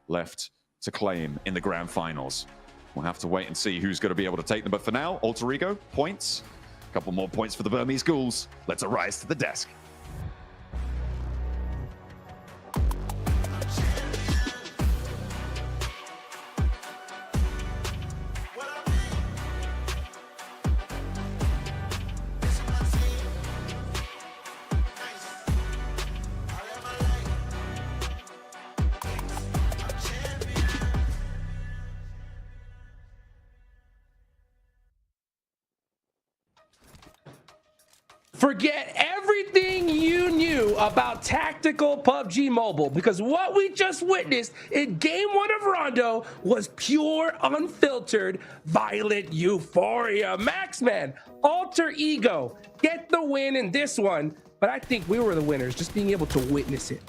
left to claim in the grand finals. We'll have to wait and see who's going to be able to take them. But for now, Alter Ego, points. A couple more points for the Burmese Ghouls. Let's arise to the desk. Forget everything you knew about tactical PUBG Mobile, because what we just witnessed in game 1 of Rondo was pure, unfiltered, violent euphoria. Maxman, Alter Ego, get the win in this one, but I think we were the winners, just being able to witness it.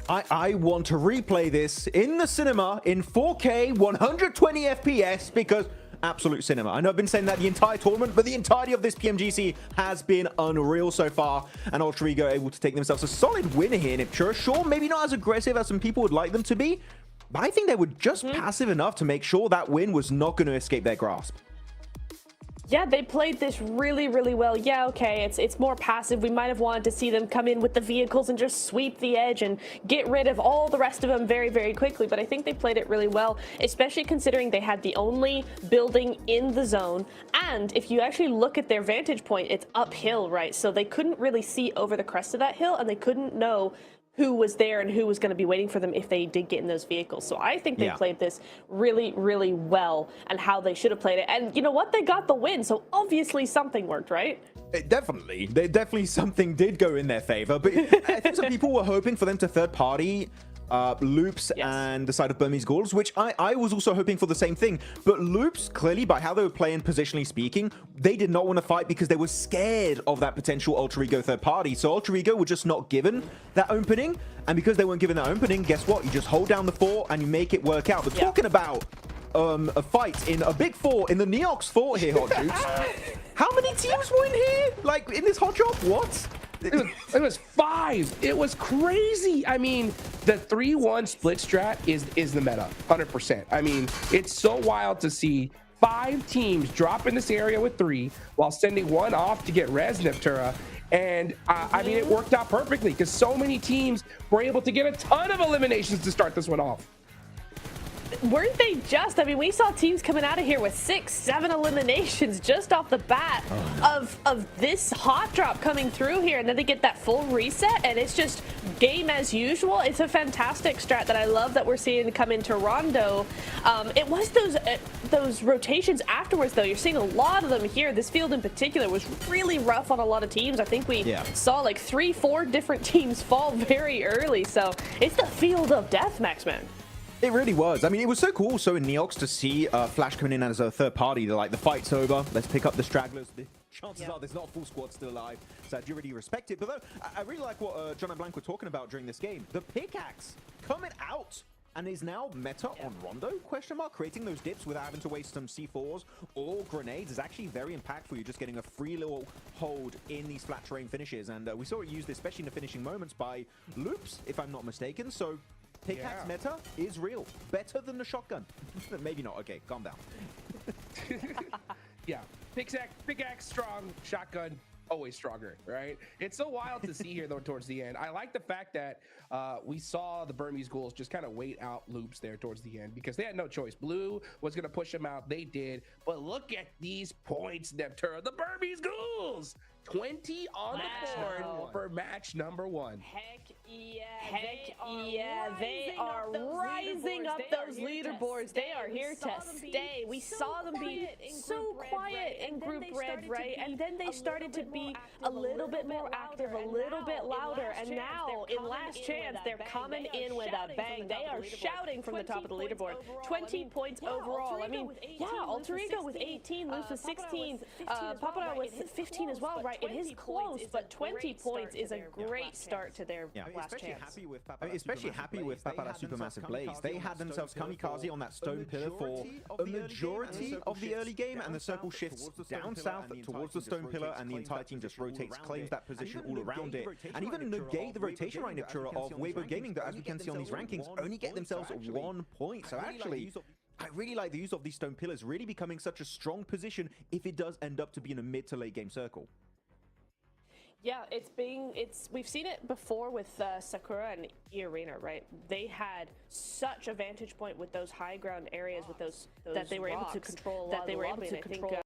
I want to replay this in the cinema in 4K 120 FPS because absolute cinema. I know I've been saying that the entire tournament, but the entirety of this PMGC has been unreal so far, and Alter Ego able to take themselves a solid win here in Iptura. Sure, maybe not as aggressive as some people would like them to be, but I think they were just passive enough to make sure that win was not going to escape their grasp. Yeah, they played this really, really well. Yeah, okay, it's more passive. We might have wanted to see them come in with the vehicles and just sweep the edge and get rid of all the rest of them very, very quickly. But I think they played it really well, especially considering they had the only building in the zone. And if you actually look at their vantage point, it's uphill, right? So they couldn't really see over the crest of that hill, and they couldn't know who was there and who was going to be waiting for them if they did get in those vehicles. So I think they played this really, really well, and how they should have played it. And you know what? They got the win, so obviously something worked, right? Definitely something did go in their favor, but I think some people were hoping for them to third party Loops and the side of Burmese Ghouls, which I was also hoping for the same thing. But Loops, clearly, by how they were playing positionally speaking, they did not want to fight because they were scared of that potential Alter Ego third party. So Alter Ego were just not given that opening. And because they weren't given that opening, guess what? You just hold down the fort and you make it work out. But talking about a fight in a big fort in the Neox fort here, Hot Juice. How many teams were in here? Like, in this hot drop? What? It was 5. It was crazy. I mean, the 3-1 split strat is the meta, 100%. I mean, it's so wild to see 5 teams drop in this area with 3 while sending 1 off to get res Niptura. And I mean, it worked out perfectly because so many teams were able to get a ton of eliminations to start this one off. Weren't they just? I mean, we saw teams coming out of here with 6, 7 eliminations just off the bat of this hot drop coming through here, and then they get that full reset, and it's just game as usual. It's a fantastic strat that I love that we're seeing come into Rondo. It was those rotations afterwards, though. You're seeing a lot of them here. This field in particular was really rough on a lot of teams. I think we saw like 3, 4 different teams fall very early, so it's the field of death, Maxman. It really was. I mean, it was so cool. So in Neox to see Flash coming in as a third party, they're like, the fight's over. Let's pick up the stragglers. The chances are there's not a full squad still alive. So I do really respect it. But though, I really like what John and Blank were talking about during this game. The pickaxe coming out and is now meta on Rondo, question mark, creating those dips without having to waste some C4s or grenades is actually very impactful. You're just getting a free little hold in these flat terrain finishes. And we saw it used, especially in the finishing moments, by Loops, if I'm not mistaken. So pickaxe meta is real. Better than the shotgun. Maybe not. Okay, calm down. Yeah, pickaxe strong, shotgun always stronger, right? It's so wild to see here though towards the end. I like the fact that we saw the Burmese Ghouls just kind of wait out Loops there towards the end because they had no choice. Blue was gonna push them out, they did, but look at these points, Niptura. The Burmese Ghouls 20 on the board for match number 1. Heck yeah, they are rising up those leaderboards. They are here to stay. We saw them be so quiet in Group Red, right? And then they started to be a little bit more active, a little bit louder. And now, in Last Chance, they're coming in with a bang. They are shouting from the top of the leaderboard. 20 points overall. I mean, yeah, Alter Ego with 18, Loops with 16, Papadar with 15 as well, right? right, it is close, but 20 points is a great start to their last especially chance. happy with Papara Supermassive Blaze. They had themselves Kamikaze on that stone pillar for a majority of the early game, and the circle shifts down south towards the stone pillar, and the entire team just rotates, claims that position all around it, and even negate the rotation right, Niptura, of Weibo Gaming, that, as we can see on these rankings, only get themselves 1 point. So actually, I really like the use of these stone pillars really becoming such a strong position if it does end up to be in a mid to late game circle. Yeah, we've seen it before with Sakura and E-Arena, right? They had such a vantage point with those high ground areas, with those that they were able to control. That they were able to control.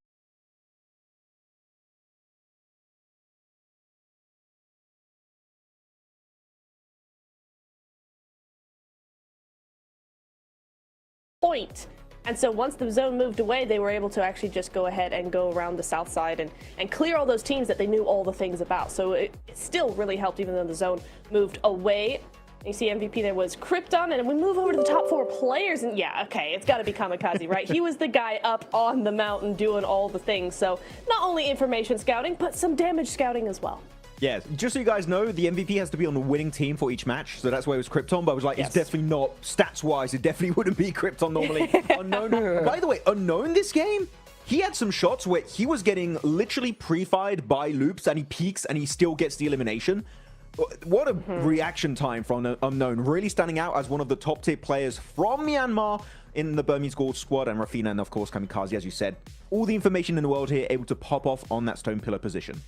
Point. And so once the zone moved away, they were able to actually just go ahead and go around the south side and clear all those teams that they knew all the things about. So it still really helped, even though the zone moved away. You see MVP there was Krypton, and we move over to the top 4 players, and yeah, okay, it's got to be Kamikaze, right? He was the guy up on the mountain doing all the things. So not only information scouting, but some damage scouting as well. Yeah, just so you guys know, the MVP has to be on the winning team for each match, so that's why it was Krypton, but I was like, it's definitely not, stats-wise, it definitely wouldn't be Krypton normally. Unknown, by the way, Unknown this game, he had some shots where he was getting literally pre-fired by loops, and he peaks, and he still gets the elimination. What a reaction time from Unknown, really standing out as one of the top-tier players from Myanmar in the Burmese Gold squad, and Rafina, and of course, Kamikaze, as you said. All the information in the world here, able to pop off on that stone pillar position.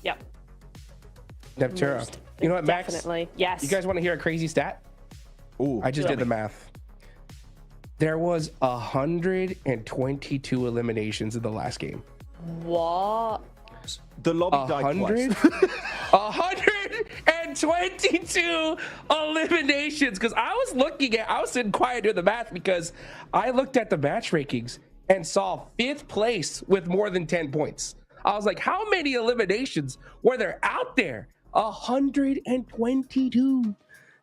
Yep. Neptura. You know what, Max? Definitely. Yes. You guys want to hear a crazy stat? Ooh, I just did the math. There was 122 eliminations in the last game. What? The lobby died twice. 122 eliminations. Because I was sitting quiet doing the math because I looked at the match rankings and saw 5th place with more than 10 points. I was like, how many eliminations were there out there? 122.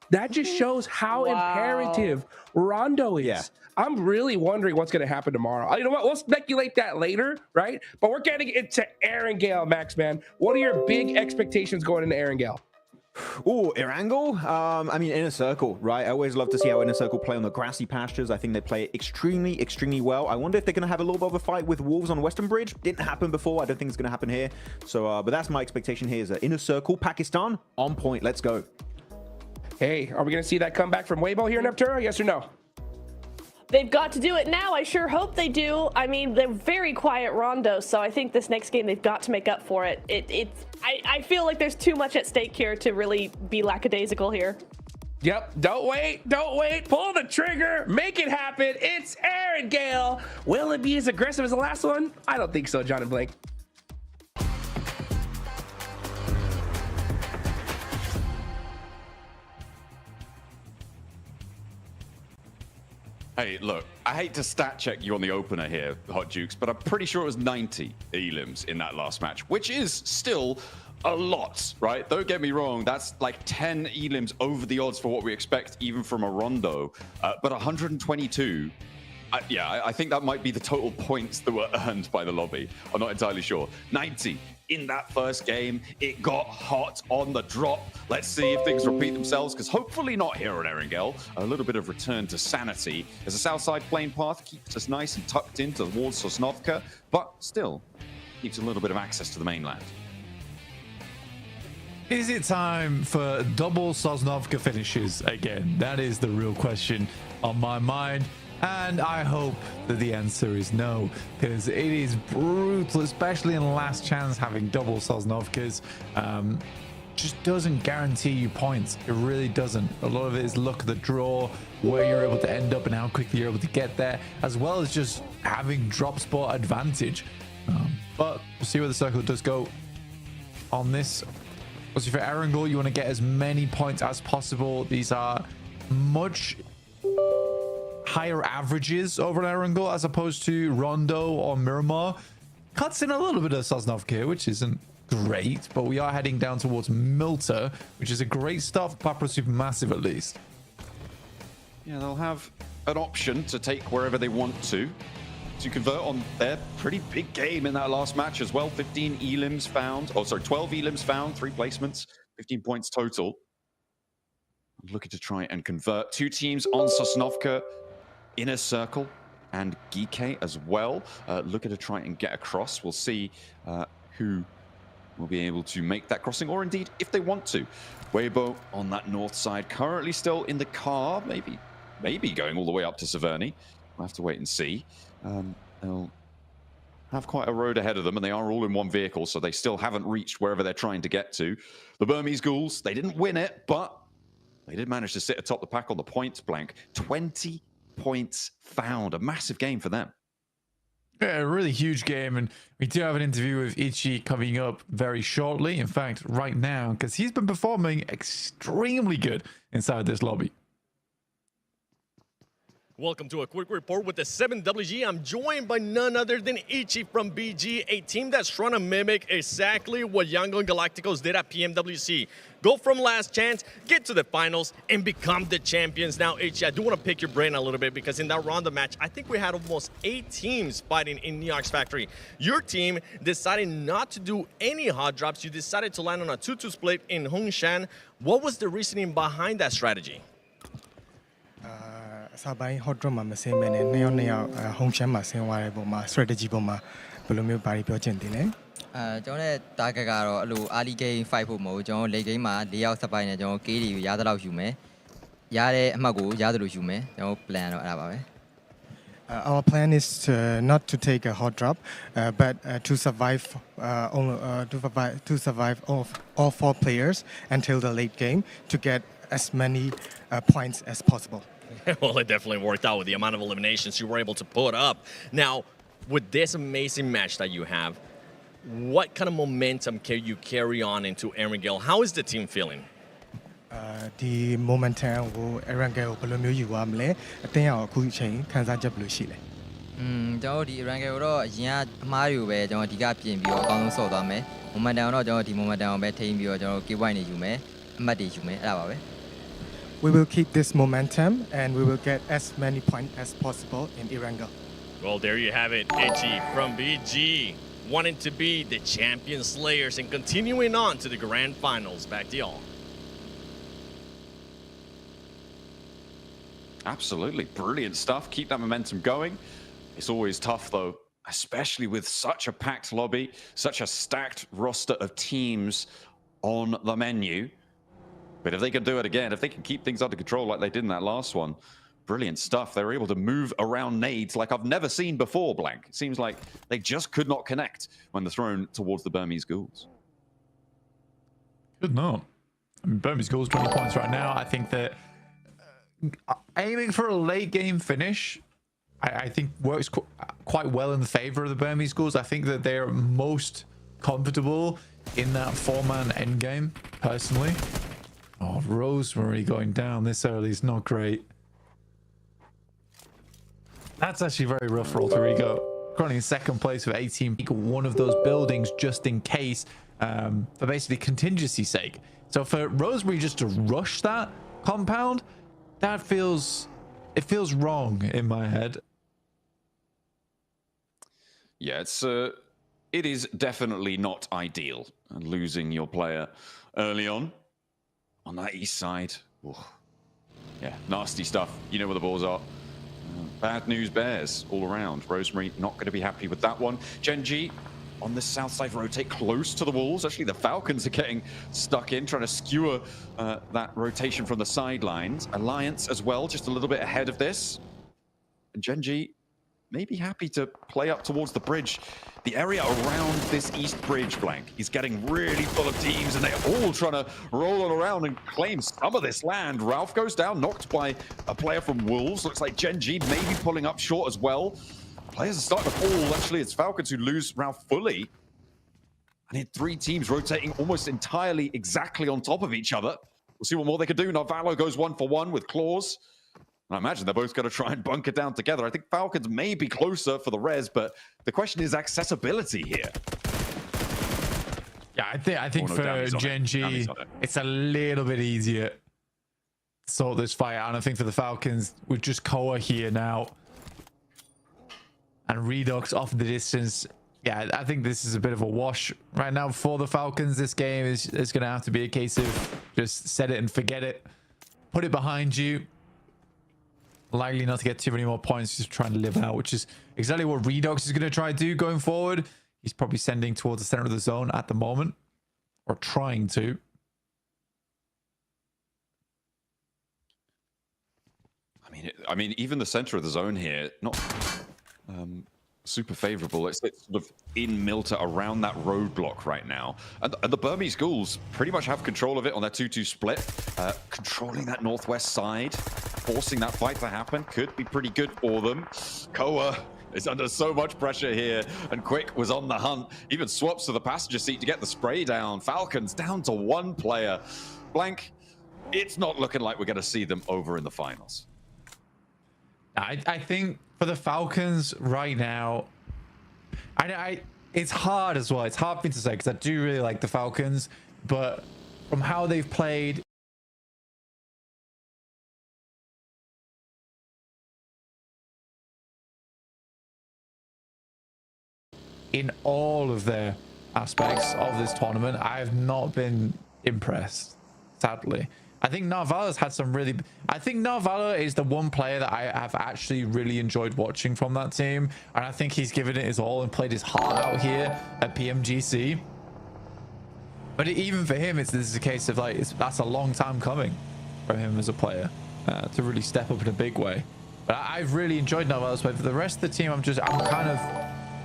That just shows how imperative Rondo is. Yeah. I'm really wondering what's going to happen tomorrow. You know what? We'll speculate that later, right? But we're getting into Erangel, Max, man. What are your big expectations going into Erangel? Ooh, Erangel? I mean, Inner Circle, right? I always love to see how Inner Circle play on the grassy pastures. I think they play extremely, extremely well. I wonder if they're going to have a little bit of a fight with Wolves on Western Bridge. Didn't happen before. I don't think it's going to happen here. So, but that's my expectation here is Inner Circle, Pakistan, on point. Let's go. Hey, are we going to see that comeback from Weibo here in Neptura? Yes or no? They've got to do it now. I sure hope they do. I mean, they're very quiet Rondo, so I think this next game they've got to make up for it. I feel like there's too much at stake here to really be lackadaisical here. Yep, don't wait, pull the trigger, make it happen. It's Erangel. Will it be as aggressive as the last one? I don't think so, John and Blake. Hey, look, I hate to stat check you on the opener here, Hot Jukes, but I'm pretty sure it was 90 elims in that last match, which is still a lot, right? Don't get me wrong, that's like 10 elims over the odds for what we expect even from a Rondo, but 122, I think that might be the total points that were earned by the lobby. I'm not entirely sure. 90 in that first game. It got hot on the drop. Let's see if things repeat themselves, because hopefully not here on Erangel. A little bit of return to sanity as the south side plane path keeps us nice and tucked in towards Sosnovka, but still keeps a little bit of access to the mainland. Is it time for double Sosnovka finishes again? That is the real question on my mind. And I hope that the answer is no, because it is brutal, especially in last chance having double Sosnovkas. Just doesn't guarantee you points. It really doesn't. A lot of it is luck of the draw, where you're able to end up and how quickly you're able to get there, as well as just having drop spot advantage. But we'll see where the circle does go on this. Obviously for Erangel, you want to get as many points as possible. These are much higher averages over Erangel as opposed to Rondo or Miramar. Cuts in a little bit of Sosnovka, which isn't great, but we are heading down towards Milta, which is a great start for Papara Supermassive at least. Yeah, they'll have an option to take wherever they want to. to convert on their pretty big game in that last match as well. 15 elims found. Oh, sorry, 12 elims found, 3 placements, 15 points total. Looking to try and convert. 2 teams on Sosnovka, Inner Circle and Geeke as well. Looking to try and get across. We'll see who will be able to make that crossing, or indeed if they want to. Weibo on that north side, currently still in the car, maybe going all the way up to Severny. We'll have to wait and see. They'll have quite a road ahead of them, and they are all in one vehicle, so they still haven't reached wherever they're trying to get to. The Burmese Ghouls, they didn't win it, but they did manage to sit atop the pack on the points blank. 20 points found, a massive game for them. Yeah, a really huge game, and we do have an interview with Ichi coming up very shortly. In fact, right now, because he's been performing extremely good inside this lobby. Welcome to a quick report with the 7WG. I'm joined by none other than Ichi from BG, a team that's trying to mimic exactly what Yangon Galacticos did at PMWC. Go from last chance, get to the finals, and become the champions. Now, Ichi, I do want to pick your brain a little bit, because in that Ronda match, I think we had almost 8 teams fighting in Neox Factory. Your team decided not to do any hot drops. You decided to land on a 2-2 split in Hongshan. What was the reasoning behind that strategy? စာပိုင်း hot drop မှာမစင်းမဲနဲ့နှစ်ယောက် home champ မှာဆင်းသွားတဲ့ပုံမှာ strategy ပုံမှာဘယ်လိုမျိုးဘာတွေပြောချင်တယ်လဲကျွန်တော်ရဲ့ target ကတော့အဲ့လို early game fight ဖို့မဟုတ်ကျွန်တော် late game မှာ4ယောက်စပိုင်းနဲ့ကျွန်တော် KD ကိုရသလောက်ယူမယ်ရတဲ့အမှတ်ကိုရတယ်လို့ယူမယ်ကျွန်တော် plan တော့အဲ့ဒါပါပဲ Our plan is not to take a hot drop, but to survive all 4 players until the late game to get as many points as possible. Well, it definitely worked out with the amount of eliminations you were able to put up. Now, with this amazing match that you have, what kind of momentum can you carry on into Erangel? How is the team feeling? The momentum ကို Erangel ကိုဘယ်လိုမျိုးယူရမလဲအတင်းအောင်အခုအချိန်ခန်းစားချက်ဘယ်လိုရှိလဲကျွန်တော်ဒီ Erangel ကိုတော့အရင်ကအမားတွေကိုပဲကျွန်တော်ဒီကပြင်ပြီးတော့အကောင်းဆုံးဆော့သွားမယ် momentum တော့ကျွန်တော်ဒီ momentum ကိုပဲထိန်းပြီးတော့ကျွန်တော် key point တွေယူမယ်အမှတ်တွေယူမယ်အဲ့ဒါပါပဲ We will keep this momentum and we will get as many points as possible in Erangel. Well, there you have it, Ichi from BG, wanting to be the champion slayers and continuing on to the grand finals. Back to y'all. Absolutely. Brilliant stuff. Keep that momentum going. It's always tough, though, especially with such a packed lobby, such a stacked roster of teams on the menu. But if they can do it again, if they can keep things under control like they did in that last one, brilliant stuff. They were able to move around nades like I've never seen before, Blank. It seems like they just could not connect when they're thrown towards the Burmese Ghouls. Good not. I mean, Burmese Ghouls 20 points right now. I think that aiming for a late game finish, I think works quite well in the favor of the Burmese Ghouls. I think that they're most comfortable in that 4-man endgame, personally. Oh, Rosemary going down this early is not great. That's actually very rough for Alter Ego. Currently in second place with 18. One of those buildings just in case, for basically contingency's sake. So for Rosemary just to rush that compound, it feels wrong in my head. Yeah, it is definitely not ideal losing your player early on that east side. Ooh. Yeah, nasty stuff. You know where the balls are. Bad news bears all around. Rosemary not going to be happy with that one. Gen.G on the south side rotate close to the walls. Actually, the Falcons are getting stuck in, trying to skewer that rotation from the sidelines. Alliance as well, just a little bit ahead of this. And Gen.G may be happy to play up towards the bridge. The area around this east bridge, Blank, is getting really full of teams, and they're all trying to roll it around and claim some of this land. Ralph goes down, knocked by a player from Wolves. Looks like Gen.G may be pulling up short as well. Players are starting to fall. Actually, it's Falcons who lose Ralph fully. And in 3 teams rotating almost entirely exactly on top of each other. We'll see what more they can do. Narvalo goes 1-for-1 with Claws. And I imagine they're both going to try and bunker down together. I think Falcons may be closer for the res, but the question is accessibility here. Yeah, I think for Gen.G, it's a little bit easier to sort this fight out. And I think for the Falcons, with just Koa here now, and Redux off the distance. Yeah, I think this is a bit of a wash right now for the Falcons. This game is going to have to be a case of just set it and forget it. Put it behind you. Likely not to get too many more points, just trying to live out, which is exactly what Redux is going to try to do going forward. He's probably sending towards the center of the zone at the moment, or trying to. I mean, even the center of the zone here, not super favorable. It's sort of in Milta around that roadblock right now. And the Burmese Ghouls pretty much have control of it on their 2-2 split. Controlling that northwest side, forcing that fight to happen could be pretty good for them. Koa is under so much pressure here, and Quick was on the hunt. Even swaps to the passenger seat to get the spray down. Falcons down to one player. Blank, it's not looking like we're going to see them over in the finals. I think for the Falcons right now, it's hard as well. It's hard for me to say because I do really like the Falcons, but from how they've played, in all of their aspects of this tournament, I have not been impressed, sadly. I think Narvala's had some really... I think Narvala is the one player that I have actually really enjoyed watching from that team. And I think he's given it his all and played his heart out here at PMGC. But even for him, this is a case of like, that's a long time coming for him as a player to really step up in a big way. But I've really enjoyed Narvala's play. For the rest of the team, I'm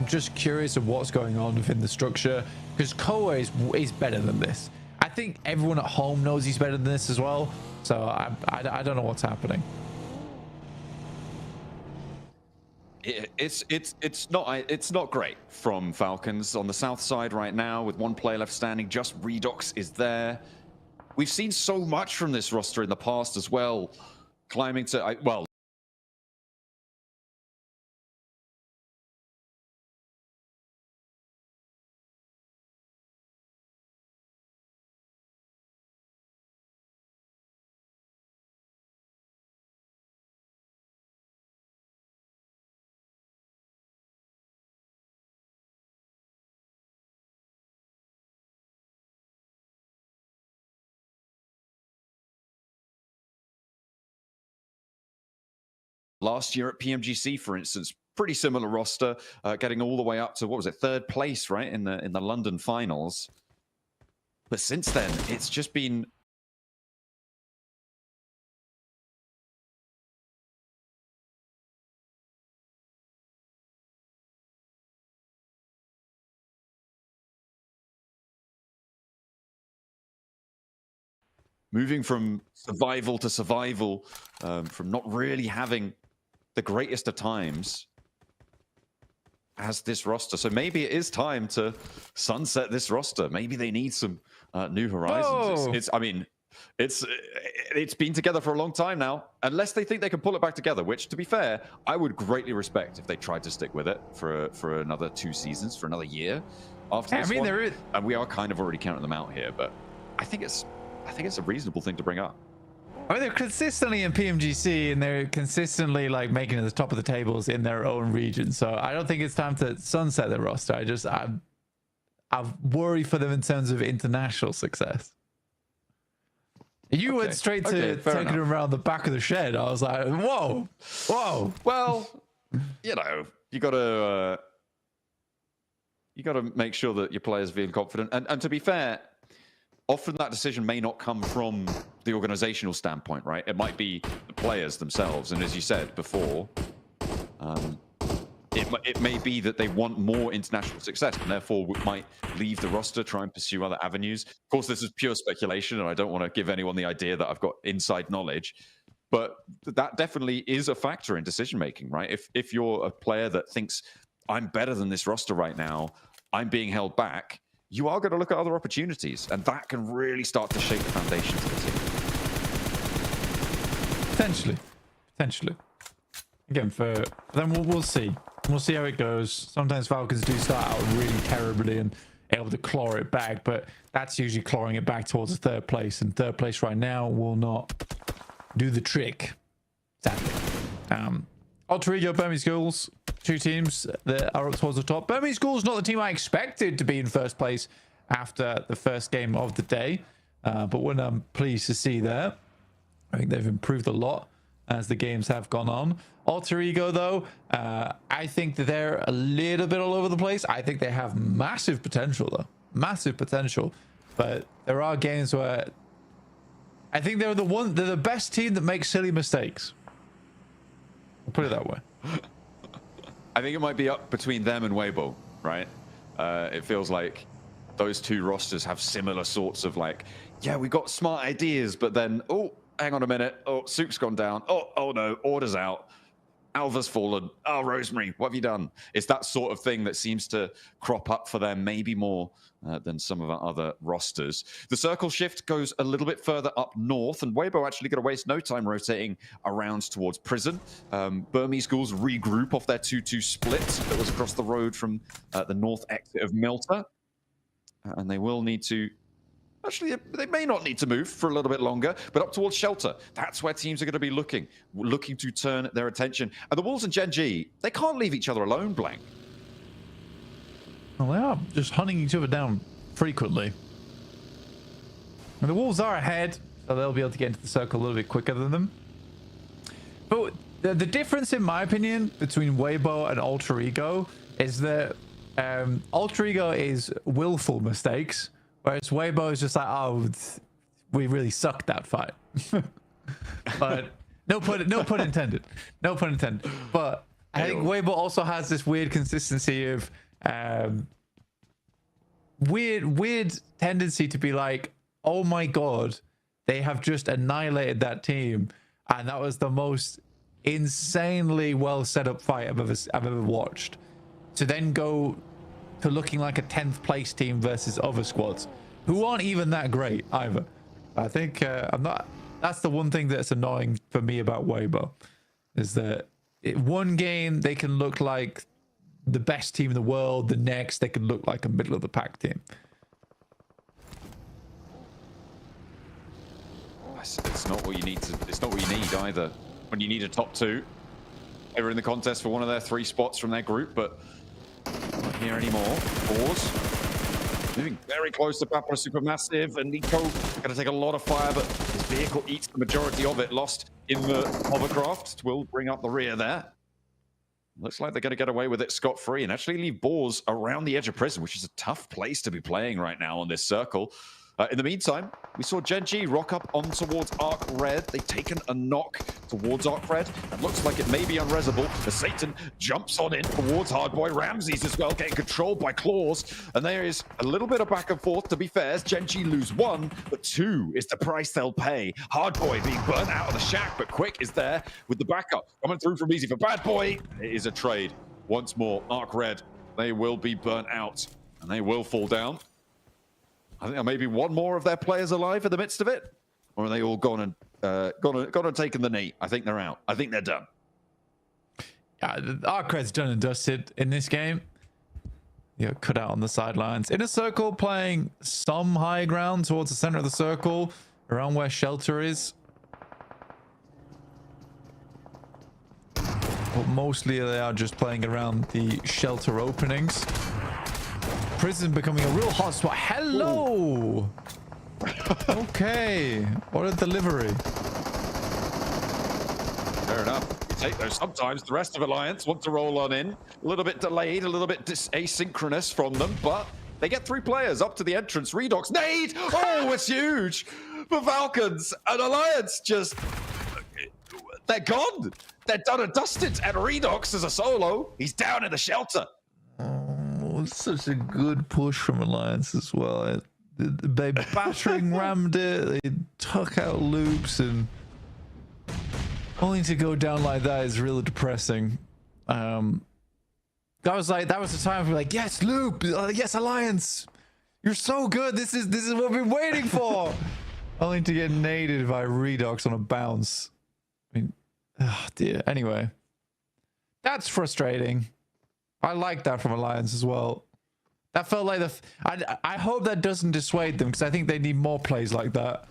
just curious of what's going on within the structure, because Koa is better than this. I think everyone at home knows he's better than this as well. So I don't know what's happening. It's not great from Falcons on the south side right now with one player left standing. Just Redux is there. We've seen so much from this roster in the past as well, climbing to well. Last year at PMGC, for instance, pretty similar roster, getting all the way up to, what was it, 3rd place, right, in the London finals. But since then, it's just been... moving from survival to survival, from not really having the greatest of times as this roster. So maybe it is time to sunset this roster. Maybe they need some new horizons. I mean, it's been together for a long time now. Unless they think they can pull it back together, which, to be fair, I would greatly respect if they tried to stick with it for another 2 seasons, for another year after this one. And we are kind of already counting them out here, but I think it's a reasonable thing to bring up. I mean, they're consistently in PMGC and they're consistently like making it to the top of the tables in their own region. So I don't think it's time to sunset the roster. I worry for them in terms of international success. You went straight to taking them around the back of the shed. I was like, whoa. Well, you know, you gotta make sure that your players feel confident. And to be fair, often that decision may not come from the organizational standpoint, right? It might be the players themselves. And as you said before, it may be that they want more international success and therefore might leave the roster, try and pursue other avenues. Of course, this is pure speculation, and I don't want to give anyone the idea that I've got inside knowledge, but that definitely is a factor in decision-making, right? If you're a player that thinks, I'm better than this roster right now, I'm being held back, you are going to look at other opportunities, and that can really start to shape the foundations of the team. Potentially. Again, then we'll see. We'll see how it goes. Sometimes Falcons do start out really terribly and able to claw it back, but that's usually clawing it back towards the 3rd place, and 3rd place right now will not do the trick, sadly. Alter Ego Burmese Ghouls two teams that are up towards the top. Burmese Ghouls not the team I expected to be in first place after the first game of the day, but one I'm pleased to see there. I think they've improved a lot as the games have gone on. Alter Ego, though, I think that they're a little bit all over the place. I think they have massive potential, though. Massive potential. But there are games where I think they're the best team that makes silly mistakes. I'll put it that way. I think it might be up between them and Weibo, right? It feels like those two rosters have similar sorts of like, yeah, we got smart ideas, but then, oh, hang on a minute. Oh, Soup's gone down. Oh no, Order's out. Alva's fallen. Oh, Rosemary, what have you done? It's that sort of thing that seems to crop up for them, maybe more than some of our other rosters. The circle shift goes a little bit further up north, and Weibo actually going to waste no time rotating around towards Prison. Burmese Ghouls regroup off their 2-2 split that was across the road from the north exit of Milta. And they will need to... Actually, they may not need to move for a little bit longer, but up towards Shelter. That's where teams are going to be looking to turn their attention. And the Wolves and Gen G, they can't leave each other alone, Blank. Well, they are just hunting each other down frequently. And the Wolves are ahead, so they'll be able to get into the circle a little bit quicker than them. But the difference, in my opinion, between Weibo and Alter Ego is that Alter Ego is willful mistakes, whereas Weibo is just like, oh, we really sucked that fight. But no pun intended. No pun intended. But I think Weibo also has this weird consistency of weird tendency to be like, oh my god, they have just annihilated that team, and that was the most insanely well set up fight I've ever watched. To then go to looking like a 10th place team versus other squads who aren't even that great either. I think that's the one thing that's annoying for me about Weibo, is that one game they can look like the best team in the world, the next they can look like a middle of the pack team. It's not what you need either when you need a top two. They were in the contest for one of their 3 spots from their group, but not here anymore. Pause. Moving very close to Papa Supermassive, and Nico going to take a lot of fire, but his vehicle eats the majority of it. Lost in the hovercraft. Will bring up the rear there. Looks like they're going to get away with it scot-free and actually leave Boars around the edge of Prison, which is a tough place to be playing right now on this circle. In the meantime, we saw Gen G rock up on towards Arc Red. They've taken a knock towards Arc Red. It looks like it may be unresable as Satan jumps on in towards Hardboy. Ramses as well, getting controlled by Claws. And there is a little bit of back and forth, to be fair, as Gen G lose 1, but 2 is the price they'll pay. Hardboy being burnt out of the shack, but Quick is there with the backup. Coming through from Easy for Bad Boy. It is a trade. Once more, Arc Red, they will be burnt out and they will fall down. I think there may be one more of their players alive in the midst of it, or are they all gone and taken the knee? I think they're out. I think they're done. Yeah, Arcred's done and dusted in this game. You know, cut out on the sidelines. In a circle, playing some high ground towards the center of the circle, around where Shelter is. But mostly they are just playing around the Shelter openings. Prison becoming a real hot spot. Hello. Okay, what a delivery. Fair enough. You take those. Sometimes the rest of Alliance want to roll on in. A little bit delayed, a little bit asynchronous from them, but they get 3 players up to the entrance. Redox nade. Oh, it's huge for Falcons. And Alliance just, they're gone. They're done and dusted. And Redox is a solo. He's down in the Shelter. Such a good push from Alliance as well. They battering rammed it. They took out loops, and only to go down like that is really depressing. That was the time we're like, yes, loop, yes, Alliance, you're so good. This is what we've been waiting for. Only to get naded by Redox on a bounce. I mean, oh dear. Anyway, that's frustrating. I like that from Alliance as well. That felt like I hope that doesn't dissuade them, because I think they need more plays like that.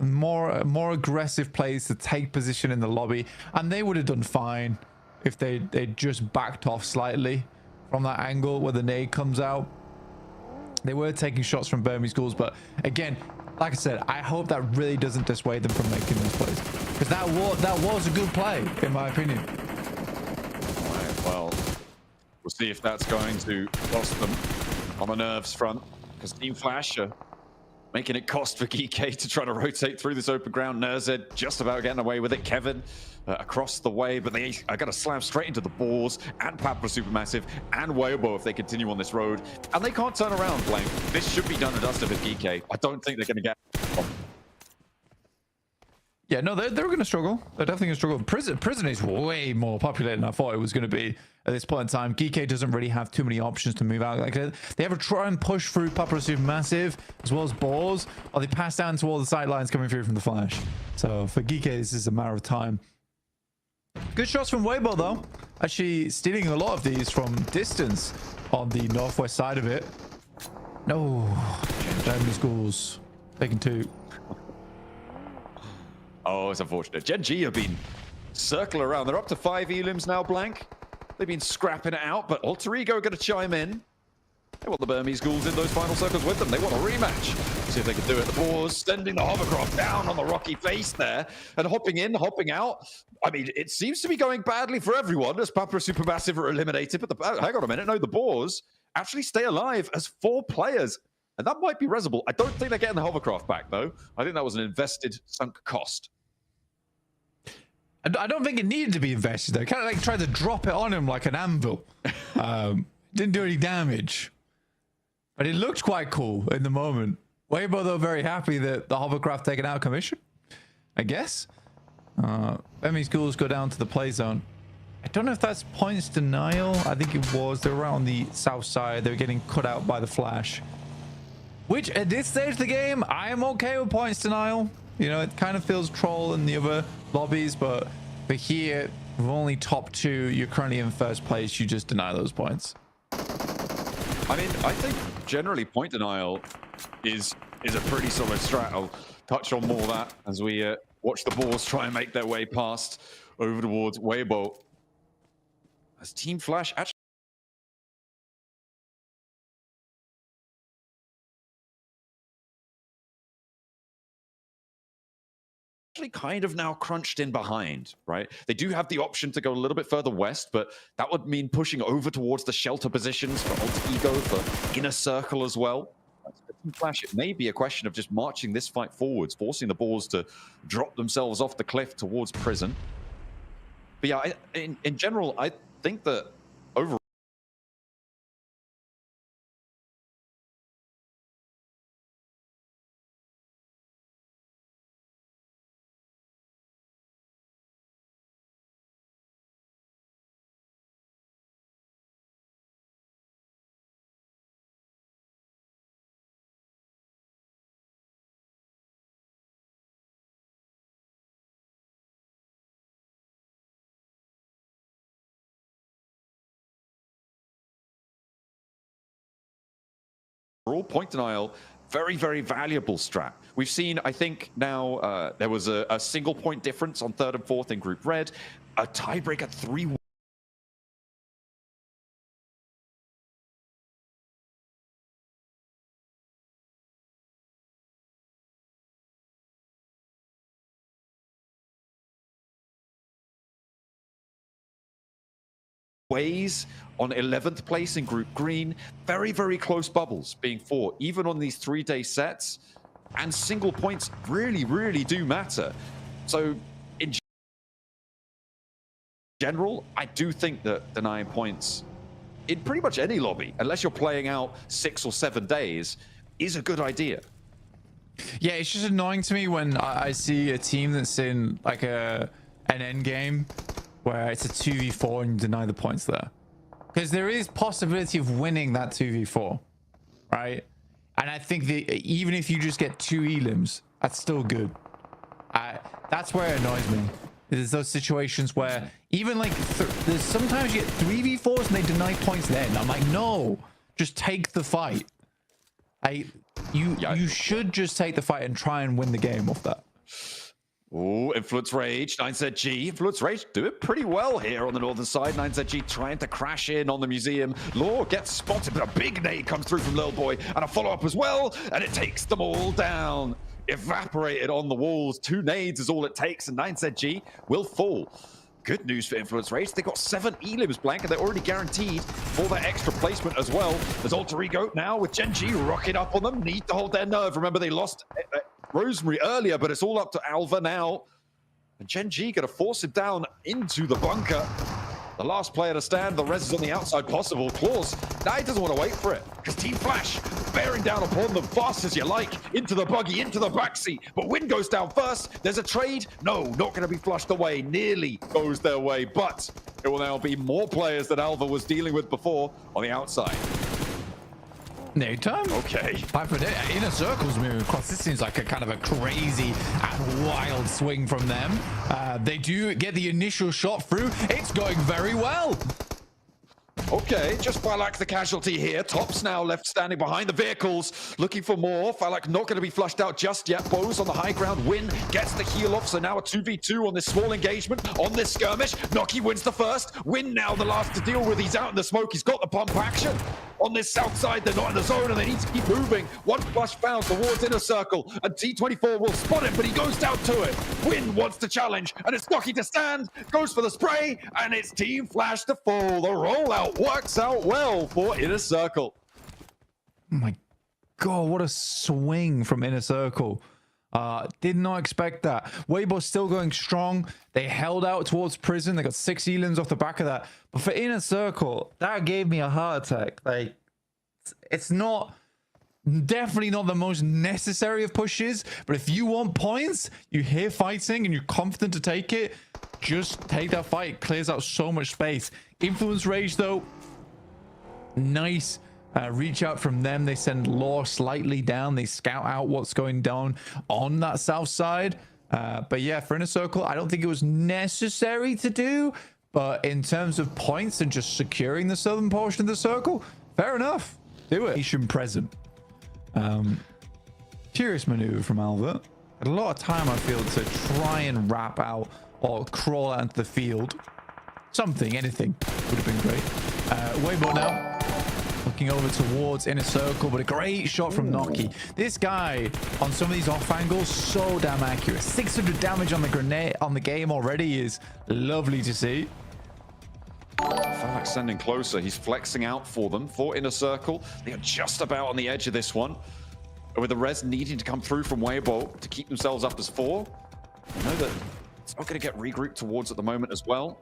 More aggressive plays to take position in the lobby, and they would have done fine. if they just backed off slightly from that angle where the nade comes out. They were taking shots from Burmese Ghouls, but again, like I said, I hope that really doesn't dissuade them from making those plays, because that was a good play in my opinion. All right, well, we'll see if that's going to cost them on the nerves front, because Team Flash are making it cost for GK to try to rotate through this open ground. Nerzed just about getting away with it. Kevin across the way, but they are going to slam straight into the Boars and Papra Supermassive and Weibo if they continue on this road. And they can't turn around, Blank. This should be done and dusted with GK. I don't think they're going to get... Yeah, no, they're going to struggle. They're definitely going to struggle. Prison is way more populated than I thought it was going to be at this point in time. GK doesn't really have too many options to move out. Like, they ever try and push through Papra Supermassive as well as Boars, or they pass down to all the sight lines coming through from the Flash. So for GK, this is a matter of time. Good shots from Weibo, though. Actually stealing a lot of these from distance on the northwest side of it. No. Japanese Ghouls taking 2. Oh, it's unfortunate. Gen G have been circling around. They're up to 5 elims now, Blank. They've been scrapping it out, but Alter Ego are going to chime in. They want the Burmese Ghouls in those final circles with them. They want a rematch. See if they can do it. The Boars sending the hovercraft down on the rocky face there and hopping in, hopping out. I mean, it seems to be going badly for everyone as Papra Supermassive are eliminated. But hang on a minute. No, the Boars actually stay alive as 4 players. And that might be Reservoir. I don't think they're getting the hovercraft back, though. I think that was an invested, sunk cost. I don't think it needed to be invested, though. Kind of like tried to drop it on him like an anvil. Didn't do any damage. But it looked quite cool in the moment. Weibo, though, very happy that the hovercraft taken out of commission, I guess. Burmese Ghouls go down to the play zone. I don't know if that's points denial. I think it was. They were on the south side. They were getting cut out by the Flash. Which, at this stage of the game, I am okay with points denial. You know, it kind of feels troll in the other lobbies, but for here, with only top 2, you're currently in first place. You just deny those points. I mean, I think generally point denial is a pretty solid strat. I'll touch on more of that as we watch the Boars try and make their way past over towards Weibo. As Team Flash actually kind of now crunched in behind, right? They do have the option to go a little bit further west, but that would mean pushing over towards the shelter positions for Alter Ego, for Inner Circle as well. Flash, it may be a question of just marching this fight forwards, forcing the Boars to drop themselves off the cliff towards prison. But yeah, in general, I think that overall, point denial, very, very valuable strat. We've seen, I think now, there was a single point difference on 3rd and 4th in Group Red, a tiebreaker 3 ways on 11th place in Group Green. Very, very close bubbles being fought, even on these 3-day sets. And single points really, really do matter. So in general, I do think that denying points in pretty much any lobby, unless you're playing out 6 or 7 days, is a good idea. Yeah, it's just annoying to me when I see a team that's in like an end game where it's a 2v4 and you deny the points there, because there is possibility of winning that 2v4, right? And I think that even if you just get 2 elims, that's still good. That's where it annoys me. There's those situations where even like there's sometimes you get 3v4s and they deny points then. I'm like, no, just take the fight. You should just take the fight and try and win the game off that. Oh, Influence Rage, 9ZG. Influence Rage doing pretty well here on the northern side. 9ZG trying to crash in on the museum. Law gets spotted, but a big nade comes through from Lil Boy and a follow-up as well, and it takes them all down. Evaporated on the walls. 2 nades is all it takes, and 9ZG will fall. Good news for Influence Rage. They got 7 elims blank, and they're already guaranteed for their extra placement as well. There's Alter Ego now with Gen G rocking up on them. Need to hold their nerve. Remember, they lost Rosemary earlier, but it's all up to Alva now. And Gen G going to force him down into the bunker. The last player to stand, the res is on the outside possible. Claws, now he doesn't want to wait for it, because Team Flash bearing down upon them fast as you like. Into the buggy, into the backseat. But Win goes down first. There's a trade. No, not going to be flushed away. Nearly goes their way, but it will now be more players that Alva was dealing with before on the outside. No time. Okay. Time for Inner Circle's moving across. This seems like a kind of a crazy and wild swing from them. They do get the initial shot through. It's going very well. Okay, just Falak the casualty here. Tops now left standing behind the vehicles, looking for more. Falak not going to be flushed out just yet. Bows on the high ground. Win gets the heal off, so now a 2v2 on this small engagement, on this skirmish. Noki wins the first. Win now the last to deal with. He's out in the smoke. He's got the pump action. On this south side, they're not in the zone, and they need to keep moving. One flush found towards Inner Circle, and T24 will spot him, but he goes down to it. Win wants to challenge, and it's Noki to stand. Goes for the spray, and it's Team Flash to fall. The rollout works out well for Inner Circle. Oh my god, what a swing from Inner Circle. Did not expect that. Weibo still going strong. They held out towards prison. They got 6 elims off the back of that. But for Inner Circle, that gave me a heart attack. Like, it's not, definitely not the most necessary of pushes, but if you want points, you're here fighting and you're confident to take it, just take that fight. It clears out so much space. Influence Rage though, nice reach out from them. They send Law slightly down. They scout out what's going down on that south side. But yeah, for Inner Circle, I don't think it was necessary to do, but in terms of points and just securing the southern portion of the circle, fair enough. Do it. Nation present. Curious maneuver from Alva. Had a lot of time, I feel, to try and wrap out or crawl out into the field. Something, anything would have been great. Weibo now. Looking over towards Inner Circle, but a great shot from Noki. This guy on some of these off angles, so damn accurate. 600 damage on the grenade on the game already is lovely to see. Falak standing closer. He's flexing out for them for Inner Circle. They are just about on the edge of this one. With the res needing to come through from Weibo to keep themselves up as 4. I know that it's not going to get regrouped towards at the moment as well.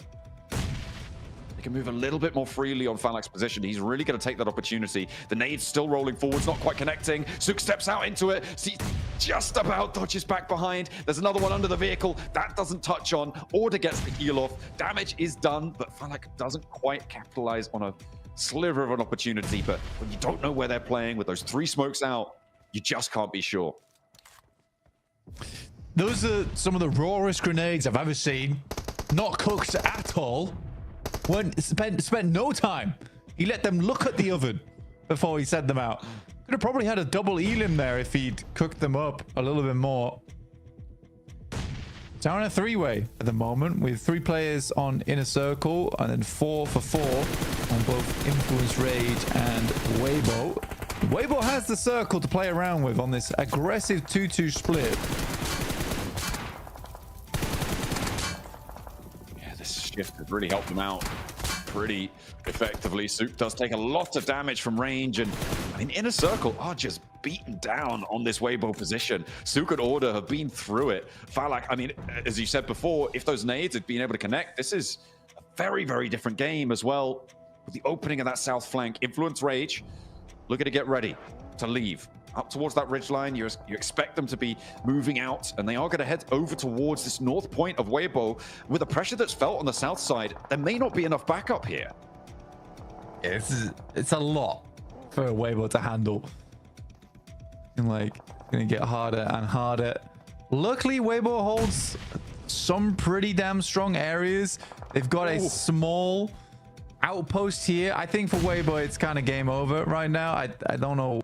They can move a little bit more freely on Falak's position. He's really going to take that opportunity. The nade's still rolling forwards, not quite connecting. Sook steps out into it. See, just about dodges back behind. There's another one under the vehicle. That doesn't touch on. Order gets the heal off. Damage is done, but Falak doesn't quite capitalize on a sliver of an opportunity. But when you don't know where they're playing with those 3 smokes out, you just can't be sure. Those are some of the rawest grenades I've ever seen. Not cooked at all. Spent no time. He let them look at the oven before he sent them out. Could have probably had a double elim there if he'd cooked them up a little bit more. Down a 3-way at the moment with 3 players on Inner Circle and then 4 for 4 on both Influence Rage and Weibo. Weibo has the circle to play around with on this aggressive 2-2 split. Shift has really helped them out pretty effectively. Sook does take a lot of damage from range, and I mean, Inner Circle are just beaten down on this Weibo position. Sook and Order have been through it. Falak, I mean, as you said before, if those nades had been able to connect, this is a very, very different game as well. With the opening of that south flank, Influence Rage looking to get ready to leave. Up towards that ridgeline, you expect them to be moving out, and they are going to head over towards this north point of Weibo. With the pressure that's felt on the south side, there may not be enough backup here. Yeah, it's a lot for Weibo to handle. And like, gonna get harder and harder. Luckily, Weibo holds some pretty damn strong areas. They've got a small outpost here. I think for Weibo, it's kind of game over right now. I don't know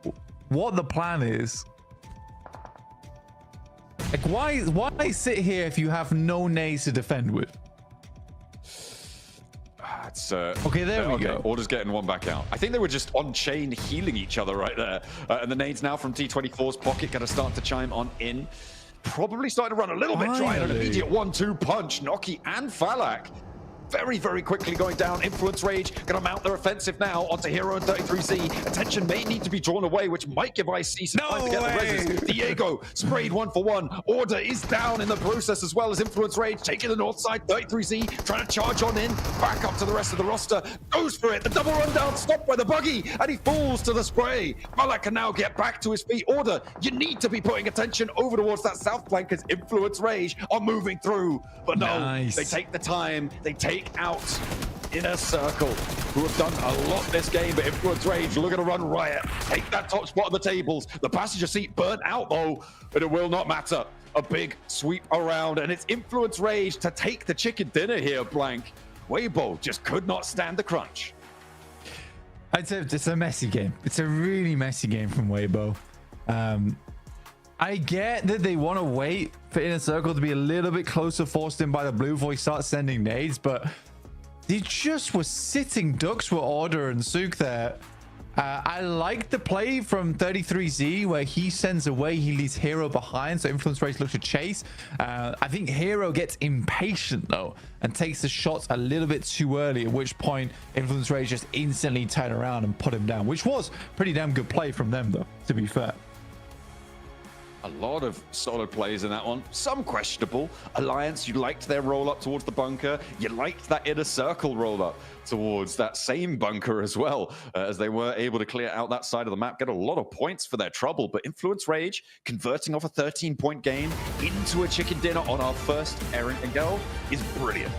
what the plan is. Like, why sit here if you have no nades to defend with? It's, okay, there we go. Order's getting one back out. I think they were just on chain healing each other right there. And the nades now from T24's pocket going to start to chime on in. Probably starting to run a little bit dry. An immediate 1-2 punch. Noki and Falak very, very quickly going down. Influence Rage going to mount their offensive now onto Hero and 33Z. Attention may need to be drawn away, which might give IC some time to get the reses. Diego sprayed 1-for-1. Order is down in the process as well as Influence Rage taking the north side. 33Z trying to charge on in. Back up to the rest of the roster. Goes for it. The double rundown stopped by the buggy and he falls to the spray. Malak can now get back to his feet. Order, you need to be putting attention over towards that south flank as Influence Rage are moving through. But no, they take the time. They take out Inner Circle, who have done a lot this game, but Influence Rage looking to run riot. Take that top spot of the tables. The passenger seat burnt out though, but it will not matter. A big sweep around, and it's Influence Rage to take the chicken dinner here, Blank. Weibo just could not stand the crunch. It's a messy game. It's a really messy game from Weibo. I get that they want to wait for Inner Circle to be a little bit closer, forced in by the blue before he starts sending nades, but they just were sitting ducks with Order and Sook there. I like the play from 33Z where he sends away, he leaves Hero behind, so Influence Rage looks to chase. I think Hero gets impatient though and takes the shots a little bit too early, at which point Influence Rage just instantly turn around and put him down, which was pretty damn good play from them though, to be fair. A lot of solid plays in that one. Some questionable. Alliance, you liked their roll up towards the bunker. You liked that Inner Circle roll up towards that same bunker as well, as they were able to clear out that side of the map, get a lot of points for their trouble. But Influence Rage converting off a 13-point game into a chicken dinner on our first Eren and Gel is brilliant.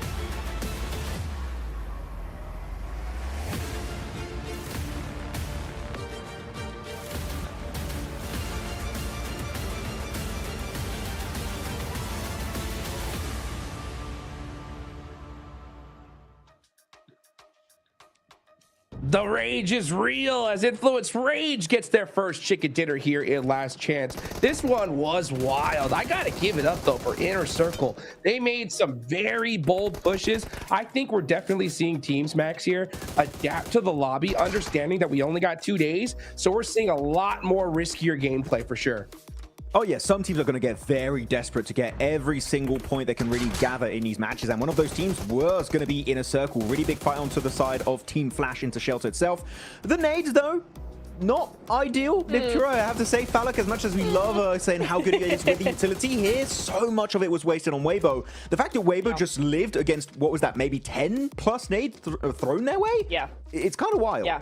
The rage is real as Influence Rage gets their first chicken dinner here in Last Chance. This one was wild. I gotta give it up though for Inner Circle. They made some very bold pushes. I think we're definitely seeing teams, Max, here adapt to the lobby, understanding that we only got 2 days. So we're seeing a lot more riskier gameplay for sure. Oh yeah, some teams are going to get very desperate to get every single point they can really gather in these matches, and one of those teams was going to be Inner Circle. Really big fight onto the side of Team Flash into Shelter itself. The nades though, not ideal. Victura, I have to say, Falak, as much as we love saying how good he is with the utility here, so much of it was wasted on Weibo. The fact that Weibo just lived against, what was that, maybe 10 plus nades thrown their way? Yeah. It's kind of wild. Yeah.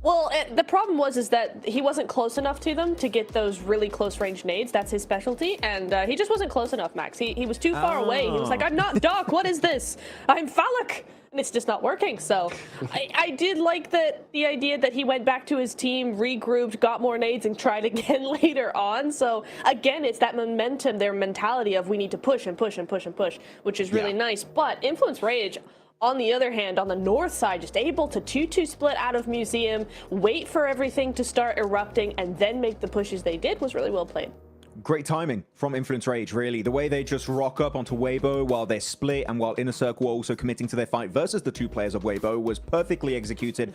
Well, the problem is that he wasn't close enough to them to get those really close range nades. That's his specialty, and he just wasn't close enough, Max. He was too far away. He was like, I'm not Doc, what is this? I'm Falak, and it's just not working. So I did like the idea that he went back to his team, regrouped, got more nades, and tried again later on. So again, it's that momentum, their mentality of we need to push and push and push and push, which is really nice. But Influence Rage, on the other hand, on the north side, just able to 2-2 split out of Museum, wait for everything to start erupting, and then make the pushes they did was really well played. Great timing from Influence Rage, really. The way they just rock up onto Weibo while they're split and while Inner Circle were also committing to their fight versus the two players of Weibo was perfectly executed.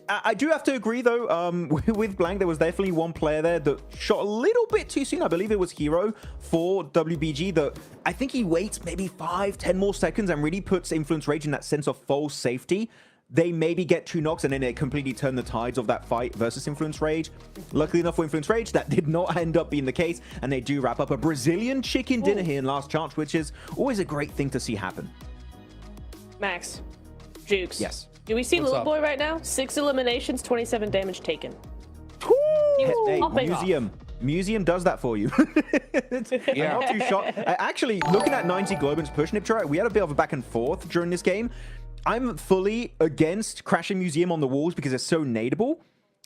I do have to agree, though, with Blank, there was definitely one player there that shot a little bit too soon. I believe it was Hero for WBG that I think he waits maybe 5-10 more seconds and really puts Influence Rage in that sense of false safety. They maybe get 2 knocks and then it completely turned the tides of that fight versus Influence Rage. Luckily enough for Influence Rage, that did not end up being the case, and they do wrap up a Brazilian chicken dinner here in Last Chance, which is always a great thing to see happen. Max, Jukes. Yes. Do we see Little Boy right now? 6 eliminations, 27 damage taken. Hey, Museum does that for you. Yeah. Not too shot. Actually, looking at 90 Globin's push, Niptra, we had a bit of a back and forth during this game. I'm fully against crashing Museum on the walls because it's so nadeable.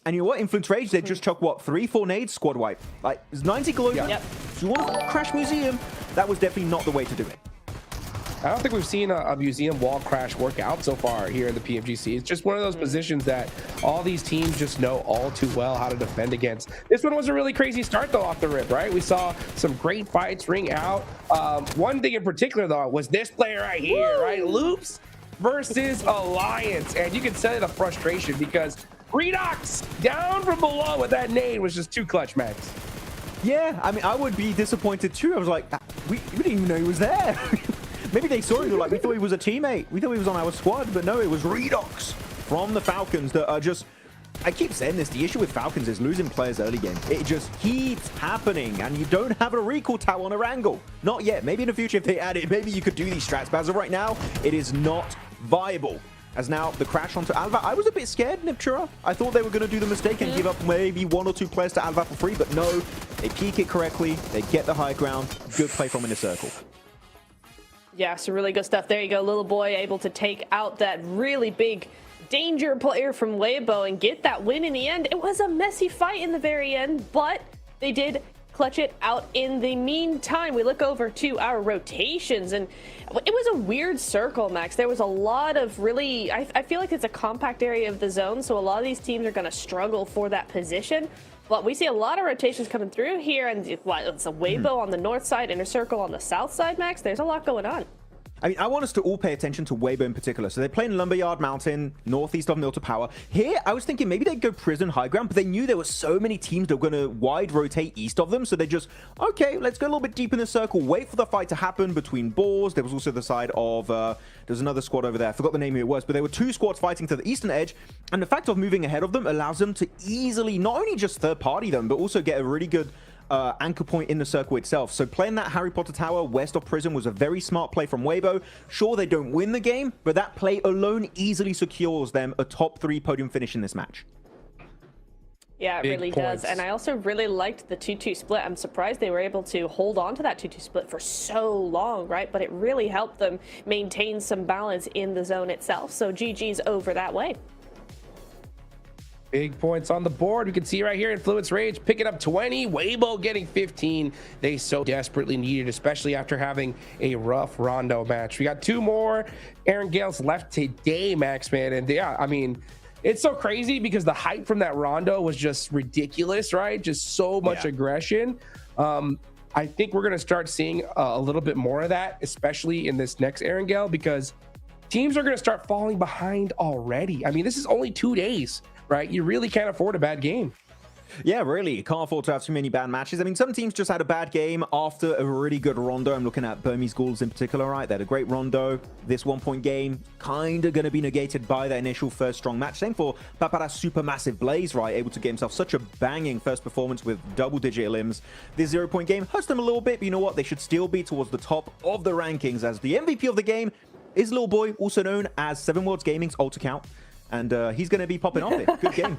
And you know what? Influence Rage, they just chuck, what, 3-4 nades, squad wipe. Like, it's 90 Globin. Yep. If you want to crash Museum, that was definitely not the way to do it. I don't think we've seen a museum wall crash work out so far here in the PMGC. It's just one of those positions that all these teams just know all too well how to defend against. This one was a really crazy start though off the rip, right? We saw some great fights ring out. One thing in particular though was this player right here, right? Loops versus Alliance, and you can tell the frustration because Redox down from below with that nade was just too clutch, Max. Yeah, I mean, I would be disappointed too. I was like, we didn't even know he was there. Maybe they saw him, like, we thought he was a teammate. We thought he was on our squad, but no, it was Redox from the Falcons that are just... I keep saying this, the issue with Falcons is losing players early game. It just keeps happening, and you don't have a recall tower on Erangel. Not yet. Maybe in the future, if they add it, maybe you could do these strats, but as of right now, it is not viable. As now, the crash onto Alva. I was a bit scared, Niptura. I thought they were going to do the mistake and give up maybe 1 or 2 players to Alva for free, but no. They peek it correctly. They get the high ground. Good play from Inner Circle. Yeah, some really good stuff. There you go. Little boy able to take out that really big danger player from Weibo and get that win in the end. It was a messy fight in the very end, but they did clutch it out in the meantime. We look over to our rotations, and it was a weird circle, Max. There was a lot of really, I feel like it's a compact area of the zone, so a lot of these teams are going to struggle for that position. But we see a lot of rotations coming through here, and it's a Weibo on the north side, Inner Circle on the south side, Max. There's a lot going on. I mean, I want us to all pay attention to Weibo in particular. So they're playing Lumberyard Mountain, northeast of Milta Power. Here, I was thinking maybe they'd go Prison High Ground, but they knew there were so many teams that were going to wide rotate east of them. So they just, okay, let's go a little bit deep in the circle, wait for the fight to happen between Boars. There was also the side of, there's another squad over there. I forgot the name of it was, but there were 2 squads fighting to the eastern edge. And the fact of moving ahead of them allows them to easily not only just third party them, but also get a really good anchor point in the circle itself. So playing that Harry Potter Tower west of Prison was a very smart play from Weibo. Sure, they don't win the game, but that play alone easily secures them a top 3 podium finish in this match. Yeah, it Big really points. does. And I also really liked the 2-2 split. I'm surprised they were able to hold on to that 2-2 split for so long, right? But it really helped them maintain some balance in the zone itself. So GG's over that way. Big points on the board. You can see right here, Influence Rage picking up 20, Weibo getting 15. They so desperately needed, especially after having a rough Rondo match. We got 2 more Aaron Gales left today, Max, man. And yeah, I mean, it's so crazy because the hype from that Rondo was just ridiculous, right? Just so much aggression. I think we're going to start seeing a little bit more of that, especially in this next Aaron Gale, because teams are going to start falling behind already. I mean, this is only 2 days. Right? You really can't afford a bad game. Yeah, really. Can't afford to have too many bad matches. I mean, some teams just had a bad game after a really good Rondo. I'm looking at Burmese Ghouls in particular, right? They had a great Rondo. This 1-point game kind of going to be negated by that initial first strong match. Same for Papara's Supermassive Blaze, right? Able to get himself such a banging first performance with double-digit limbs. This 0-point game hurts them a little bit, but you know what? They should still be towards the top of the rankings as the MVP of the game is Little Boy, also known as 7 Worlds Gaming's alt account. And he's going to be popping off it. Good game.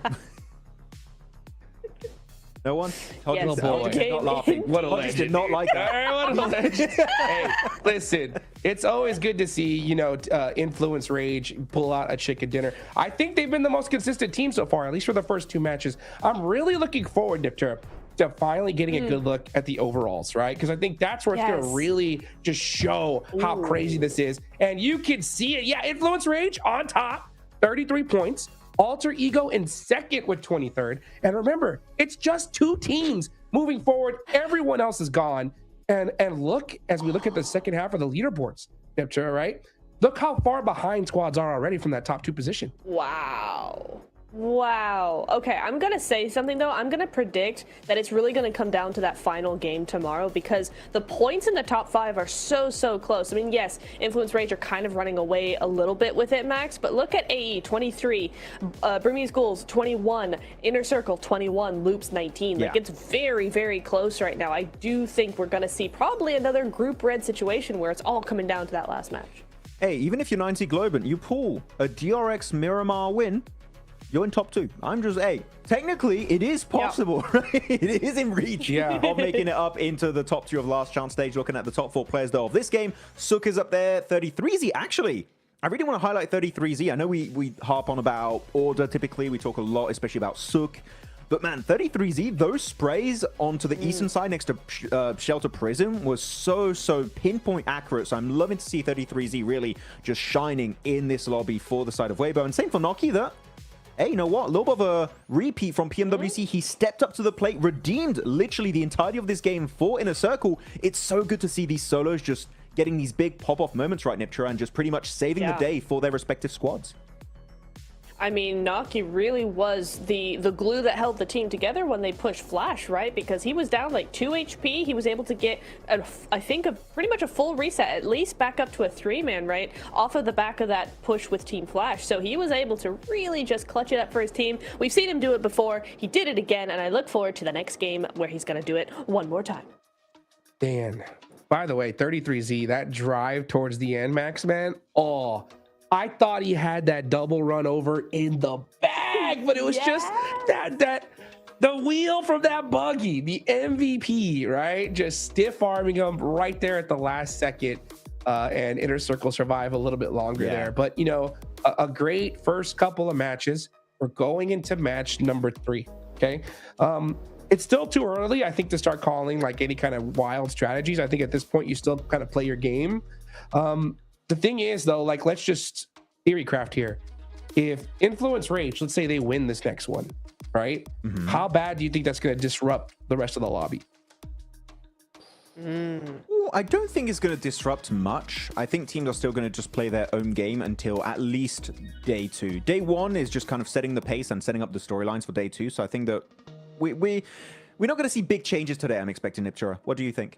No one? Yes, Little boy. not laughing. What a Hodges legend. did not like that. What a legend. Hey, listen, it's always good to see, you know, Influence Rage pull out a chicken dinner. I think they've been the most consistent team so far, at least for the first 2 matches. I'm really looking forward, Nipter, to finally getting a good look at the overalls, right? Because I think that's where it's going to really just show how crazy this is. And you can see it. Yeah, Influence Rage on top. 33 points, Alter Ego in second with 23rd. And remember, it's just 2 teams moving forward. Everyone else is gone. And look, as we look at the second half of the leaderboards, Neptune, right? Look how far behind squads are already from that top 2 position. Wow. Wow. Okay, I'm going to say something, though. I'm going to predict that it's really going to come down to that final game tomorrow because the points in the top 5 are so close. I mean, yes, Influence Rage are kind of running away a little bit with it, Max, but look at AE, 23, Burmese Ghouls, 21, Inner Circle, 21, Loops, 19. Like, it's very close right now. I do think we're going to see probably another group red situation where it's all coming down to that last match. Hey, even if you're 90 Globant, you pull a DRX Miramar win, you're in top 2. I'm just, hey, technically it is possible, right? It is in reach of making it up into the top 2 of last chance stage. Looking at the top 4 players though of this game, Sook is up there, 33Z actually. I really want to highlight 33Z. I know we harp on about order typically. We talk a lot, especially about Sook. But man, 33Z, those sprays onto the eastern side next to Shelter Prison was so pinpoint accurate. So I'm loving to see 33Z really just shining in this lobby for the side of Weibo. And same for Noki, that, hey, you know what? A little bit of a repeat from PMWC. He stepped up to the plate, redeemed literally the entirety of this game for Inner Circle. It's so good to see these solos just getting these big pop-off moments, right, Niptura, and just pretty much saving the day for their respective squads. I mean, Naki really was the glue that held the team together when they pushed Flash, right? Because he was down like 2 HP. He was able to get, I think, pretty much a full reset, at least back up to a 3-man, right? Off of the back of that push with Team Flash. So he was able to really just clutch it up for his team. We've seen him do it before. He did it again, and I look forward to the next game where he's going to do it one more time. Dan, by the way, 33Z, that drive towards the end, Max, man, oh, I thought he had that double run over in the bag, but it was just that the wheel from that buggy, the MVP, right? Just stiff arming him right there at the last second, and Inner Circle survive a little bit longer there. But you know, a great first couple of matches. We're going into match number 3. Okay. It's still too early, I think, to start calling like any kind of wild strategies. I think at this point you still kind of play your game. The thing is, though, like, let's just theorycraft here. If Influence Rage, let's say they win this next one, right? How bad do you think that's going to disrupt the rest of the lobby? Ooh, I don't think it's going to disrupt much. I think teams are still going to just play their own game until at least day 2. Day 1 is just kind of setting the pace and setting up the storylines for day 2. So I think that we're not going to see big changes today, I'm expecting, Niptura. What do you think?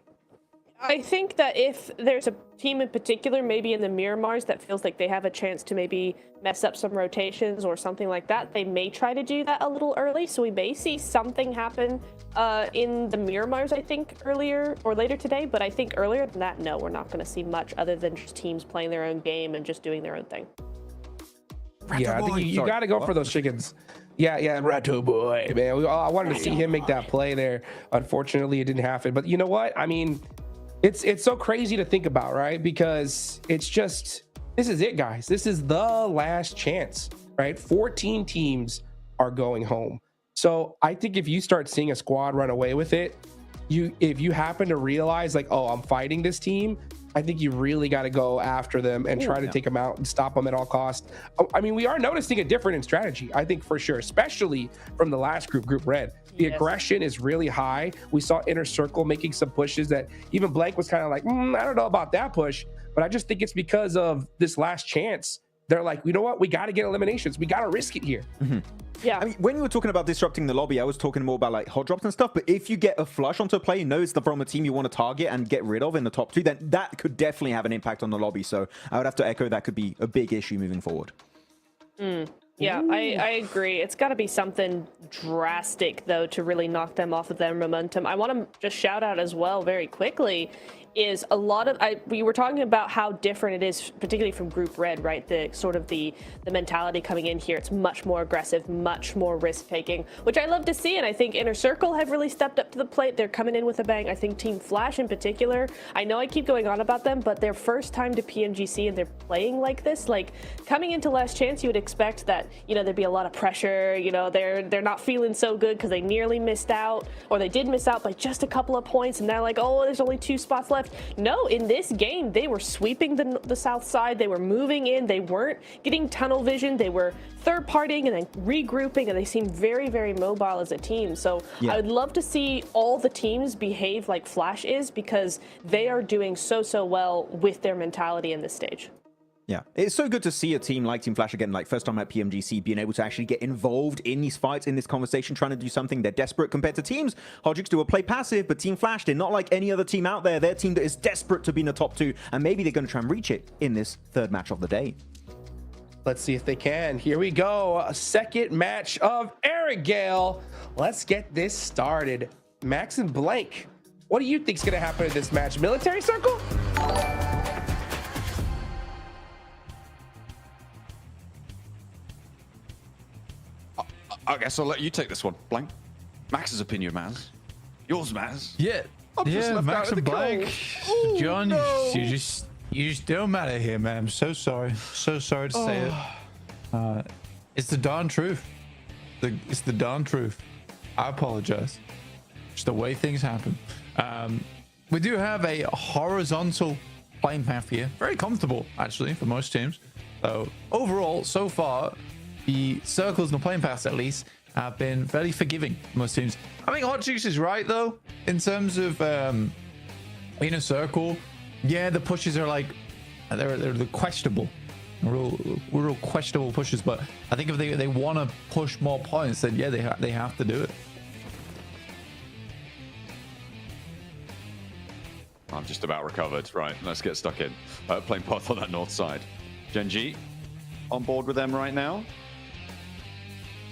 I think that if there's a team in particular, maybe in the Miramars, that feels like they have a chance to maybe mess up some rotations or something like that, they may try to do that a little early. So we may see something happen in the Miramars, I think, earlier or later today. But I think earlier than that, no, we're not going to see much other than just teams playing their own game and just doing their own thing. Yeah, I think you got to go for those chickens. Yeah, Rato boy, man. I wanted to see him make that play there. Unfortunately, it didn't happen. But you know what? I mean, it's so crazy to think about, right? Because it's just, this is it, guys. This is the last chance, right? 14 teams are going home. So I think if you start seeing a squad run away with it, if you happen to realize like, oh, I'm fighting this team, I think you really got to go after them and try to take them out and stop them at all costs. I mean, we are noticing a difference in strategy, I think, for sure, especially from the last Group Red. The aggression is really high. We saw Inner Circle making some pushes that even Blank was kind of like, I don't know about that push, but I just think it's because of this last chance. They're like, you know what? We got to get eliminations. We got to risk it here. Yeah. I mean, when you were talking about disrupting the lobby, I was talking more about like hot drops and stuff. But if you get a flush onto a player, you know it's from a team you want to target and get rid of in the top 2, then that could definitely have an impact on the lobby. So I would have to echo that could be a big issue moving forward. Yeah, I agree. It's got to be something drastic, though, to really knock them off of their momentum. I want to just shout out as well very quickly is a lot of, we were talking about how different it is, particularly from Group Red, right? The sort of the mentality coming in here, it's much more aggressive, much more risk taking, which I love to see. And I think Inner Circle have really stepped up to the plate. They're coming in with a bang. I think Team Flash in particular, I know I keep going on about them, but their first time to PMGC and they're playing like this, like coming into Last Chance, you would expect that, you know, there'd be a lot of pressure, you know, they're not feeling so good because they nearly missed out, or they did miss out by just a couple of points, and they're like, oh, there's only 2 spots left. No, in this game, they were sweeping the south side. They were moving in. They weren't getting tunnel vision. They were third-partying and then regrouping, and they seemed very, very mobile as a team. So I would love to see all the teams behave like Flash is, because they are doing so well with their mentality in this stage. Yeah, it's so good to see a team like Team Flash again, like first time at PMGC, being able to actually get involved in these fights, in this conversation, trying to do something. They're desperate compared to teams. Hodgix do a play passive, but Team Flash, they're not like any other team out there. They're a team that is desperate to be in the top 2, and maybe they're going to try and reach it in this 3rd match of the day. Let's see if they can. Here we go. A second match of Eric Gale. Let's get this started. Max and Blank, what do you think is going to happen in this match? Military Circle? I guess I'll let you take this one, Blank. Max's opinion matters. Yours matters. Yeah, Max and Blank. John, you just don't matter here, man. I'm so sorry. So sorry to say it. It's the darn truth. It's the darn truth. I apologize. Just the way things happen. We do have a horizontal playing path here. Very comfortable, actually, for most teams. So overall, so far, the circles and the playing paths, at least, have been fairly forgiving for most teams. I think Hot Juice is right, though, in terms of in a circle. Yeah, the pushes are like, they're questionable. Real questionable pushes, but I think if they want to push more points, then yeah, they have to do it. I'm just about recovered. Right, let's get stuck in. Playing path on that north side. Gen G on board with them right now.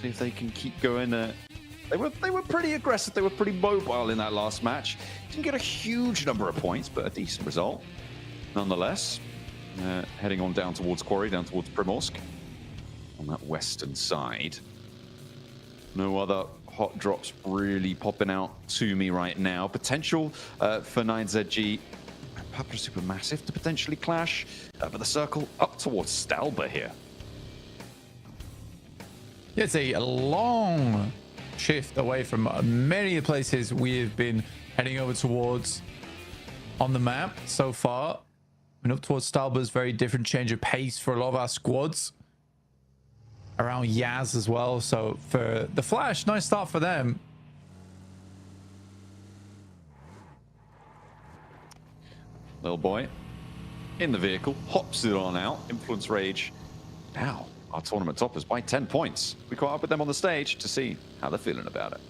See if they can keep going. They were pretty aggressive. They were pretty mobile in that last match. Didn't get a huge number of points, but a decent result nonetheless. Heading on down towards Quarry, down towards Primorsk on that western side. No other hot drops really popping out to me right now. Potential for 9ZG Papa Supermassive to potentially clash, but the circle up towards Stalber here. Yeah, it's a long shift away from many places we've been heading over towards on the map so far. And up towards Stalber's very different change of pace for a lot of our squads. Around Yaz as well. So for the Flash, nice start for them. Little boy in the vehicle, hops it on out. Influence Rage now our tournament toppers by 10 points. We caught up with them on the stage to see how they're feeling about it.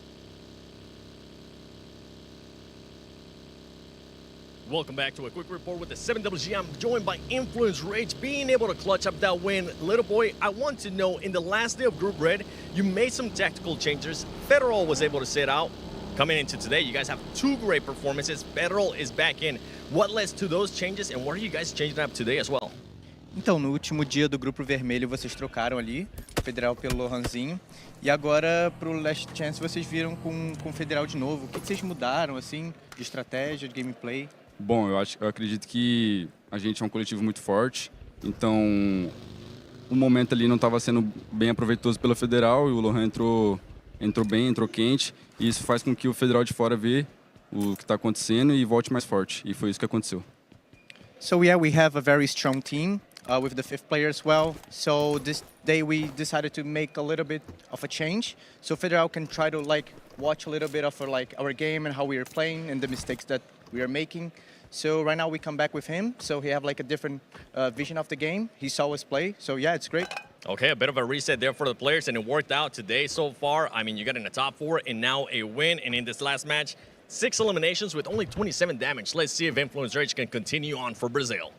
Welcome back to a quick report with the 7WG. I'm joined by Influence Rage, being able to clutch up that win. Little boy, I want to know, in the last day of Group Red, you made some tactical changes. Federal was able to sit out. Coming into today, you guys have 2 great performances. Federal is back in. What led to those changes, and what are you guys changing up today as well? Então, no último dia do Grupo Vermelho, vocês trocaram ali o Federal pelo Lohanzinho. E agora, pro Last Chance, vocês viram com o Federal de novo. O que vocês mudaram, assim, de estratégia, de gameplay? Bom, eu acredito que a gente é um coletivo muito forte, então o momento ali não estava sendo bem aproveitoso pela Federal e o Lohan entrou bem, entrou quente, e isso faz com que o Federal de fora vê o que está acontecendo e volte mais forte, e foi isso que aconteceu. So yeah, we have a very strong team with the 5th player as well. So this day we decided to make a little bit of a change, so Federal can try to watch a little bit of our game and how we are playing and the mistakes that we are making. So right now we come back with him, so he have a different vision of the game. He saw us play, so yeah, it's great. Okay, a bit of a reset there for the players, and it worked out today so far. I mean, you got in the top 4 and now a win, and in this last match, 6 eliminations with only 27 damage. Let's see if Influence Rage can continue on for Brazil.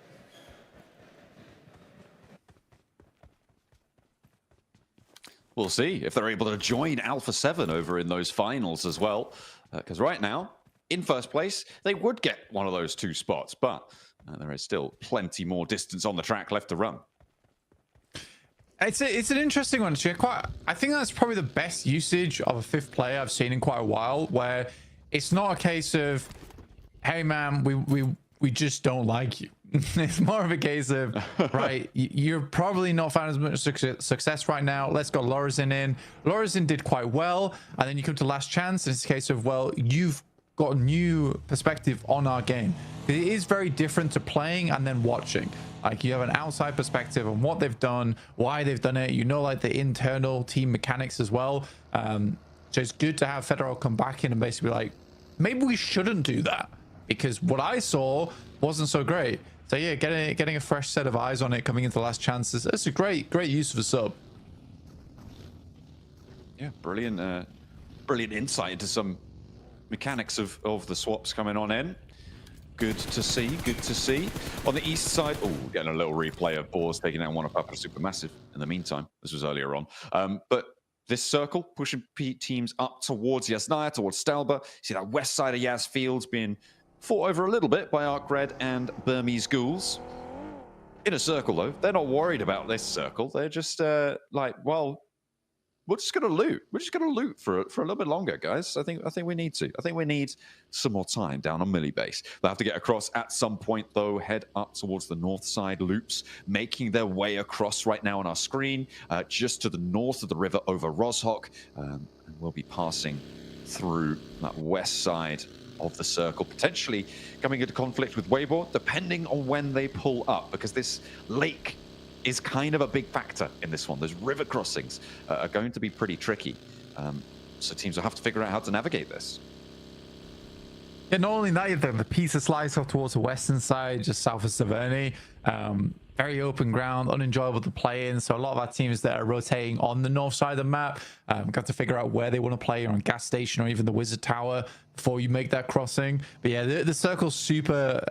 We'll see if they're able to join Alpha 7 over in those finals as well, because right now, in first place, they would get one of those 2 spots, but there is still plenty more distance on the track left to run. It's an interesting one. I think that's probably the best usage of a 5th player I've seen in quite a while, where it's not a case of, hey man, we just don't like you. It's more of a case of, right, you're probably not finding as much success right now. Let's go Lorazin in. Lorazin did quite well, and then you come to Last Chance, and it's a case of, well, you've got a new perspective on our game. It is very different to playing and then watching. Like, you have an outside perspective on what they've done, why they've done it. You know, like, the internal team mechanics as well. So it's good to have Federal come back in and basically be like, maybe we shouldn't do that, because what I saw wasn't so great. So yeah, getting a fresh set of eyes on it coming into Last Chances, that's a great use of a sub. Yeah, brilliant insight into some mechanics of the swaps coming on in. Good to see, good to see. On the east side, oh, getting a little replay of Boars taking out one of Papa Supermassive in the meantime. This was earlier on. But this circle pushing teams up towards Yasnaya, towards Stalber. See that west side of Yas Fields being fought over a little bit by Arc Red and Burmese Ghouls. In a circle, though, they're not worried about this circle. They're just like, well, we're just gonna loot. We're just gonna loot for a little bit longer, guys. I think we need to. I think we need some more time down on Millie base. They'll have to get across at some point, though. Head up towards the north side. Loops making their way across right now on our screen, just to the north of the river over Roshok, and we'll be passing through that west side of the circle, potentially coming into conflict with Weibo, depending on when they pull up, because this lake is kind of a big factor in this one. Those river crossings are going to be pretty tricky. So teams will have to figure out how to navigate this. Yeah, not only that, you have the Pisa slice off towards the western side, just south of Severny. Very open ground, unenjoyable to play in. So a lot of our teams that are rotating on the north side of the map got to figure out where they want to play, on gas station or even the Wizard Tower, before you make that crossing. But yeah, the circle's super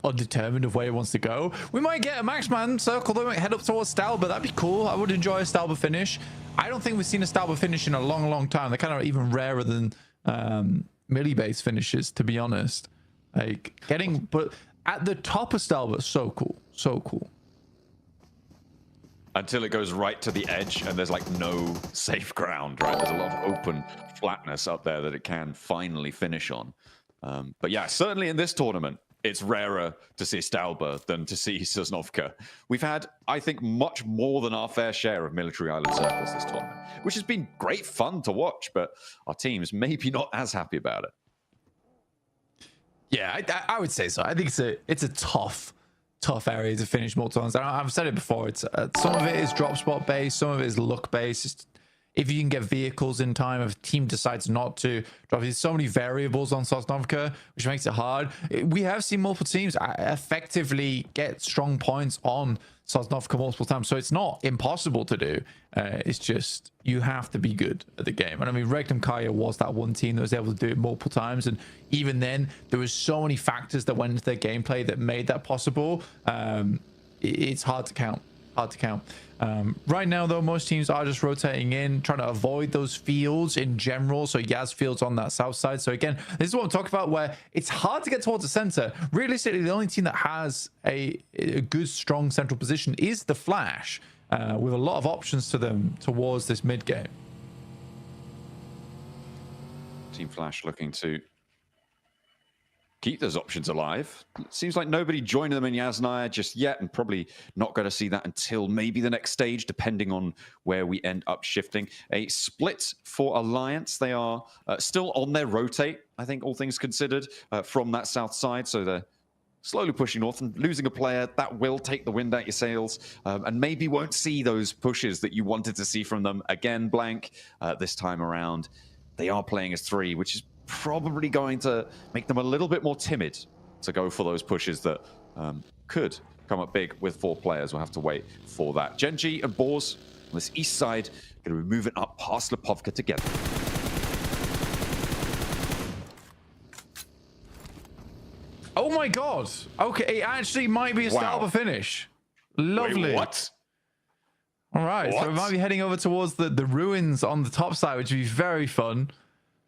undetermined of where it wants to go. We might get a Maxman circle that might head up towards Stalba. That'd be cool. I would enjoy a Stalba finish. I don't think we've seen a Stalba finish in a long time. They're kind of even rarer than Millie base finishes, to be honest. Like getting, but at the top of Stalba, so cool. Until it goes right to the edge and there's like no safe ground, right? There's a lot of open flatness up there that it can finally finish on. But yeah, certainly in this tournament, it's rarer to see Stalba than to see Sosnovka. We've had, I think, much more than our fair share of military island circles this tournament, which has been great fun to watch, but our teams maybe not as happy about it. Yeah, I would say so. I think it's a tough area to finish multiple times. I've said it before. It's some of it is drop spot based, some of it is luck based. It's, if you can get vehicles in time, if a team decides not to drop, there's so many variables on Sosnovka, which makes it hard. We have seen multiple teams effectively get strong points on Sosnovka multiple times, so it's not impossible to do. It's just you have to be good at the game. And I mean, Regnum Kaya was that one team that was able to do it multiple times, and even then, there was so many factors that went into their gameplay that made that possible. It's hard to count. Right now, though, most teams are just rotating in, trying to avoid those fields in general. So Yaz fields on that south side. So again, this is what I'm talking about, where it's hard to get towards the center. Realistically, the only team that has a good, strong central position is the Flash, with a lot of options to them towards this mid game. Team Flash looking to keep those options alive. It seems like nobody joined them in Yasnaya just yet, and probably not going to see that until maybe the next stage, depending on where we end up shifting. A split for Alliance. They are still on their rotate, I think, all things considered, from that south side. So they're slowly pushing north, and losing a player that will take the wind out your sails, and maybe won't see those pushes that you wanted to see from them again. Blank this time around. They are playing as 3, which is probably going to make them a little bit more timid to go for those pushes that could come up big with 4 players. We'll have to wait for that. Genji and Boars on this east side going to be moving up past Lipovka together. Oh my god. Okay, it actually might be a Stalba finish. Lovely. Wait, what? All right, What? so we might be heading over towards the ruins on the top side, which would be very fun.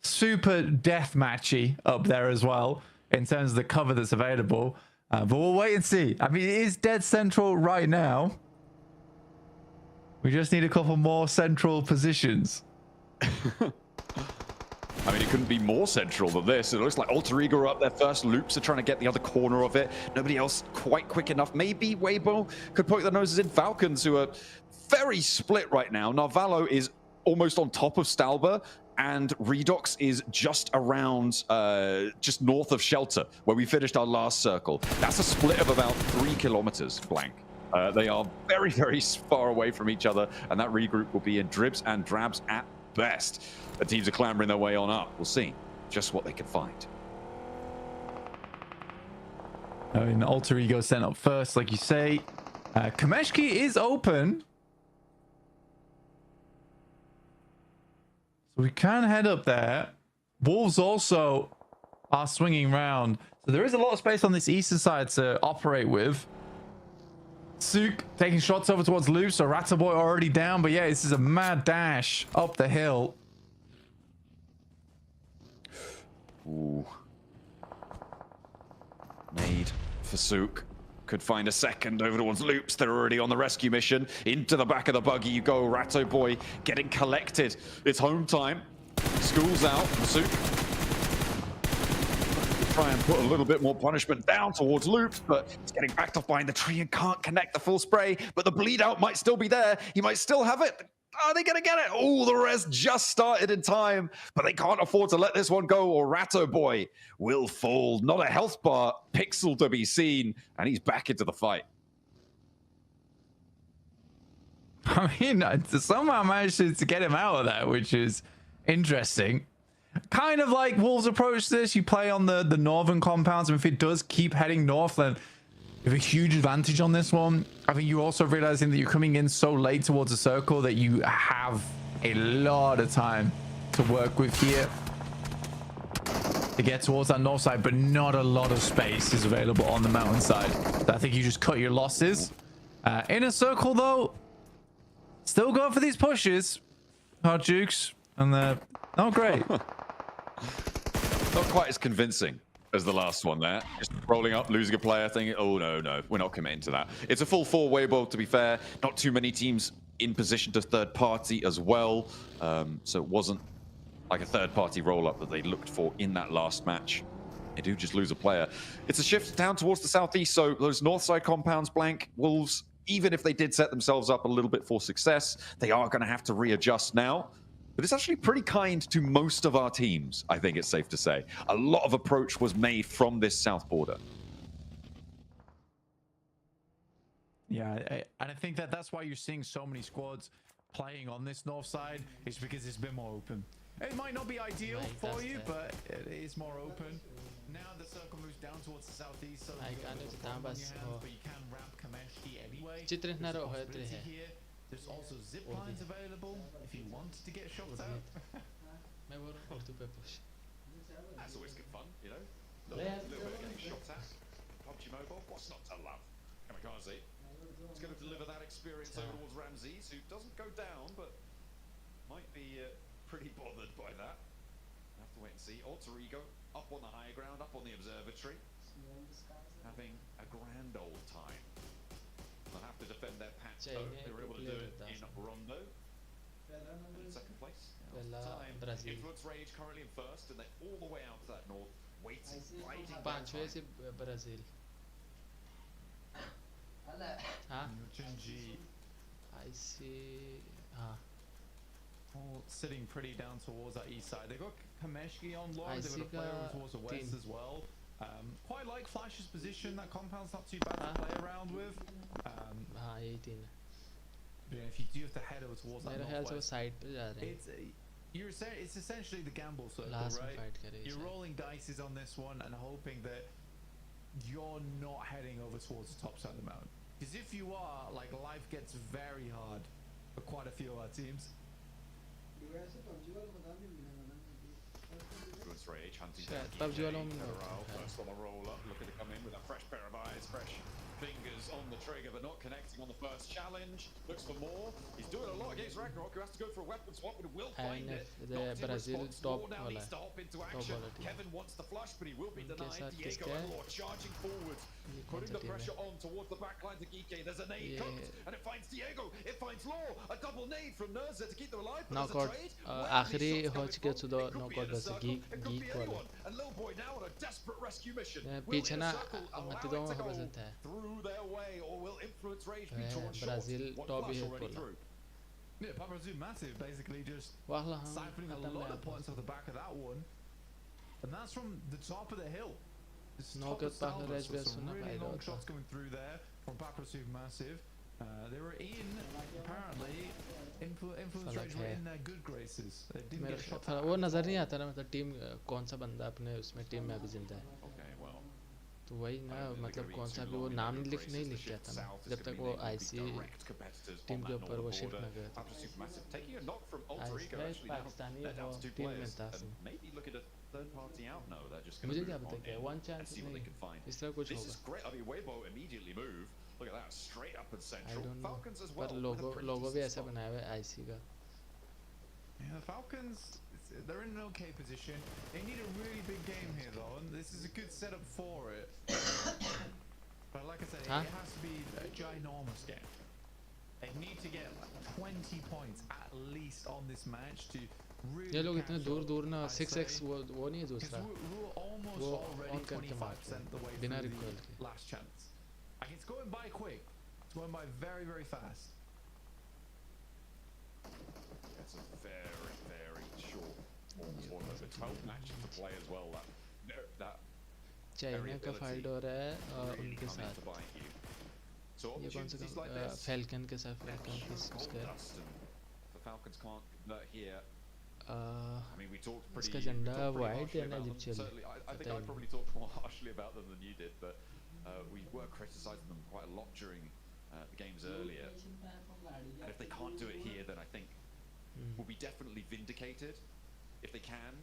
Super death matchy up there as well in terms of the cover that's available, but we'll wait and see. I mean, it is dead central right now. We just need a couple more central positions. I mean, it couldn't be more central than this. It looks like Alter Ego are up there first. Loops are trying to get the other corner of it. Nobody else quite quick enough. Maybe Weibo could poke their noses in. Falcons, who are very split right now. Narvalo is almost on top of Stalba, and Redox is just around, just north of Shelter, where we finished our last circle. That's a split of about 3 kilometers, Blank. They are very, very far away from each other, and that regroup will be in dribs and drabs at best. The teams are clambering their way on up. We'll see just what they can find. I mean, Alter Ego sent up first, like you say. Kameshki is open. So we can head up there. Wolves also are swinging round. So there is a lot of space on this eastern side to operate with. Sook taking shots over towards Loops. So Rataboy already down. But yeah, this is a mad dash up the hill. Ooh. Nade for Sook. Could find a second over towards Loops. They're already on the rescue mission. Into the back of the buggy you go. Ratto Boy getting collected. It's home time. School's out. Masuk try and put a little bit more punishment down towards Loops, but he's getting backed off behind the tree and can't connect the full spray. But the bleed out might still be there. He might still have it. Are they going to get it? Oh, the rest just started in time, but they can't afford to let this one go, or Ratto Boy will fall. Not a health bar, Pixel to be seen, and he's back into the fight. I mean, somehow managed to get him out of that, which is interesting. Kind of like Wolves approach this. You play on the northern compounds, and if it does keep heading north, then you have a huge advantage on this one. I think you're also realizing that you're coming in so late towards the circle that you have a lot of time to work with here to get towards that north side, but not a lot of space is available on the mountainside. So I think you just cut your losses. In a circle, though, still going for these pushes. Hard Jukes, and they're not great. Not quite as convincing as the last one there. Just rolling up, losing a player, thinking, oh, no, we're not committing to that. It's a full four-way ball, to be fair. Not too many teams in position to third party as well. So it wasn't like a third-party roll-up that they looked for in that last match. They do just lose a player. It's a shift down towards the southeast, so those north side compounds blank. Wolves, even if they did set themselves up a little bit for success, they are going to have to readjust now. But it's actually pretty kind to most of our teams, I think it's safe to say. A lot of approach was made from this south border. Yeah, and I think that's why you're seeing so many squads playing on this north side. It's because it's been more open. It might not be ideal for you, but it is more open. Now the circle moves down towards the southeast, so but you can ramp Kameshki anyway. Here. There's also zip lines available if you want to get shots out. That's always good fun, you know? A little bit of getting shots at. PUBG Mobile, what's not to love? Kamikaze. It's going to deliver that experience over towards Ramses, who doesn't go down, but might be pretty bothered by that. We'll have to wait and see. Alter Ego up on the high ground, up on the observatory, having a grand old time. They'll have to defend their patch, though. They were able to do it in Rondo. In second place. Influence Rage currently in first, and they're all the way out to that north, waiting, fighting. Brazil. Junji. I see. All sitting pretty down towards that east side. They've got Kameshki on low. They've got a player over towards the west as well. Quite like Flash's position. That compound's not too bad to play around with. 18. Yeah, if you do have to head over towards that northwest, side पे जा रहे हैं. It's essentially the gamble circle, right? You're rolling dices on this one and hoping that you're not heading over towards the top side of the mountain. Because if you are, like, life gets very hard for quite a few of our teams. Influence Rage hunting PUBG वालों में first on the roll up, looking to come in with a fresh pair of eyes, fresh fingers on the trigger, but not connecting on the first challenge. Looks for more. He's doing a lot against Ragnarok, who has to go for a weapon swap, but will find it. the Brazil top now वाला needs to hop into action. Kevin wants the flush, but he will be denied. Diego and Lord charging forwards, putting the pressure on towards the backline to Geeke. There's a nade cooked, and it finds Diego. It finds Law. A double nade from Nerza to keep them alive. Knockout. आखिरी हो चुके तो knockout बस geek वाला. And Lil Boy now on a desperate rescue mission. पीछे ना मत दो हम बस है. Through their way, or will Influence Rage be torn short? Brazil top ही है through. Yeah, Papa Zoo massive, basically just siphoning a lot of points off the back of that one. And that's from the top of the hill. Knockout Papa Rage भी some सुना really पाएगा. long shots coming through there from Papa Zoo massive. They were apparently, Influence Rage were in their good graces. They didn't get shot at. वो नजर नहीं आता ना मतलब team कौन सा बंदा अपने उसमें टीम में अभी जिंदा है. Okay, well. तो वही ना मतलब कौन सा भी वो नाम नहीं लिख के आता ना जब तक वो आईसी टीम के ऊपर वो शिफ्ट ना करे. पाकिस्तानी टीम में था. मुझे क्या पता क्या वन चांस नहीं इस तरह कुछ होगा. Look at that, straight up and central. I don't know. Falcons as well. पर लोगो भी ऐसा बनाया हुआ है आईसी का. Yeah, the Falcons, they're in an okay position. They need a really big game here though, and this is a good setup for it. But like I said, Huh? it has to be a ginormous game. They need to get like 20 points at least on this match to really. ये लोग इतने दूर दूर ना I'd 6x say. वो नहीं है Because दूसरा we're almost वो already on करके 25% the way बिना through recoil the के last chance. Like it's going by quick. It's going by very, very fast. It's a very, very short tournament. With 12 matches to play as well. That China का fight हो रहा है really उनके come in साथ to bite you. So ये कौन सा opportunities like this, falcon के साथ they're फैल्कन pure किस gold उसका dust, and the Falcons can't convert here. I I mean, we talked pretty, इसका we झंडा talked pretty white harshly या ना about them. Egyptian Certainly, I think पता I he probably नहीं talked more harshly about them than you did, but we were criticising them quite a lot during the games earlier. And if they can't do it here, then I think will be definitely vindicated. If they can,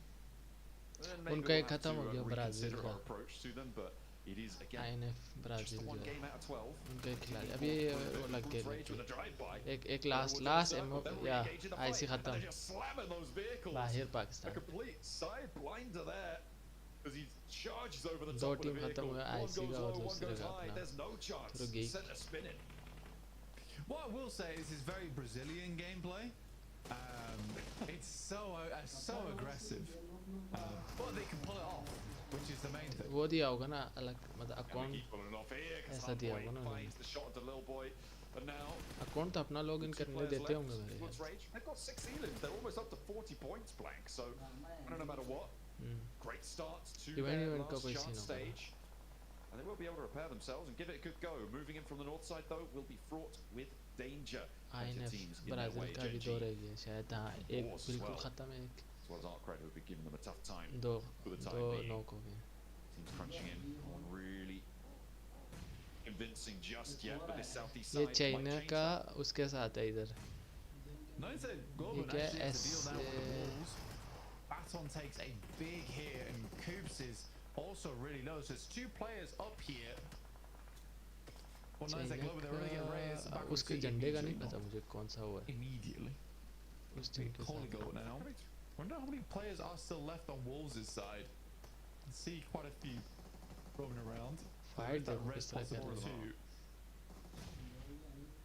then maybe उनका we'll एक have खत्म हो to गया Brazil reconsider का our approach to them. But it is again INF just the Brazil one जो है game out of 12. उनका एक खिलाड़ी अभी वो लग गए Rage with a drive-by. एक लास्ट एमओ या आईसी खत्म They're just slamming those vehicles. बाहर A Pakistan complete side blinder there. As he charges over the दो top of the टीम खत्म vehicle. हुआ One आईसी goes का low, और one दूसरे goes का high. अपना There's no chance. थोड़ा geek Center spinning. What I will say is very Brazilian gameplay. It's so aggressive, but they can pull it off, which is the main thing. वो दिया होगा ना अलग मतलब And we account keep pulling it off here. 'Cause ऐसा दिया होगा Hardpoint ना finds the shot onto Lil Boy. But now account तो अपना लॉगिन two करने players देते left. होंगे मेरे Squad's ख्याल Rage. They've got 6 elims. They're almost up to 40 points blank. So I don't know, no matter what. Great start to Event their का last कोई chance scene होगा ना। stage. And they will be able to repair themselves and give it a good go. Moving in from the north side, though, will be fraught with danger. Plenty of INF teams in their Brazil way. का भी JG, दो रह गया शायद हाँ एक Wars as बिल्कुल well. खत्म है एक as well as Arcred, who will be giving them a tough time दो for the time दो being. नॉक हो गए Teams crunching in. No one really convincing just yet, but this southeast ये side might China change का that. उसके साथ है इधर Nice Goldman क्या actually has to deal now with the ऐसे- walls. Baton takes a big hit and Coops is also really low. So it's 2 players up here. Well, nice China Glover, they're really getting raised. का Back उसके झंडे का नहीं पता मुझे कौन सा हुआ है immediately. उस टीम के Holy साथ goal now. Wonder how many players are still left on Wolves' side. I see quite a few roaming around. Fight That देखो red किस तरह कर possible रहे हैं too.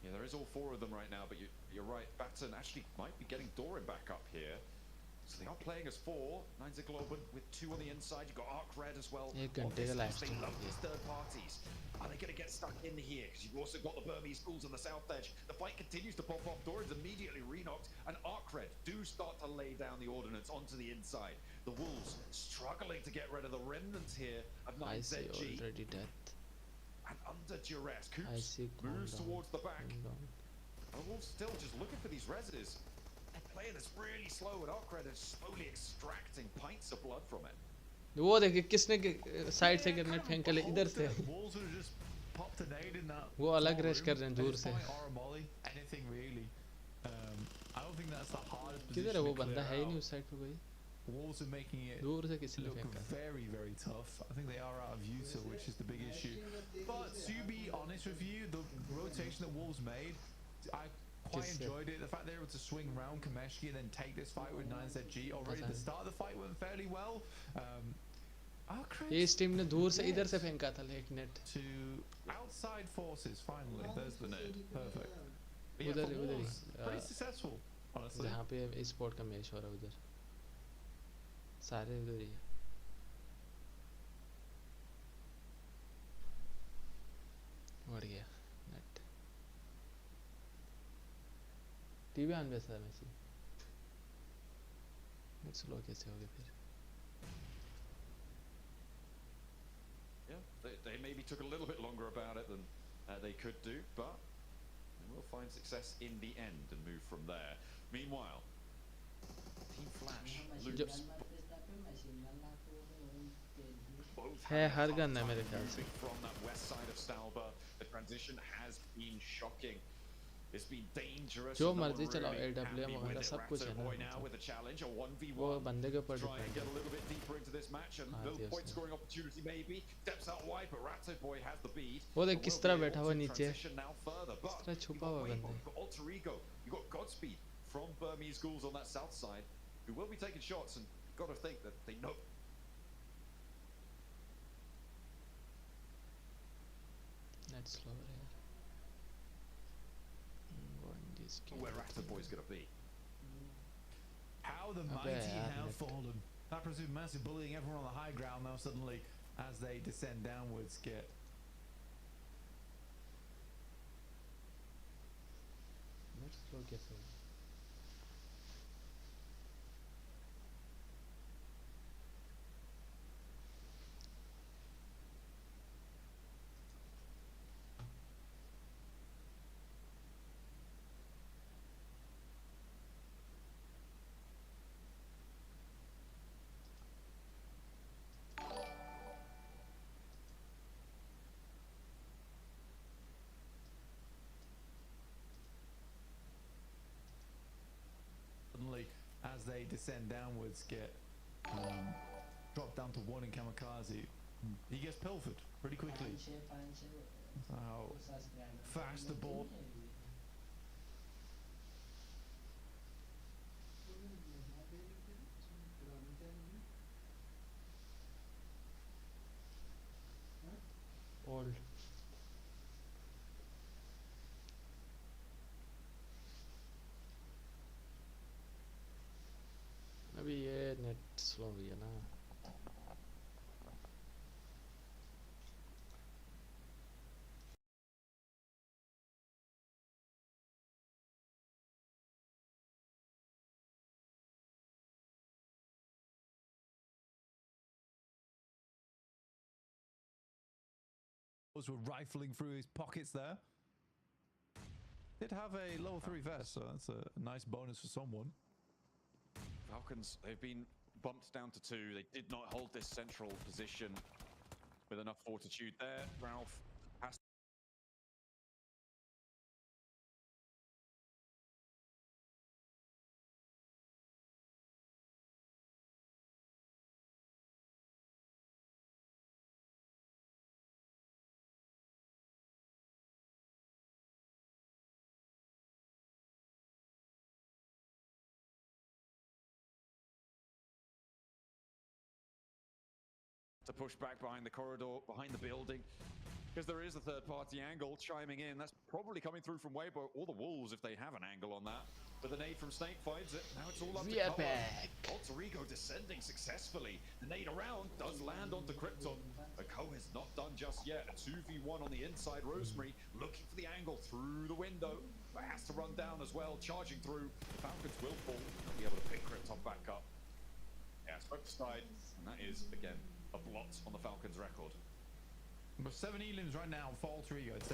Yeah, there is all 4 of them right now, but you're right. Baton actually might be getting Doran back up here. So they are playing as 4. 9 Zagloban with 2 on the inside. You've got Arc Red as well. एक On घंटे this का list, live they stream love है these third parties. Are they going to get stuck in here? Because you've also got the Burmese schools on the south edge. The fight continues to pop off. Doran's immediately re-knocked. And Arc Red do start to lay down the ordnance onto the inside. The Wolves struggling to get rid of the remnants here of I see 9ZG. already death And under duress, I Coops see calm moves down, towards the back. calm down. And the Wolves still just looking for these reses. They're playing this really slow, and Arcred is slowly extracting pints of blood from it. वो देखिए किसने side से grenade फेंक कर इधर से Wolves would have just popped a nade in that. वो अलग small रश room कर रहे हैं at दूर this से point, or a molly, anything really. I don't think that's the hardest position किधर है वो to बंदा clear है ही नहीं out. उस साइड पे कोई Wolves are making it दूर से किसी ने look फेंका very, very tough. I think they are out of util, which is the big issue. But to be honest with you, the rotation that Wolves made, I quite Just, enjoyed it. The fact they were able to swing round Kameshki and then take this fight with 9ZG. Already at the start of the fight went fairly well. ये इस team ने दूर से इधर से फेंका था एक net To outside forces, finally. There's the nade. Perfect. But yeah, उधर for उधर Wolves, pretty ही successful, honestly. जहाँ पे स्पोर्ट का मैच हो रहा है उधर सारे उधर ही बढ़ गया नेट टीवी ऑन वैसा मैसी नेट स्लो कैसे हो गया फिर Yeah, they maybe took a little bit longer about it than they could do, but they will find success in the end and move from there. Meanwhile, Team Flash, Loops, both है having a her tough gun है time मेरे ख्याल से moving from that west side of Stalba. The transition has been shocking. It's been dangerous. जो and no मर्जी one चलाओ really AWM happy वगैरह with it. सब कुछ है Ratto ना Boy now मतलब with a challenge, a वो 1v1. बंदे के ऊपर Try and depend get a है little bit deeper into this match and हाँ, little दिया point उसने। scoring opportunity maybe. Steps out wide, but Ratto Boy has the bead. वो देख and किस will तरह be बैठा able हुआ to नीचे transition now further. किस But तरह you've छुपा got हुआ Waymo, बंदे you've got Alter Ego, you've got Godspeed from Burmese Ghouls on that south side, who will be taking shots, and you've got to think that they know. net slower here. Going this game. Where Rasta Boy's gonna be. How the Abbe, mighty yaar, have net. fallen. That presumed massive bullying everyone on the high ground now suddenly as they descend downwards get Net slow कैसे हुआ? suddenly as they descend downwards get dropped down to 1 in Kamikaze. He gets pilfered pretty quickly. That's how fast the ball. Old. अभी ये net slow हुई है ना. Were rifling through his pockets there. Did have a level 3 vest, so that's a nice bonus for someone. Falcons, they've been bumped down to 2. They did not hold this central position with enough fortitude there. Ralph has to push back behind the corridor, behind the building, because there is a third-party angle chiming in. That's probably coming through from Weibo or the Wolves if they have an angle on that. But the nade from Snake finds it. Now it's all up We to are cover. back. Alter Ego descending successfully. The nade around does land onto Krypton. But Ko is not done just yet. A 2v1 on the inside. Rosemary looking for the angle through the window, but has to run down as well, charging through. The Falcons will fall. They'll be able to pick Krypton back up. Yeah, Smoke side, and that is, again, a blot on the Falcons' record. But 7 elims right now for Alter Ego. It's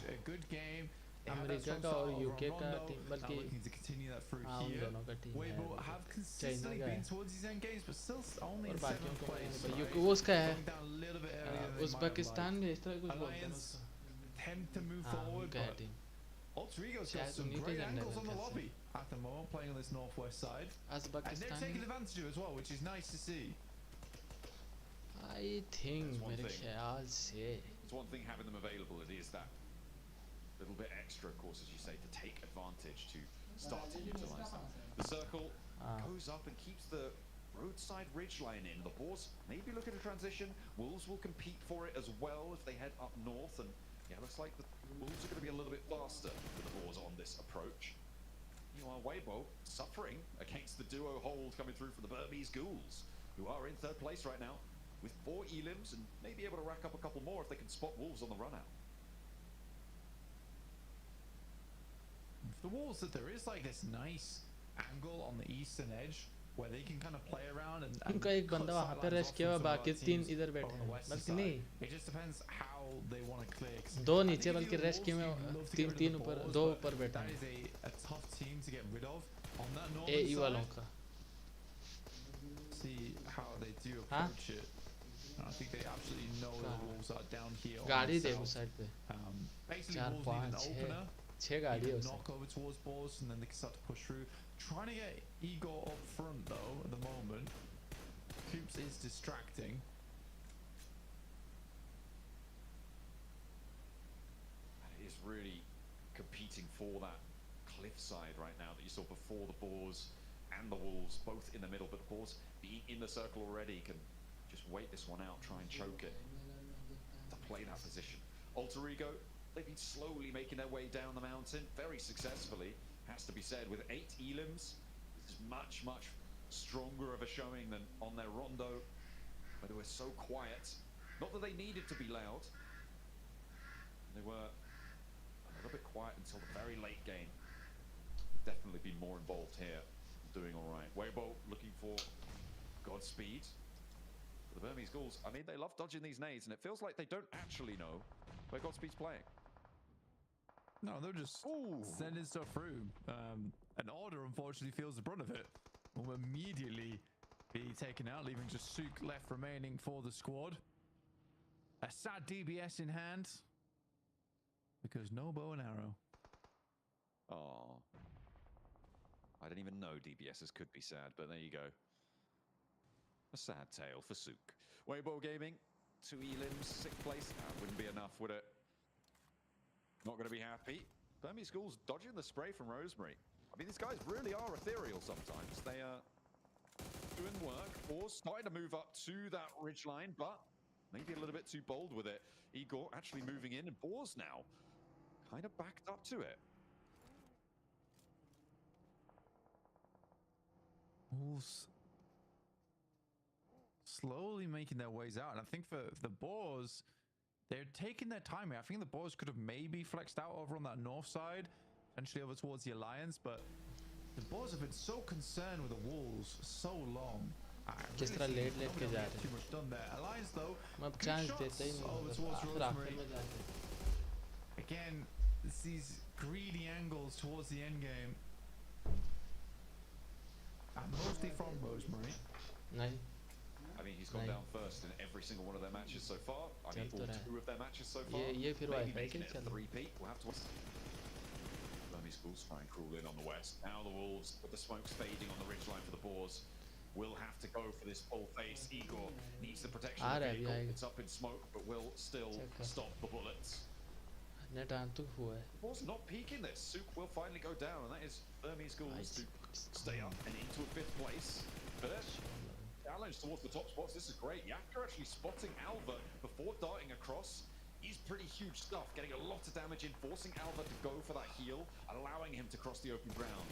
a good game. They have that America strong का और start over UK on का Rondo. Team Now बल्कि looking to continue that through हाँ उन here. दोनों का team है Weibo have consistently का been है towards these end games, but still only और in बाकियों 7th को place. नहीं Right? वो उसका है Going down a little bit earlier than they might have Uzbekistan liked. में इस तरह कुछ बोलते हैं Alliance उसको attempt to move हाँ forward, उनका है but team Alter Ego's got शायद some उन्हीं के great झंडे angles में on the कैसे lobby at the moment, playing on this northwest side. And they're Uzbekistan taking advantage of it as well, which is nice to see. I think There's one मेरे thing. ख्याल से It's one thing having them available, it is that little bit extra, of course, as you say, to take advantage, to start to utilize them. The circle goes up and keeps the roadside ridge line in. The Boars maybe look at a transition. Wolves will compete for it as well if they head up north. And yeah, looks like the Wolves are going to be a little bit faster with the Boars on this approach. Meanwhile, Weibo suffering against the duo hold coming through from the Burmese Ghouls, who are in 3rd place right now with 4 elims and may be able to rack up a couple more if they can spot Wolves on the run out. The Wolves, that there is like this nice angle on the eastern edge where they can kind of play around and उनका एक बंदा वहाँ पे rush किया हुआ बाकी 3 इधर बैठे हैं बल्कि नहीं It just depends how they want to clear. 2 नीचे बल्कि रश किए हुए 3 ऊपर 2 ऊपर बैठे That हैं is a tough team to get rid of on that northern AE वालों side. का See how they do हाँ approach it. I think they absolutely know the Wolves are down here on गाड़ी the देखो south. Side पे Basically, 4 Wolves need an 5 opener. 6 गाड़ी They है can उसमें knock over towards balls and then they can start to push through. Trying to get Igor up front though at the moment. Coops is distracting. And it is really competing for that cliffside right now that you saw before the Boars and the Wolves, both in the middle, but the Boars being in the circle already can just wait this one out, try and choke it to play that position. Alter Ego They've been slowly making their way down the mountain, very successfully, has to be said, with 8 Elims. This is much, much stronger of a showing than on their Rondo, but they were so quiet. Not that they needed to be loud. They were a little bit quiet until the very late game. Definitely been more involved here. Doing all right. Weibo looking for Godspeed. The Burmese Ghouls, I mean, they love dodging these nades, and it feels like they don't actually know where Godspeed's playing. No, they're just sending stuff through. An order, unfortunately, feels the brunt of it. Will immediately be taken out, leaving just Sook left remaining for the squad. A sad DBS in hand, because no bow and arrow. Oh, I didn't even know DBSs could be sad, but there you go. A sad tale for Sook. Weibo Gaming, 2 Elims, 6th place. That wouldn't be enough, would it? Not going to be happy. Burmese Ghouls dodging the spray from Rosemary. I mean, these guys really are ethereal sometimes. They are doing work, or starting to move up to that ridgeline, but maybe a little bit too bold with it. Igor actually moving in, and Boars now kind of backed up to it. Wolves slowly making their ways out, and I think for the Boars, they're taking their time here. I think the Boars could have maybe flexed out over on that north side, potentially over towards the Alliance, but the Boars have been so concerned with the Wolves so long. किस तरह late के जा रहे too much done there. Alliance though, मैं chance देते ही over नहीं towards फिर आखिर Rosemary. में जाके Again, it's these greedy angles towards the end game, and mostly from Rosemary. नहीं I mean, he's gone down first in every single one of their matches so far. I mean, all 2 of their matches so far. ये फिर Maybe Wi-Fi making के it a चल 3-peat. We'll have to watch. Burmese Ghouls try and crawl in on the west. Now the Wolves, with the smokes fading on the ridgeline for the Boars, will have to go for this full face. Igor needs the protection of the vehicle. It's up in smoke, but will still stop the bullets. Net आन तो हुआ है The Boars not peeking this. Sook will finally go down, and that is Burmese Ghouls to stay up and into a 5th place. But challenge towards the top spots. This is great. Yakka actually spotting Alva before darting across. He's pretty huge stuff, getting a lot of damage in, forcing Alva to go for that heal, allowing him to cross the open ground.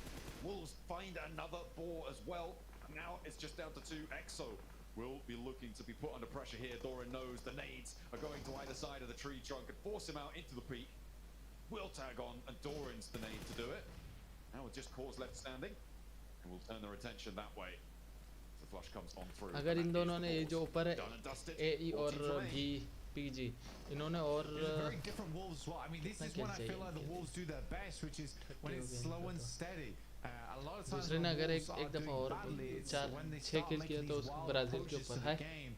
Wolves find another boar as well. Now it's just down to 2. Exo will be looking to be put under pressure here. Doran knows the nades are going to either side of the tree trunk and force him out into the peak. Will tag on, and Doran's the nade to do it. Now with just Cause left standing, and we'll turn their attention that way. The flush comes on through. अगर इन दोनों ने ये जो ऊपर है AE और B PG इन्होंने और very different Wolves as well. I mean, this is when I feel like the Wolves do their best, which is when it's slow and steady. A lot of times दूसरे ने अगर Wolves एक दफा और when they 4-6 start kill making किया these तो wild Brazil के approaches to ऊपर the है game,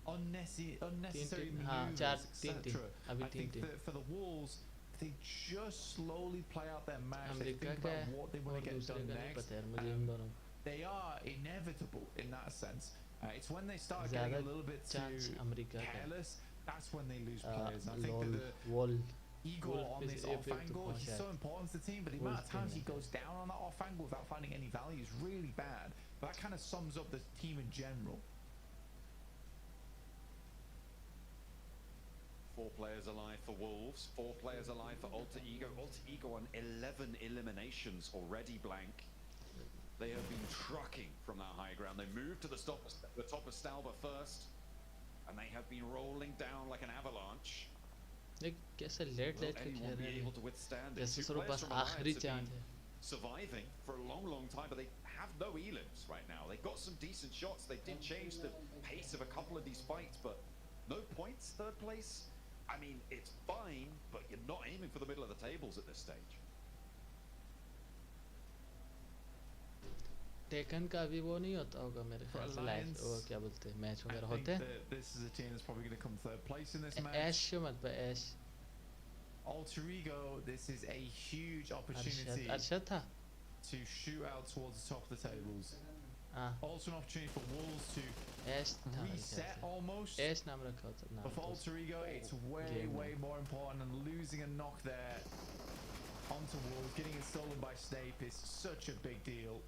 unnecessary हाँ maneuvers, 4-3 अभी I think 3-3 that for the Wolves, they just slowly play out their match. They America think का about what they want to और get दूसरे done का नहीं next. पता यार मुझे इन दोनों They are inevitable in that sense. It's when they start getting a little bit too careless, that's when they lose players. And I think that the Igor on this off angle, he's so important to the team, but the amount of times he goes down on that off angle without finding any value is really bad. But that kind of sums up the team in general. 4 players alive for Wolves, 4 players alive for Alter Ego. Alter Ego on 11 eliminations already, blank. They have been trucking from that high ground. They moved to the top of Stalba first, and they have been rolling down like an avalanche. देख कैसे late Will late के खेल anyone be रहे able हैं to withstand it? जैसे 2 सिर्फ players बस from आखिरी Alliance have चांस been है surviving for a long, long time, but they have no elims right now. They got some decent shots. They did change the pace of a couple of these fights, but no points, 3rd place. I mean, it's fine, but you're not aiming for the middle of the tables at this stage. Taken का भी वो नहीं होता होगा मेरे ख्याल से live वो क्या बोलते हैं मैच वगैरह होते हैं This is a team that's probably going to come 3rd place in this match. ऐश क्यों मत पे ऐश Alter Ego, this is a huge opportunity Arshad था to shoot out towards the top of the tables. हाँ Also an opportunity for Wolves to ऐश था reset almost. ऐश नाम रखा होता नाम But for Alter Ego, it's way more important, and losing a knock there onto Wolves, getting it stolen by Snape is such a big deal.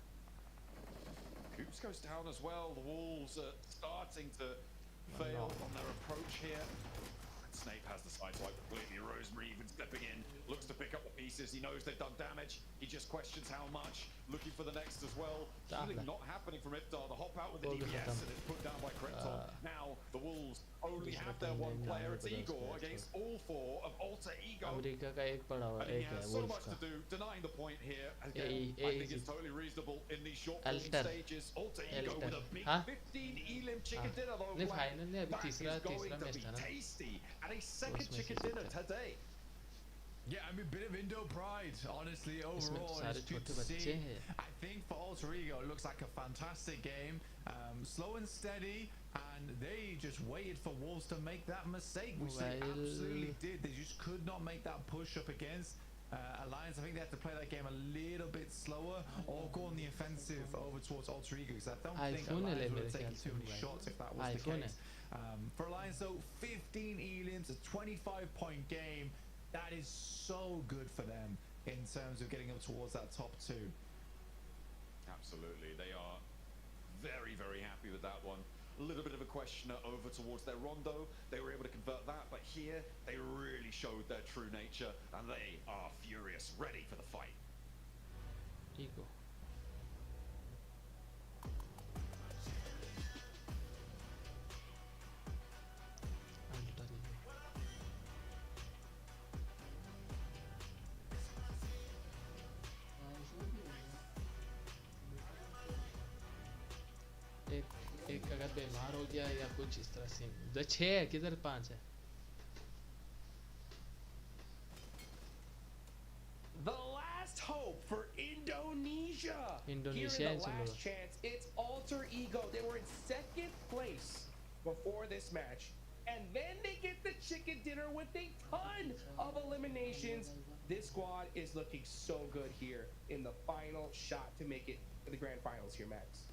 Coops goes down as well. The Wolves are starting to fail on their approach here. Snape has the sideswipe completely. Rosemary even stepping in, looks to pick up the pieces. He knows they've done damage. He just questions how much. Looking for the next as well. Healing not happening from Iftar. The hop out with the DPS and it's put down by Krypton. Now the Wolves only have their one player. It's Igor against all four of Alter Ego. America का एक पड़ा हुआ And he has so much to do, denying the point here. Again, I think it's totally reasonable in these short stages. Alter Ego with a big 15 Elim chicken dinner though. नहीं final में अभी That is तीसरा going to match be था ना tasty. And a second chicken dinner today. Yeah, I mean, a bit of Indo pride, honestly, overall. सारे It's good छोटे to बच्चे see. हैं I think for Alter Ego, it looks like a fantastic game. Slow and steady, and they just waited for Wolves to make that mistake, which they absolutely did. They just could not make that push up against Alliance. I think they had to play that game a little bit slower or go on the offensive over towards Alter Ego, because I don't think Alliance would have taken too many shots if that was the case. For Alliance, though, 15 elims, a 25-point game. That is so good for them in terms of getting up towards that top two. Absolutely. They are very, very happy with that one. A little bit of a questioner over towards their Rondo. They were able to convert that, but here they really showed their true nature, and they are furious, ready for the fight. Ego. एक अगर बीमार हो गया या कुछ इस तरह से उधर 6 है किधर 5 है The last hope for Indonesia. Indonesia Here in the last chance, it's Alter Ego. They were in second place before this match, and then they get the chicken dinner with a ton of eliminations. This squad is looking so good here in the final shot to make it to the grand finals here, Max.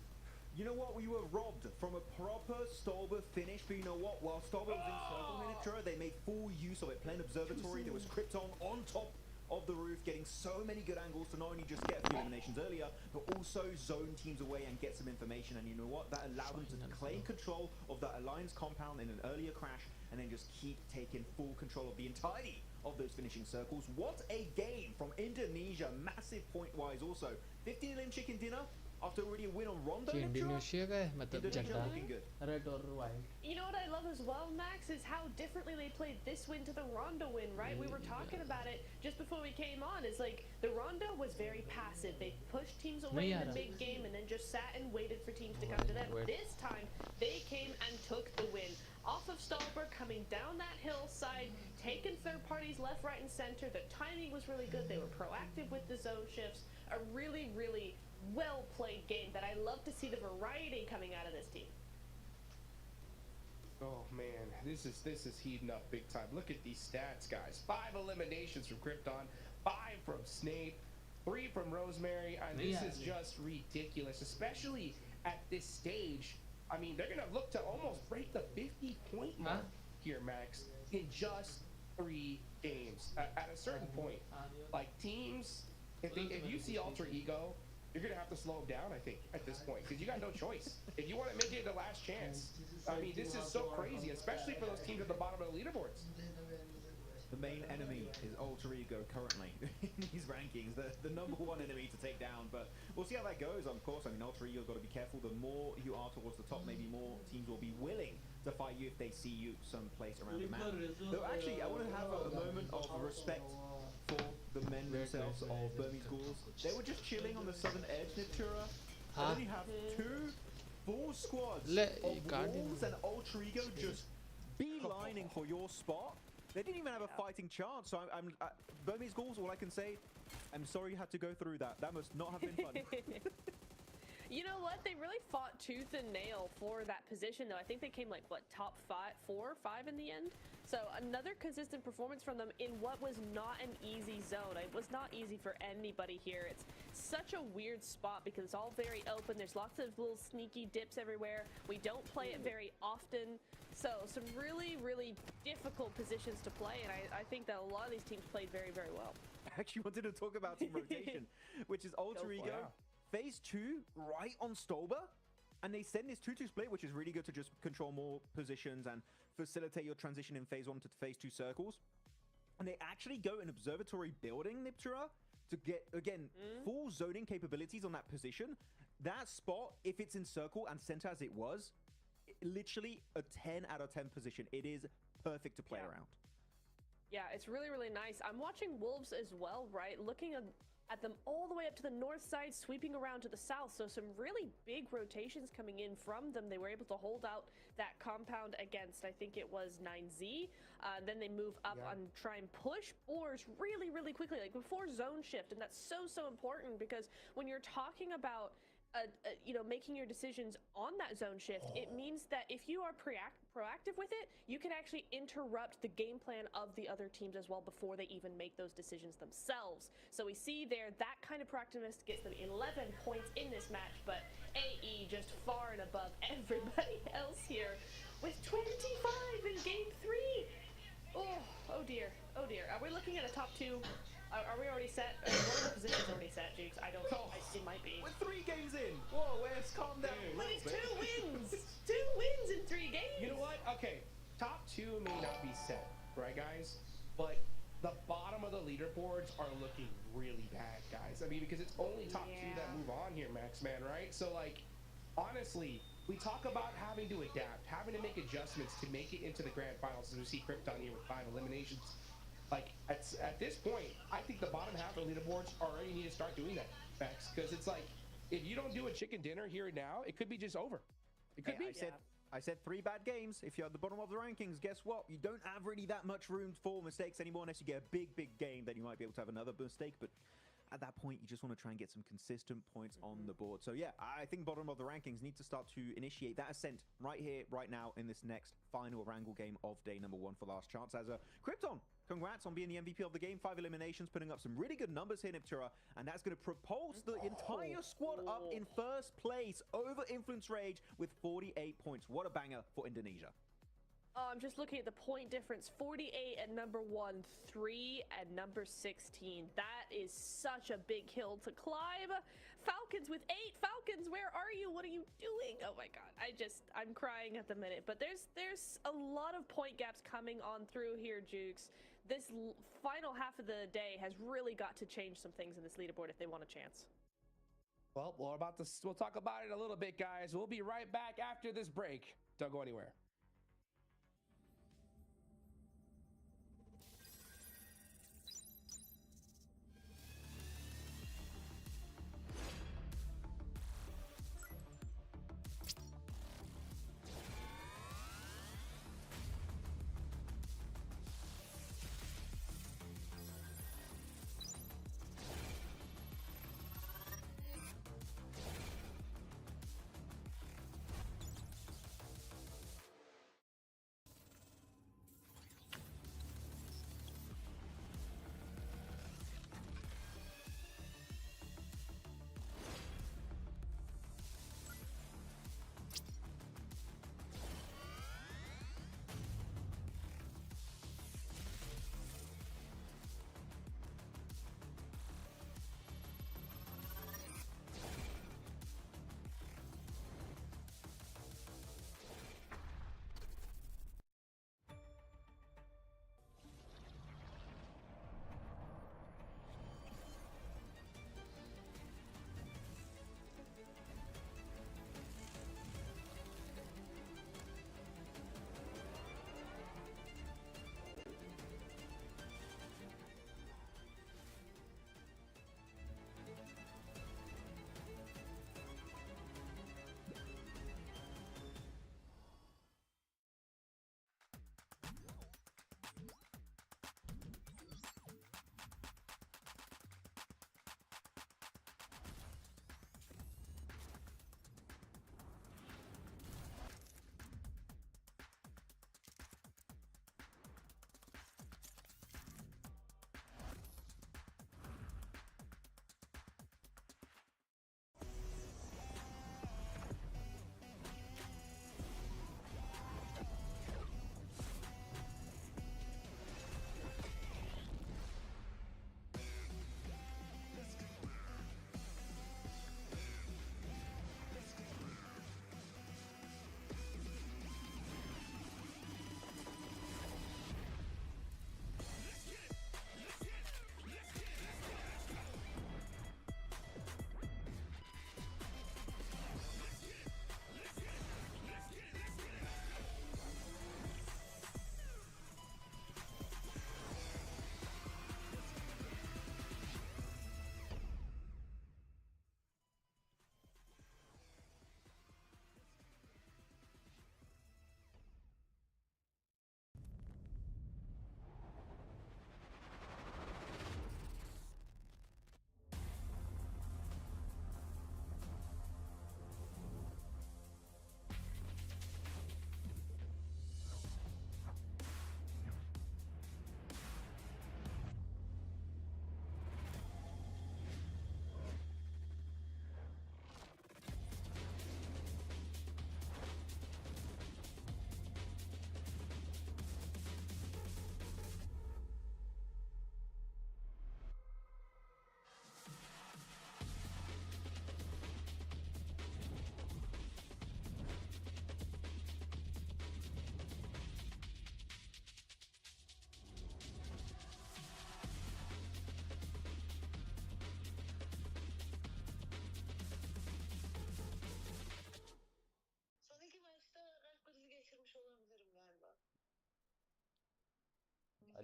You know what? We were robbed from a proper Stolber finish, but you know what? While Stolber was in circle miniature, they made full use of it. Playing Observatory, there was Krypton on top of the roof, getting so many good angles to not only just get a few eliminations earlier, but also zone teams away and get some information. And you know what? That allowed them to claim control of that Alliance compound in an earlier crash, and then just keep taking full control of the entirety of those finishing circles. What a game from Indonesia, massive point-wise also. 15 elim chicken dinner after already a win on Rondo. Indonesia का है मतलब Indonesia looking good. Red or white. You know what I love as well, Max, is how differently they played this win to the Rondo win, right? We were talking about it just before we came on. It's like the Rondo was very passive. They pushed teams away in the big game and then just sat and waited for teams to come to them. This time, they came and took the win. Off of Stolber, coming down that hillside, taking third parties left, right, and center. The timing was really good. They were proactive with the zone shifts. A really, really well-played game that I love to see the variety coming out of this team. Oh man, this is heating up big time. Look at these stats, guys. 5 eliminations from Krypton, 5 from Snape, 3 from Rosemary. And this is just ridiculous, especially at this stage. I mean, they're gonna look to almost break the 50-point mark here, Max, in just 3 games. At a certain point, like teams, if you see Alter Ego, you're gonna have to slow them down, I think, at this point, because you got no choice. If you want to make it the last chance, I mean, this is so crazy, especially for those teams at the bottom of the leaderboards. The main enemy is Alter Ego currently in these rankings, the number 1 enemy to take down, but we'll see how that goes. Of course, I mean, Alter Ego got to be careful. The more you are towards the top, maybe more teams will be willing to fight you if they see you someplace around the map. Though actually, I want to have a moment of respect for the men themselves of Burmese Ghouls. They were just chilling on the southern edge, Natura, and then you have 2 full squads of Wolves and Alter Ego just beelining for your spot. They didn't even have a fighting chance, so Burmese Ghouls, all I can say, I'm sorry you had to go through that. That must not have been fun. You know what? They really fought tooth and nail for that position, though. I think they came like, what, top 4 or 5 in the end? So another consistent performance from them in what was not an easy zone. It was not easy for anybody here. It's such a weird spot because it's all very open. There's lots of little sneaky dips everywhere. We don't play it very often. So some really, really difficult positions to play, and I think that a lot of these teams played very, very well. I actually wanted to talk about team rotation, which is Alter Ego. Phase 2 right on Stolber, and they send this 2-2 split, which is really good to just control more positions and facilitate your transition in phase 1 to phase 2 circles. And they actually go an observatory building, Niptura, to get, again, full zoning capabilities on that position. That spot, if it's in circle and center as it was, literally a 10 out of 10 position. It is perfect to play around. Yeah, it's really, really nice. I'm watching Wolves as well, right? Looking at them all the way up to the north side, sweeping around to the south. So some really big rotations coming in from them. They were able to hold out that compound against, I think it was 9Z. Then they move up and try and push Boars really, really quickly, like before zone shift. And that's so, so important because when you're talking about you know, making your decisions on that zone shift, it means that if you are proactive with it, you can actually interrupt the game plan of the other teams as well before they even make those decisions themselves. So we see there that kind of proactiveness gets them 11 points in this match, but AE just far and above everybody else here with 25 in game 3. Oh dear, oh dear. Are we looking at a top 2? Are we already set? One of the positions already set, Jukes. I don't know. It might be. We're 3 games in. Whoa, Wes, calm down. But it's 2 wins. 2 wins in 3 games. You know what? Okay, top 2 may not be set, right, guys? But the bottom of the leaderboards are looking really bad, guys. I mean, because it's only top 2 that move on here, Max, man, right? So, like, honestly, we talk about having to adapt, having to make adjustments to make it into the grand finals, as we see Krypton here with 5 eliminations. Like, at this point, I think the bottom half of the leaderboards already need to start doing that, Max, because it's like, if you don't do a chicken dinner here and now, it could be just over. It could be. I said 3 bad games. If you're at the bottom of the rankings, guess what? You don't have really that much room for mistakes anymore unless you get a big, big game. Then you might be able to have another mistake, but at that point, you just want to try and get some consistent points on the board. So yeah, I think bottom of the rankings need to start to initiate that ascent right here, right now, in this next final Wrangle game of day number 1 for Last Chance. As a Krypton, congrats on being the MVP of the game. 5 eliminations, putting up some really good numbers here, Niptura, and that's going to propulse the entire squad up in first place over Influence Rage with 48 points. What a banger for Indonesia. I'm just looking at the point difference. 48 at number 1, 3 at number 16. That is such a big hill to climb. Falcons with 8. Falcons, where are you? What are you doing? Oh my god. I'm crying at the minute. But there's a lot of point gaps coming on through here, Jukes. This final half of the day has really got to change some things in this leaderboard if they want a chance. Well, we'll talk about it a little bit, guys. We'll be right back after this break. Don't go anywhere.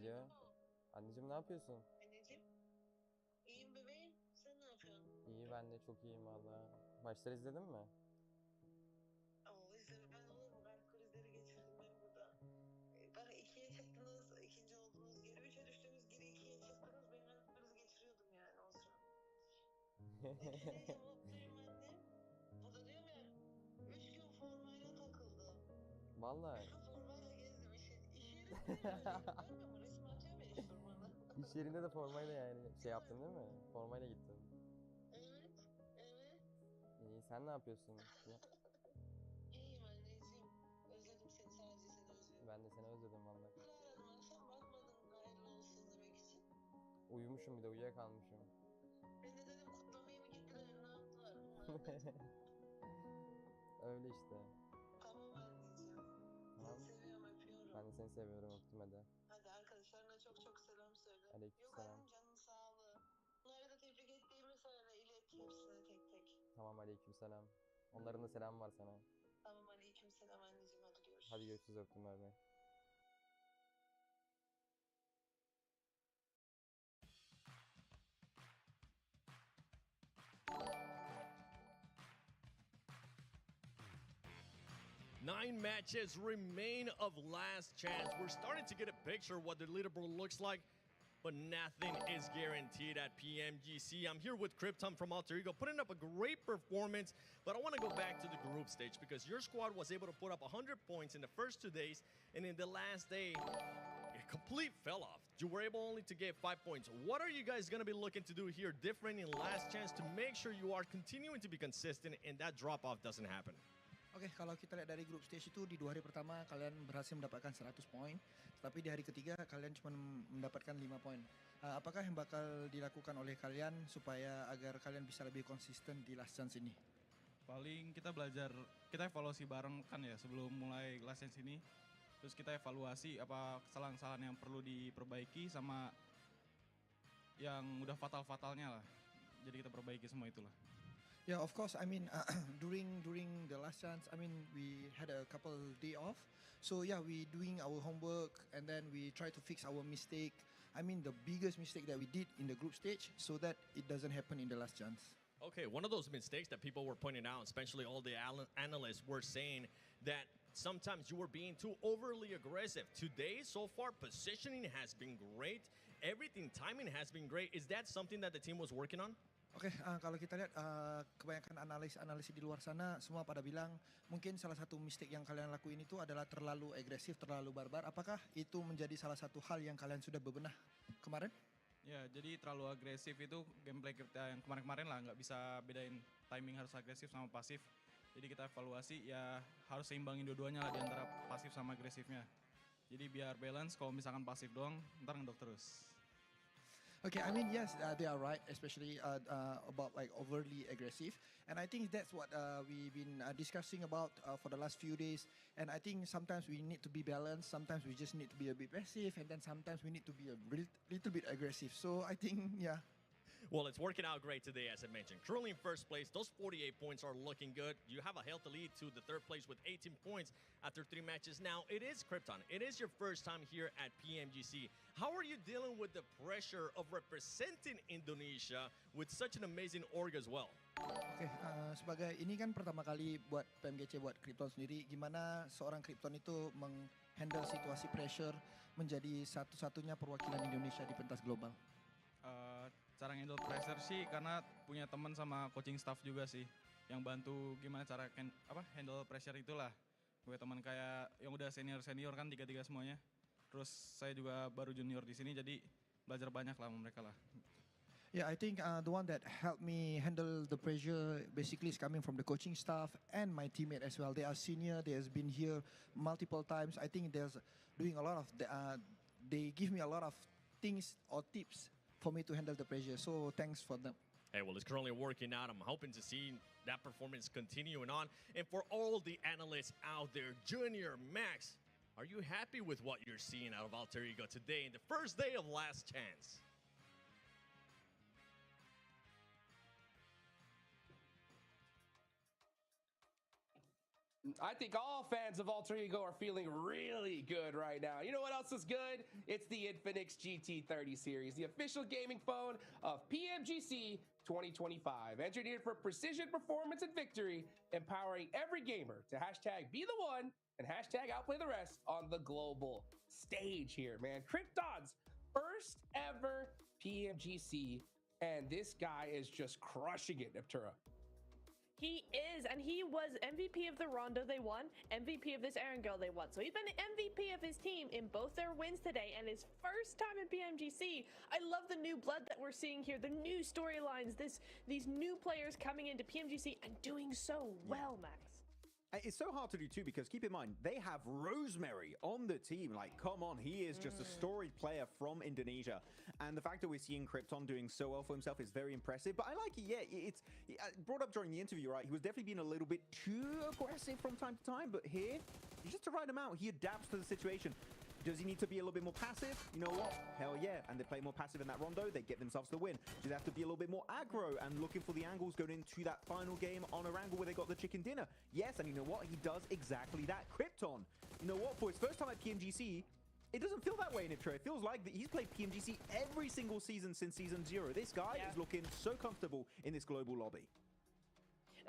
Alo. Anneciğim ne yapıyorsun? Anneciğim. İyiyim bebeğim. Sen ne yapıyorsun? İyi ben de çok iyiyim valla. Maçları izledin mi? Oo izlemeden olur mu? Ben krizleri geçirdim ben burada. Bak ikiye çıktınız, ikinci oldunuz, geri üçe düştünüz, geri ikiye çıktınız. Ben krizi geçiriyordum yani o sıra. Neyse mutluyum annem. O da diyorum ya, 3 gün formayla takıldı. Vallahi. 3 gün formayla gezdim. İş yerinde görmüyor musun? Resim atıyor ya iş formada. İş yerinde de formayla yani şey yaptın değil mi? Formayla gittin. Evet, evet. İyi sen ne yapıyorsun? İyiyim anneciğim. Özledim seni, sadece seni özledim. Ben de seni özledim valla. Aradım, akşam bakmadım hayırlı olsun demek için. Uyumuşum bir de uyuyakalmışım. Ben de dedim kutlamaya mı gittiler, ne yaptılar? Öyle işte. Tamam anneciğim. Tamam. Seni seviyorum, öpüyorum. Ben de seni seviyorum öptüm hadi. Hadi arkadaşlarına çok çok selam söyle. Aleykümselam. Yok annem canın sağlığı. Bunları da tebrik ettiğimi söyle, ilet hepsine tek tek. Tamam aleykümselam. Onların da selamı var sana. Tamam aleykümselam anneciğim, hadi görüşürüz. Hadi görüşürüz öptüm bay bay. Nine matches remain of last chance. We're starting to get a picture of what the leaderboard looks like, but nothing is guaranteed at PMGC. I'm here with Krypton from Alter Ego, putting up a great performance, but I want to go back to the group stage because your squad was able to put up 100 points in the first 2 days, and in the last day, it complete fell off. You were able only to get 5 points. What are you guys going to be looking to do here different in last chance to make sure you are continuing to be consistent and that drop-off doesn't happen? Oke, kalau kita lihat dari grup stage itu di 2 hari pertama kalian berhasil mendapatkan 100 poin, tetapi di hari ketiga kalian cuma mendapatkan 5 poin. Apakah yang bakal dilakukan oleh kalian supaya agar kalian bisa lebih konsisten di last chance ini? Paling kita belajar, kita evaluasi bareng kan ya sebelum mulai last chance ini. Terus kita evaluasi apa kesalahan-kesalahan yang perlu diperbaiki sama yang udah fatal-fatalnya lah. Jadi kita perbaiki semua itulah. Yeah, of course. I mean, during the last chance, I mean, we had a couple day off. So yeah, we doing our homework and then we try to fix our mistake. I mean, the biggest mistake that we did in the group stage, so that it doesn't happen in the last chance. Okay, one of those mistakes that people were pointing out, especially all the analysts were saying that sometimes you were being too overly aggressive. Today, so far, positioning has been great. Everything, timing has been great. Is that something that the team was working on? Oke, kalau kita lihat kebanyakan analis di luar sana semua pada bilang mungkin salah satu mistake yang kalian lakuin itu adalah terlalu agresif, terlalu barbar. Apakah itu menjadi salah satu hal yang kalian sudah bebenah kemarin? Ya, jadi terlalu agresif itu gameplay kita yang kemarin-kemarin lah, nggak bisa bedain timing harus agresif sama pasif. Jadi kita evaluasi ya harus seimbangin dua-duanya lah di antara pasif sama agresifnya. Jadi biar balance, kalau misalkan pasif doang ntar ngedok terus. Okay, I mean, yes, they are right, especially about like overly aggressive. And I think that's what we've been discussing about for the last few days. And I think sometimes we need to be balanced, sometimes we just need to be a bit passive, and then sometimes we need to be a little bit aggressive. So I think, yeah. Well, it's working out great today, as I mentioned. Currently in first place, those 48 points are looking good. You have a healthy lead to the third place with 18 points after 3 matches. Now, it is Krypton. It is your first time here at PMGC. How are you dealing with the pressure of representing Indonesia with such an amazing org as well? Oke, sebagai ini kan pertama kali buat PMGC, buat Krypton sendiri, gimana seorang Krypton itu menghandle situasi pressure menjadi satu-satunya perwakilan Indonesia di pentas global? Cara handle pressure sih karena punya teman sama coaching staff juga sih yang bantu gimana cara handle pressure itulah. Gue teman kayak yang udah senior kan tiga semuanya. Terus saya juga baru junior di sini jadi belajar banyak lah sama mereka lah. Yeah, I think the one that helped me handle the pressure basically is coming from the coaching staff and my teammate as well. They are senior, they has been here multiple times. I think they're doing a lot of, they give me a lot of things or tips for me to handle the pressure. So thanks for them. Hey, well, it's currently working out. I'm hoping to see that performance continuing on. And for all the analysts out there, Junior, Max, are you happy with what you're seeing out of Alter Ego today in the first day of Last Chance? I think all fans of Alter Ego are feeling really good right now. You know what else is good? It's the Infinix GT30 series, the official gaming phone of PMGC 2025. Engineered for precision, performance, and victory, empowering every gamer to hashtag be the one and hashtag outplay the rest on the global stage here, man. Krypton's first ever PMGC, and this guy is just crushing it, Neptura. He is, and he was MVP of the Rondo they won, MVP of this Erangel they won. So he's been the MVP of his team in both their wins today and his first time in PMGC. I love the new blood that we're seeing here, the new storylines, these new players coming into PMGC and doing so well, Max. It's so hard to do too, because keep in mind, they have Rosemary on the team. Like, come on, he is just a storied player from Indonesia. And the fact that we're seeing Krypton doing so well for himself is very impressive. But I like it, yeah, it's brought up during the interview, right? He was definitely being a little bit too aggressive from time to time, but here, just to ride him out, he adapts to the situation. Does he need to be a little bit more passive? You know what? Hell yeah. And they play more passive in that Rondo, they get themselves the win. Do they have to be a little bit more aggro and looking for the angles going into that final game on Erangel where they got the chicken dinner? Yes, and you know what? He does exactly that. Krypton, you know what? For his first time at PMGC, it doesn't feel that way in Niptro. It feels like he's played PMGC every single season since Season 0. This guy is looking so comfortable in this global lobby.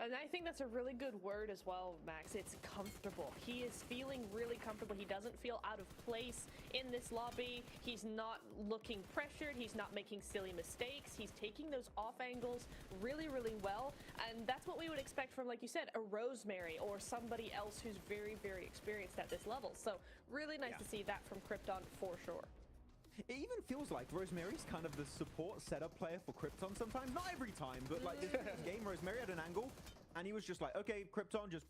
And I think that's a really good word as well, Max. It's comfortable. He is feeling really comfortable. He doesn't feel out of place in this lobby. He's not looking pressured. He's not making silly mistakes. He's taking those off angles really, really well. And that's what we would expect from, like you said, a Rosemary or somebody else who's very, very experienced at this level. So really nice to see that from Krypton for sure. It even feels like Rosemary's kind of the support setup player for Krypton sometimes. Not every time, but like this game, Rosemary had an angle, and he was just like, okay, Krypton, just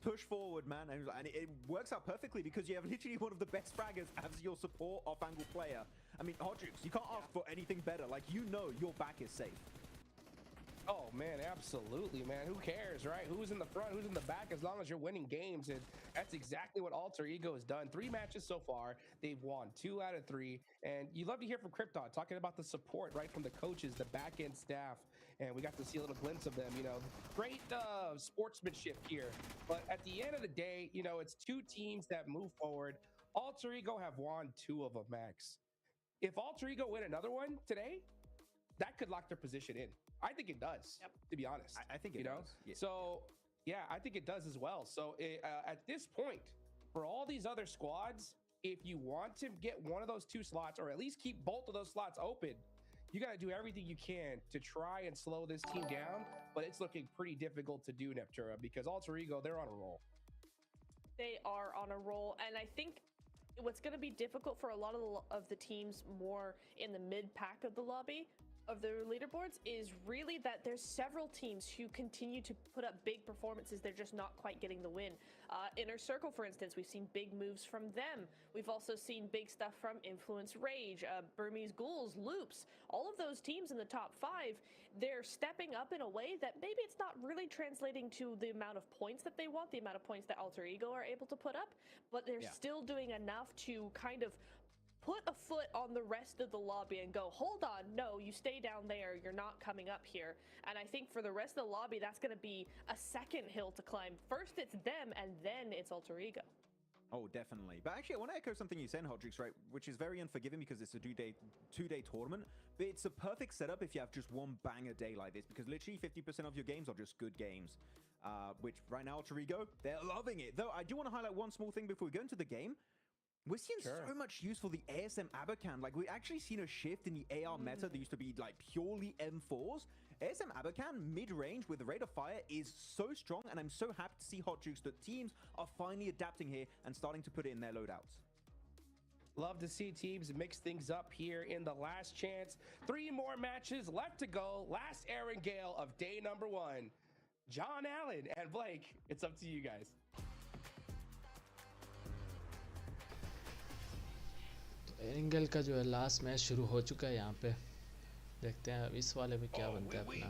push forward, man. And it works out perfectly because you have literally one of the best fraggers as your support off-angle player. I mean, HotJukes, you can't ask for anything better. Like, you know your back is safe. Oh, man, absolutely, man. Who cares, right? Who's in the front, who's in the back, as long as you're winning games. And that's exactly what Alter Ego has done. 3 matches so far. They've won 2 out of 3. And you love to hear from Krypton talking about the support, right, from the coaches, the back-end staff. And we got to see a little glimpse of them, you know. Great sportsmanship here. But at the end of the day, you know, it's 2 teams that move forward. Alter Ego have won 2 of them, Max. If Alter Ego win another one today, that could lock their position in. I think it does, to be honest. I think it does. Yeah. So, yeah, I think it does as well. So at this point, for all these other squads, if you want to get one of those 2 slots, or at least keep both of those slots open, you got to do everything you can to try and slow this team down. But it's looking pretty difficult to do, Neptura, because Alter Ego, they're on a roll. They are on a roll, and I think what's going to be difficult for a lot of the teams more in the mid pack of the lobby of the leaderboards is really that there's several teams who continue to put up big performances. They're just not quite getting the win. Inner Circle, for instance, we've seen big moves from them. We've also seen big stuff from Influence Rage, Burmese Ghouls, Loops. All of those teams in the top 5, they're stepping up in a way that maybe it's not really translating to the amount of points that they want, the amount of points that Alter Ego are able to put up, but they're still doing enough to kind of put a foot on the rest of the lobby and go, hold on, no, you stay down there, you're not coming up here. And I think for the rest of the lobby, that's going to be a second hill to climb. First it's them, and then it's Alter Ego. Oh, definitely. But actually, I want to echo something you said, HotJukes, right? Which is very unforgiving because it's a two-day tournament. But it's a perfect setup if you have just one banger day like this, because literally 50% of your games are just good games. Which right now, Alter Ego, they're loving it. Though I do want to highlight one small thing before we go into the game. We're seeing so much use for the ASM Abacan. Like, we've actually seen a shift in the AR meta that used to be, like, purely M4s. ASM Abacan, mid-range with the rate of fire is so strong, and I'm so happy to see HotJukes that teams are finally adapting here and starting to put it in their loadouts. Love to see teams mix things up here in the last chance. 3 more matches left to go. Last Erangel of day number 1. John Allen and Blake, it's up to you guys. एरिंगल का जो है last match शुरू हो चुका है यहाँ पे देखते हैं अब इस वाले में क्या बनता है अपना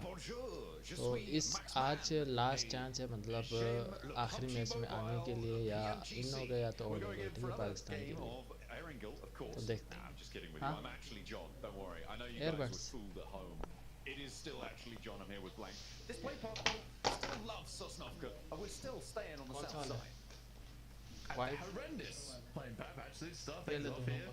तो इस आज लास्ट चांस है मतलब आखिरी मैच में आने के लिए या इन हो गया तो और हो गया ठीक है पाकिस्तान के लिए तो देखते हैं हाँ airbuds It is still actually John. I'm here with Blank. This play part still love Sosnovka, and we're still staying on the south side. And horrendous playing back actually. Start things off here,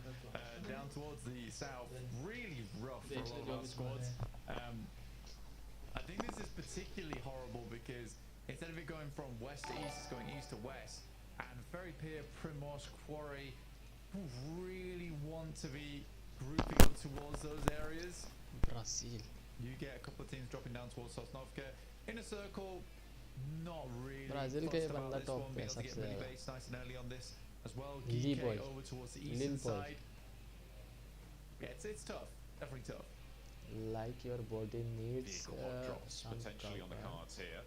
down towards the south. Really rough for a lot of our squads. I think this is particularly horrible because instead of it going from west to east, it's going east to west. And Ferry Pier, Primos, Quarry really want to be grouping up towards those areas. Brazil. You get a couple of teams dropping down towards Sosnovka. Inner circle, not really. Brazil fussed के about बंदा this top one, पे being able to get सबसे really ज़्यादा. base nice and early on this as well. Lee GK boy. over towards the Lil eastern boy. side. Yeah, it's tough. Definitely tough. Like your body needs Vehicle hot drops some potentially on the cover. cards here.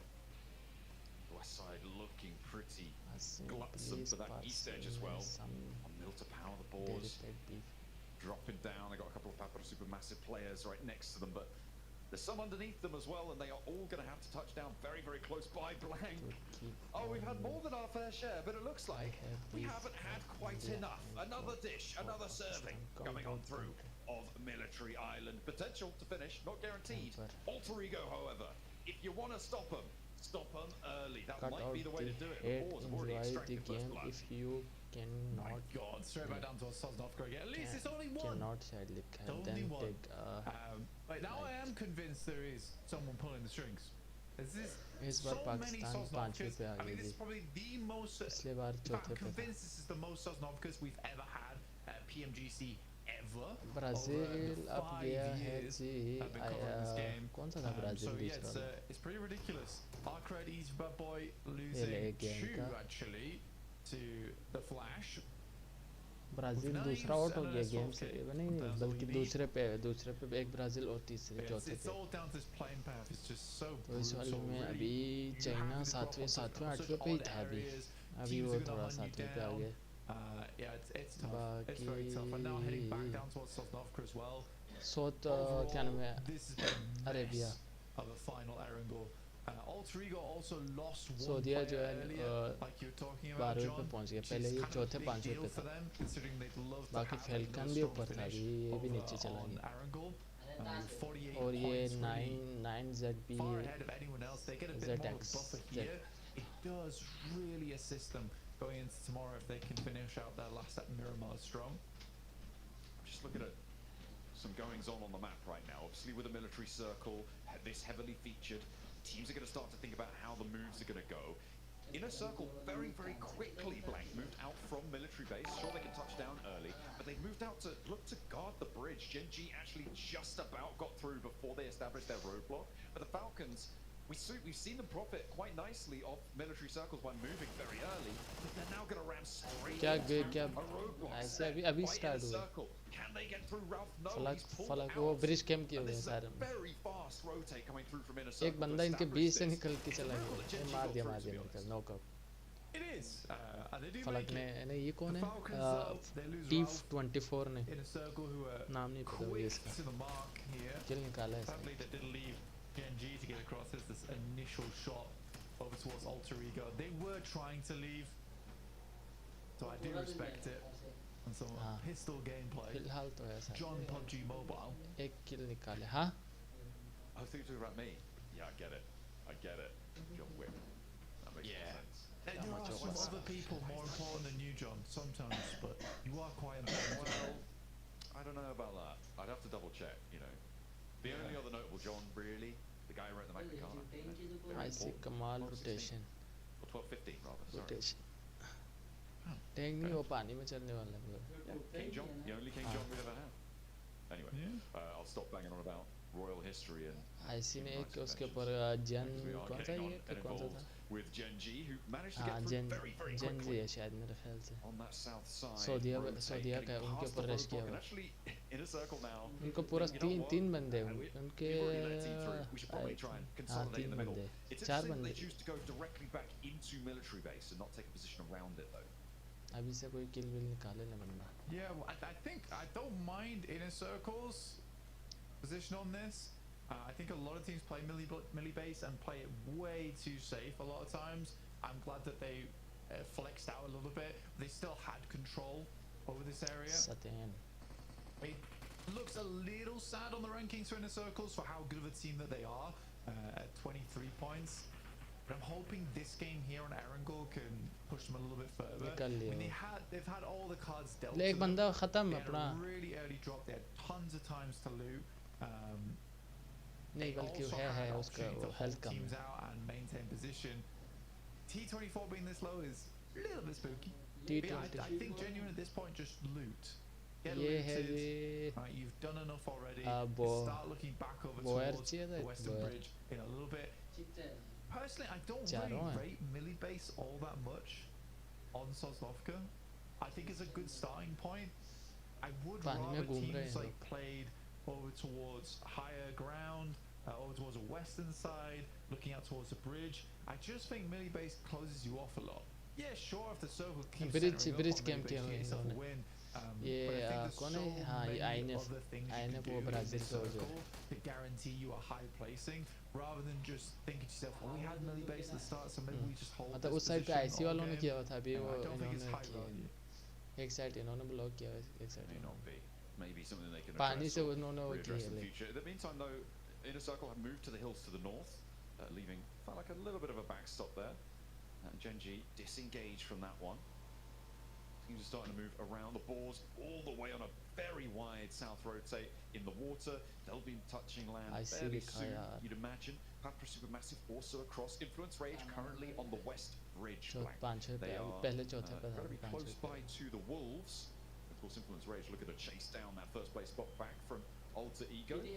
West side looking pretty Asim, gladsome please for that east edge as pass well. some On Mill to power the boards. dedicated beef. Dropping down, they got a couple of Papara Supermassive players right next to them, but there's some underneath them as well, and they are all going to have to touch down very, very close by Blank. Oh, we've had more than our fair share, but it looks like we haven't had quite enough. Another dish, another serving coming on through of Military Island. Potential to finish, not guaranteed. Alter Ego, however, if you want to stop them early. That Cut might out be the way to the do it. hate, The Boars have already enjoy the extracted first game blood. if you cannot. My God, straight back down towards Sosnovka again. At least it's only one. Cannot shed liquor, Only then one. take But now I am convinced there is someone pulling the strings. There's इस so बार many Pakistan पांचवें Sosnovkas. पे आ I mean, गई this is थी. probably the most. पिछले बार In fact, चौथे I'm पे था. convinced this is the most Sosnovkas we've ever had at PMGC ever. Brazil over अब 5 गया है years ji I've been covering this game. कौन सा था So ब्राजील yeah, दूसरा it's pretty ridiculous. Arcred, Easy Bad Boy ले losing game 2 का. actually to the Flash. Brazil With दूसरा knives आउट हो and गया a गेम soft से kick नहीं from बल्कि Tanzania. दूसरे पे एक ब्राजील और तीसरे It's, चौथे it's पे all down to this playing path. It's just so तो इस वाले brutal. में Really, अभी you चाइना have to सातवें drop off such आठवें पे ही odd था अभी areas. अभी Teams वो are gonna थोड़ा hunt you सातवें पे आ down. गए Yeah, it's tough. It's very tough. And now heading back down towards Sosnovka as well. South Overall, क्या नाम है this has been a Arabia mess of a final Erangel. Alter Ego also lost one सऊदीया जो player है earlier, like you were talking about, 12वें John, पे पहुंच गया which पहले is ये kind of a चौथे big पांचवें deal पे for था them, considering they'd love to बाकी have फेल्कन another भी strong ऊपर था finish अभी ये भी over नीचे चला on गया Erangel. 48 और ये points, really 9 ZB far ahead of anyone else. They get a bit more of a ZX buffer here. It does really assist them going into tomorrow if they can finish out their last at Miramar strong. I'm just looking at some goings on the map right now. Obviously, with a military circle, this heavily featured, teams are going to start to think about how the moves are going to go. Inner circle very, very quickly, Blank moved out from military base. Sure, they can touch down early, but they've moved out to look to guard the bridge. Gen G actually just about got through before they established their roadblock. But the Falcons, we've seen them profit quite nicely off military circles by moving very early, but they're now going to ram straight क्या into क्या a roadblock ऐसे set अभी by start Inner हुआ circle. Can they get through Ralph? No, फलक he's pulled फलक out. वो bridge cam किए And हुए this is सारे a very fast rotate coming through from Inner circle. एक बंदा to इनके establish बीच से this. निकल के It's a चला miracle गया that Gen ये G मार got दिया through, मार to दिया be निकल honest. Knockout It is. And they do फलक make ने it. नहीं ये कौन The है Falcons, though, they lose टीफ Ralph 24 ने in a circle who are नाम नहीं पता मुझे quick इसका to the mark here. किल निकाला है Sadly, इसने they didn't leave Gen G to get across. There's this initial shot over towards Alter Ego. They were trying to leave, so I do respect it. And some pistol gameplay. फिलहाल तो ऐसा John PUBG Mobile. एक किल निकाले हाँ I think you're talking about me. Yeah, I get it. I get it. John Wick. That makes more sense. There are some other people more important than you, John, sometimes, but you are quite important. Well, I don't know about that. I'd have to double check, you know. The only other notable John, really, the guy who wrote the Magna Carta. Very I see important. कमाल 12-16. rotation Or 12-15 rather, sorry. rotation tank नहीं वो पानी में चलने वाला है Yeah, King John, the only King John we've ever had. Anyway, I'll stop banging on about royal history and IC ने एक उसके ऊपर जन we are कौन सा getting ये on and कौन सा involved था with Gen G, who managed to हाँ get through जन very, very जन जी quickly है शायद मेरे ख्याल से on that south side. सऊदीया rotate, सऊदीया का getting उनके past ऊपर the रश किया roadblock, and हुआ actually in a circle now. उनको पूरा you know what? तीन बंदे We've उनके already let it through. We should probably try and हाँ consolidate in तीन the middle. बंदे It's चार interesting that बंदे they choose to go directly back into military base and not take a position around it though. अभी से कोई किल will निकाले ना बंदा Yeah, well, I think I don't mind inner circles position on this. I think a lot of teams play melee base and play it way too safe a lot of times. I'm glad that they flexed out a little bit. They still had control over this area. Satyan It looks a little sad on the rankings for inner circles for how good of a team that they are at 23 points. But I'm hoping this game here on Erangel can push them a little bit further. निकल I लिया mean, वो। they've had all the cards dealt ले to एक them. बंदा खत्म They had अपना a really early drop. They had tons of times to loot. नहीं They बल्कि also है had उसका opportunity वो to health hold come teams है out and maintain position. T24 being this low is a little bit spooky. T20 But I think genuine at this point, just loot. Get ये है looted. ये Right, you've done enough already. वो Start looking back over Boyer towards चाहिए था the एक Western Boyer Bridge in a little bit. Personally, I don't चारों really हैं। rate Millibase all that much on Sosnovka. I think it's a good starting point. I would पानी में rather घूम रहे teams हैं like played over towards higher ground, over towards the western side, looking out towards the bridge. I just think Millibase closes you off a lot. Yeah, sure, if the circle keeps bridge centering up bridge on कैम Millibase, किया you हुआ get yourself a इन्होंने win. ये But I think there's कौन so है हाँ ये many INF other things you can INF do वो in ब्राजील this का हो जो circle to guarantee you a high placing, rather than just thinking to yourself, well, we had Millibase at the start, so maybe we just hold मतलब this उस side पे position IC all वालों ने game. किया हुआ था अभी And वो I don't think it's इन्होंने high किया value. एक साइड इन्होंने ब्लॉक किया हुआ है एक side May not be. Maybe something they can पानी address से or उन्होंने वो readdress किया in the like future. In the meantime, though, Inner Circle have moved to the hills to the north, leaving felt like a little bit of a backstop there. And Genji disengaged from that one. Teams are starting to move around the boards all the way on a very wide south rotate in the water. They'll be touching land I see fairly the soon, Kaya. you'd imagine. Patra Supermassive also across. Influence Rage currently on the west bridge. Chauth Black. पाँच छः They पे are पहले चौथे पे था very पाँच close छः by to the Wolves. Of course, Influence Rage looking to chase down that first place spot back from Alter Ego. And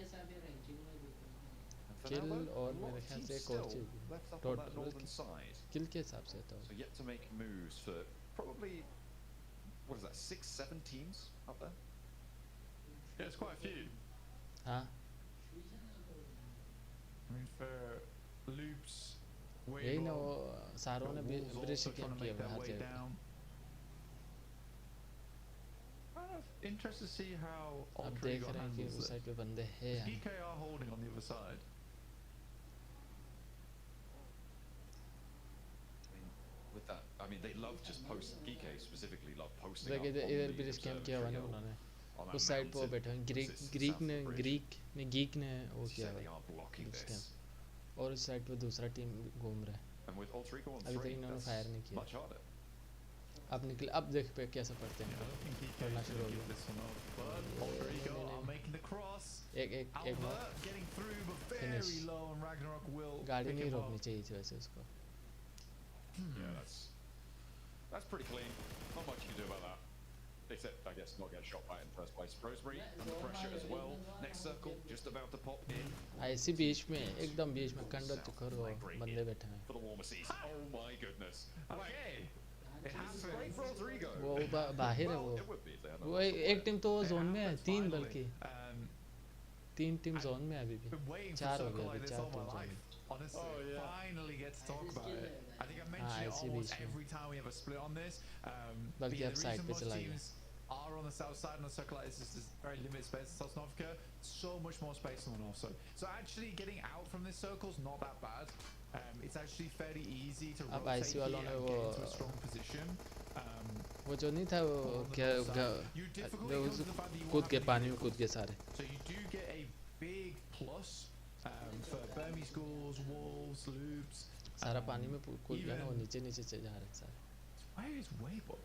for kill now, though, और a lot मेरे of ख्याल teams से एक और still चीज left up on that total northern side. किल के हिसाब से तो So yet to make moves for probably, what is that, 6-7 teams up there? Yeah, it's quite a few. हाँ I mean, for Loops, यही ना वो सारों ने Wolves ब्रिज also कैम trying to किया make हुआ their हर way जगह down. Kind of interested to see how अब Alter देख Ego रहे हैं कि handles उस this. साइड पे बंदे हैं या नहीं। GK are holding on the other side. With that, I mean, they love just post. Geek specifically love posting. देख up इधर on इधर the ब्रिज कैम observatory किया हुआ ना hill उन्होंने on that उस साइड पे वो mountain बैठे हैं that Greek sits to the Greek south of ने the bridge. गीक ने वो As you किया said, they हुआ are blocking ब्रिज this. कैम और उस साइड पे दूसरा टीम घूम रहा है And with Alter Ego on अभी तक 3, इन्होंने that's फायर नहीं किया much harder. अब निकले अब देख पे कैसे पढ़ते हैं पढ़ना शुरू हो Give गया this one up, but Alter Ego are making the cross. एक एक एक Alva bar getting through, but very Finish. low, and Ragnarok will गाड़ी pick नहीं him रोकनी up. चाहिए थी वैसे उसको Yeah, that's pretty clean. Not much you can do about that. Except, I guess, not get shot by it in the first place. Rosemary under pressure as well. Next circle, just about to pop in. ऐसी बीच में एकदम बीच में कंडर चुकर वो बंदे बैठे हैं For the War Seas. Oh my goodness. Okay. It This is happens. great for Alter Ego. वो बाहर है Well, वो it would be if they had वो another एक टीम तो It जोन में है happens तीन finally. बल्कि तीन टीम जोन में है अभी भी Been waiting for चार हो something गया like अभी this चार all my team zone life. में Honestly, finally get to talk about it. I think I mention हाँ, it ऐसी almost बीच में। every time we have a split on this. But बल्कि yeah, अब the side reason पे most चला गया teams are on the south side on a circle like this is there's very limited space in Sosnovka. So much more space on the north side. So actually getting out from this circle is not that bad. It's actually fairly easy to अब rotate IC here वालों and ने get वो into a strong position. वो जो नहीं था वो क्या You difficultly वो comes to the fact that you कूद won't के have पानी any में कूद के सारे So you do get a big plus for Burmese Ghouls, Wolves, Loops. सारा पानी में कूद गया ना वो नीचे नीचे जा रहे हैं सारे Where is Weibo?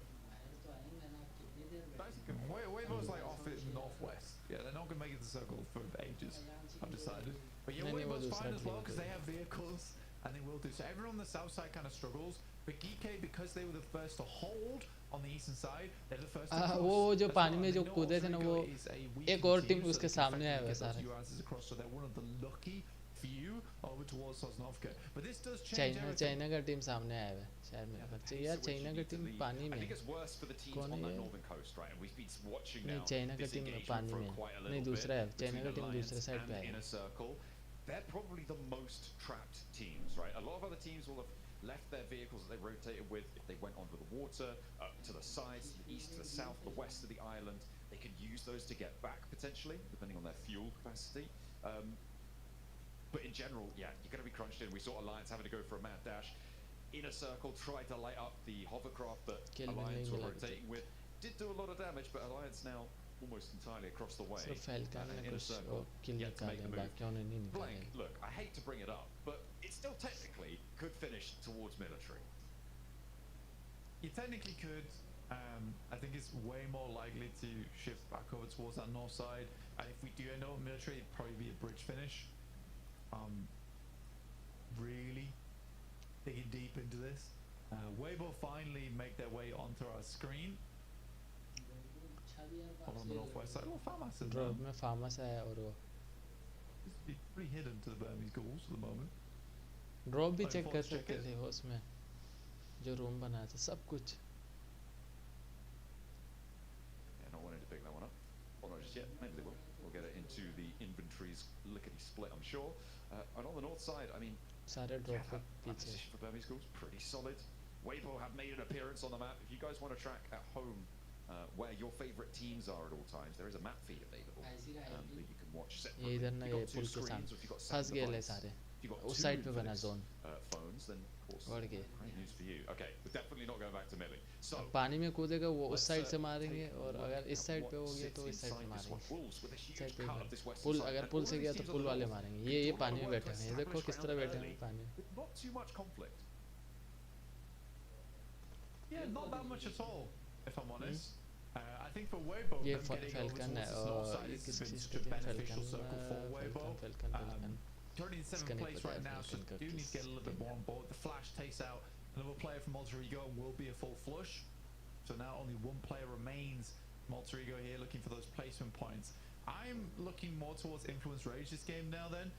Weibo's like off it northwest. Yeah, they're not going to make it to the circle for ages, I've decided. But yeah, नहीं, नहीं, वो Weibo's दूसरा fine as team well because है। they have vehicles and they will do. So everyone on the south side kind of struggles. But Geek, because they were the first to hold on the eastern side, they're the first to cross. वो जो as पानी well. में And जो they know कूदे थे ना Alter वो Ego is a एक weakened और team, टीम so उसके they can सामने आया हुआ effectively get सारे those URs across, so they're one of the lucky few over towards Sosnovka. But this does change China everything. China का team सामने आया हुआ है शायद मेरे ख्याल से यार चाइना का टीम पानी I में think है it's worse for the teams कौन on है that ये? northern coast, right? And we've been watching नहीं now चाइना का this टीम engagement पानी for में quite a है नहीं little दूसरा है bit चाइना का between टीम दूसरे Alliance साइड पे and है Inner Circle. They're probably the most trapped teams, right? A lot of other teams will have left their vehicles that they rotated with if they went onto the water, to the sides, to the east, to the south, the west of the island. They could use those to get back potentially, depending on their fuel capacity. But in general, yeah, you're going to be crunched in. We saw Alliance having to go for a mad dash. Inner Circle tried to light up the hovercraft that Kill me, Alliance were England. rotating with. Did do a lot of damage, but Alliance now almost entirely across the way. सिर्फ falcon ने in a कुछ circle, kill yet to make निकाले the move. बाकियों ने नहीं Blank, निकाले look, I hate to bring it up, but it still technically could finish towards military. You technically could. I think it's way more likely to shift back over towards that north side. And if we do end up military, it'd probably be a bridge finish. Really digging deep into this. Weibo finally make their way onto our screen. On the northwest side. Oh, Farmas is drop में farms आया और वो pretty hidden to the Burmese ghouls at the moment. Drop भी Oh, check कर Fox, check सकते it. थे वो उसमें जो रूम बनाया था सब कुछ Yeah, not wanting to pick that one up. Well, not just yet. Maybe they will. We'll get it into the inventories lickety split, I'm sure. And on the north side, I mean, सारे drop के that पीछे position for Burmese Ghouls, pretty solid. Weibo have made an appearance on the map. If you guys want to track at home where your favorite teams are at all times, there is a map feed available that you can watch ये separately. इधर ना If ये you've got two पुल के screens, सामने or if you've got फंस seven गए ले devices, सारे if you've got उस two साइड पे बना Infinix, zone phones, then of course, बढ़ गए great news for you. Okay, we're definitely not going back to Millie. So, अब पानी में कूदेगा वो उस साइड से मारेंगे take a और look अगर इस at साइड what पे हो गया तो sits इस साइड पे inside this मारेंगे one. Wolves with a huge side पे cut of this western पुल side, अगर and पुल all से of गया these तो teams on पुल the वाले north मारेंगे did ये a lot of पानी में work बैठे to हैं ये देखो establish किस तरह ground बैठे early हैं पानी में with not too much conflict. Yeah, not that much at all, if I'm honest. I think for Weibo, ये them getting over falcon towards है this north और side ये has किस been चीज़ such के a थे beneficial circle for Weibo. Falcon Currently in इसका 7th नहीं place पता right है now, so फैल्कन का do need किस to get a little bit more on board. The Flash takes out another player from Alter Ego and will be a full flush. So now only one player remains from Alter Ego here looking for those placement points. I'm looking more towards Influence Rage this game now then,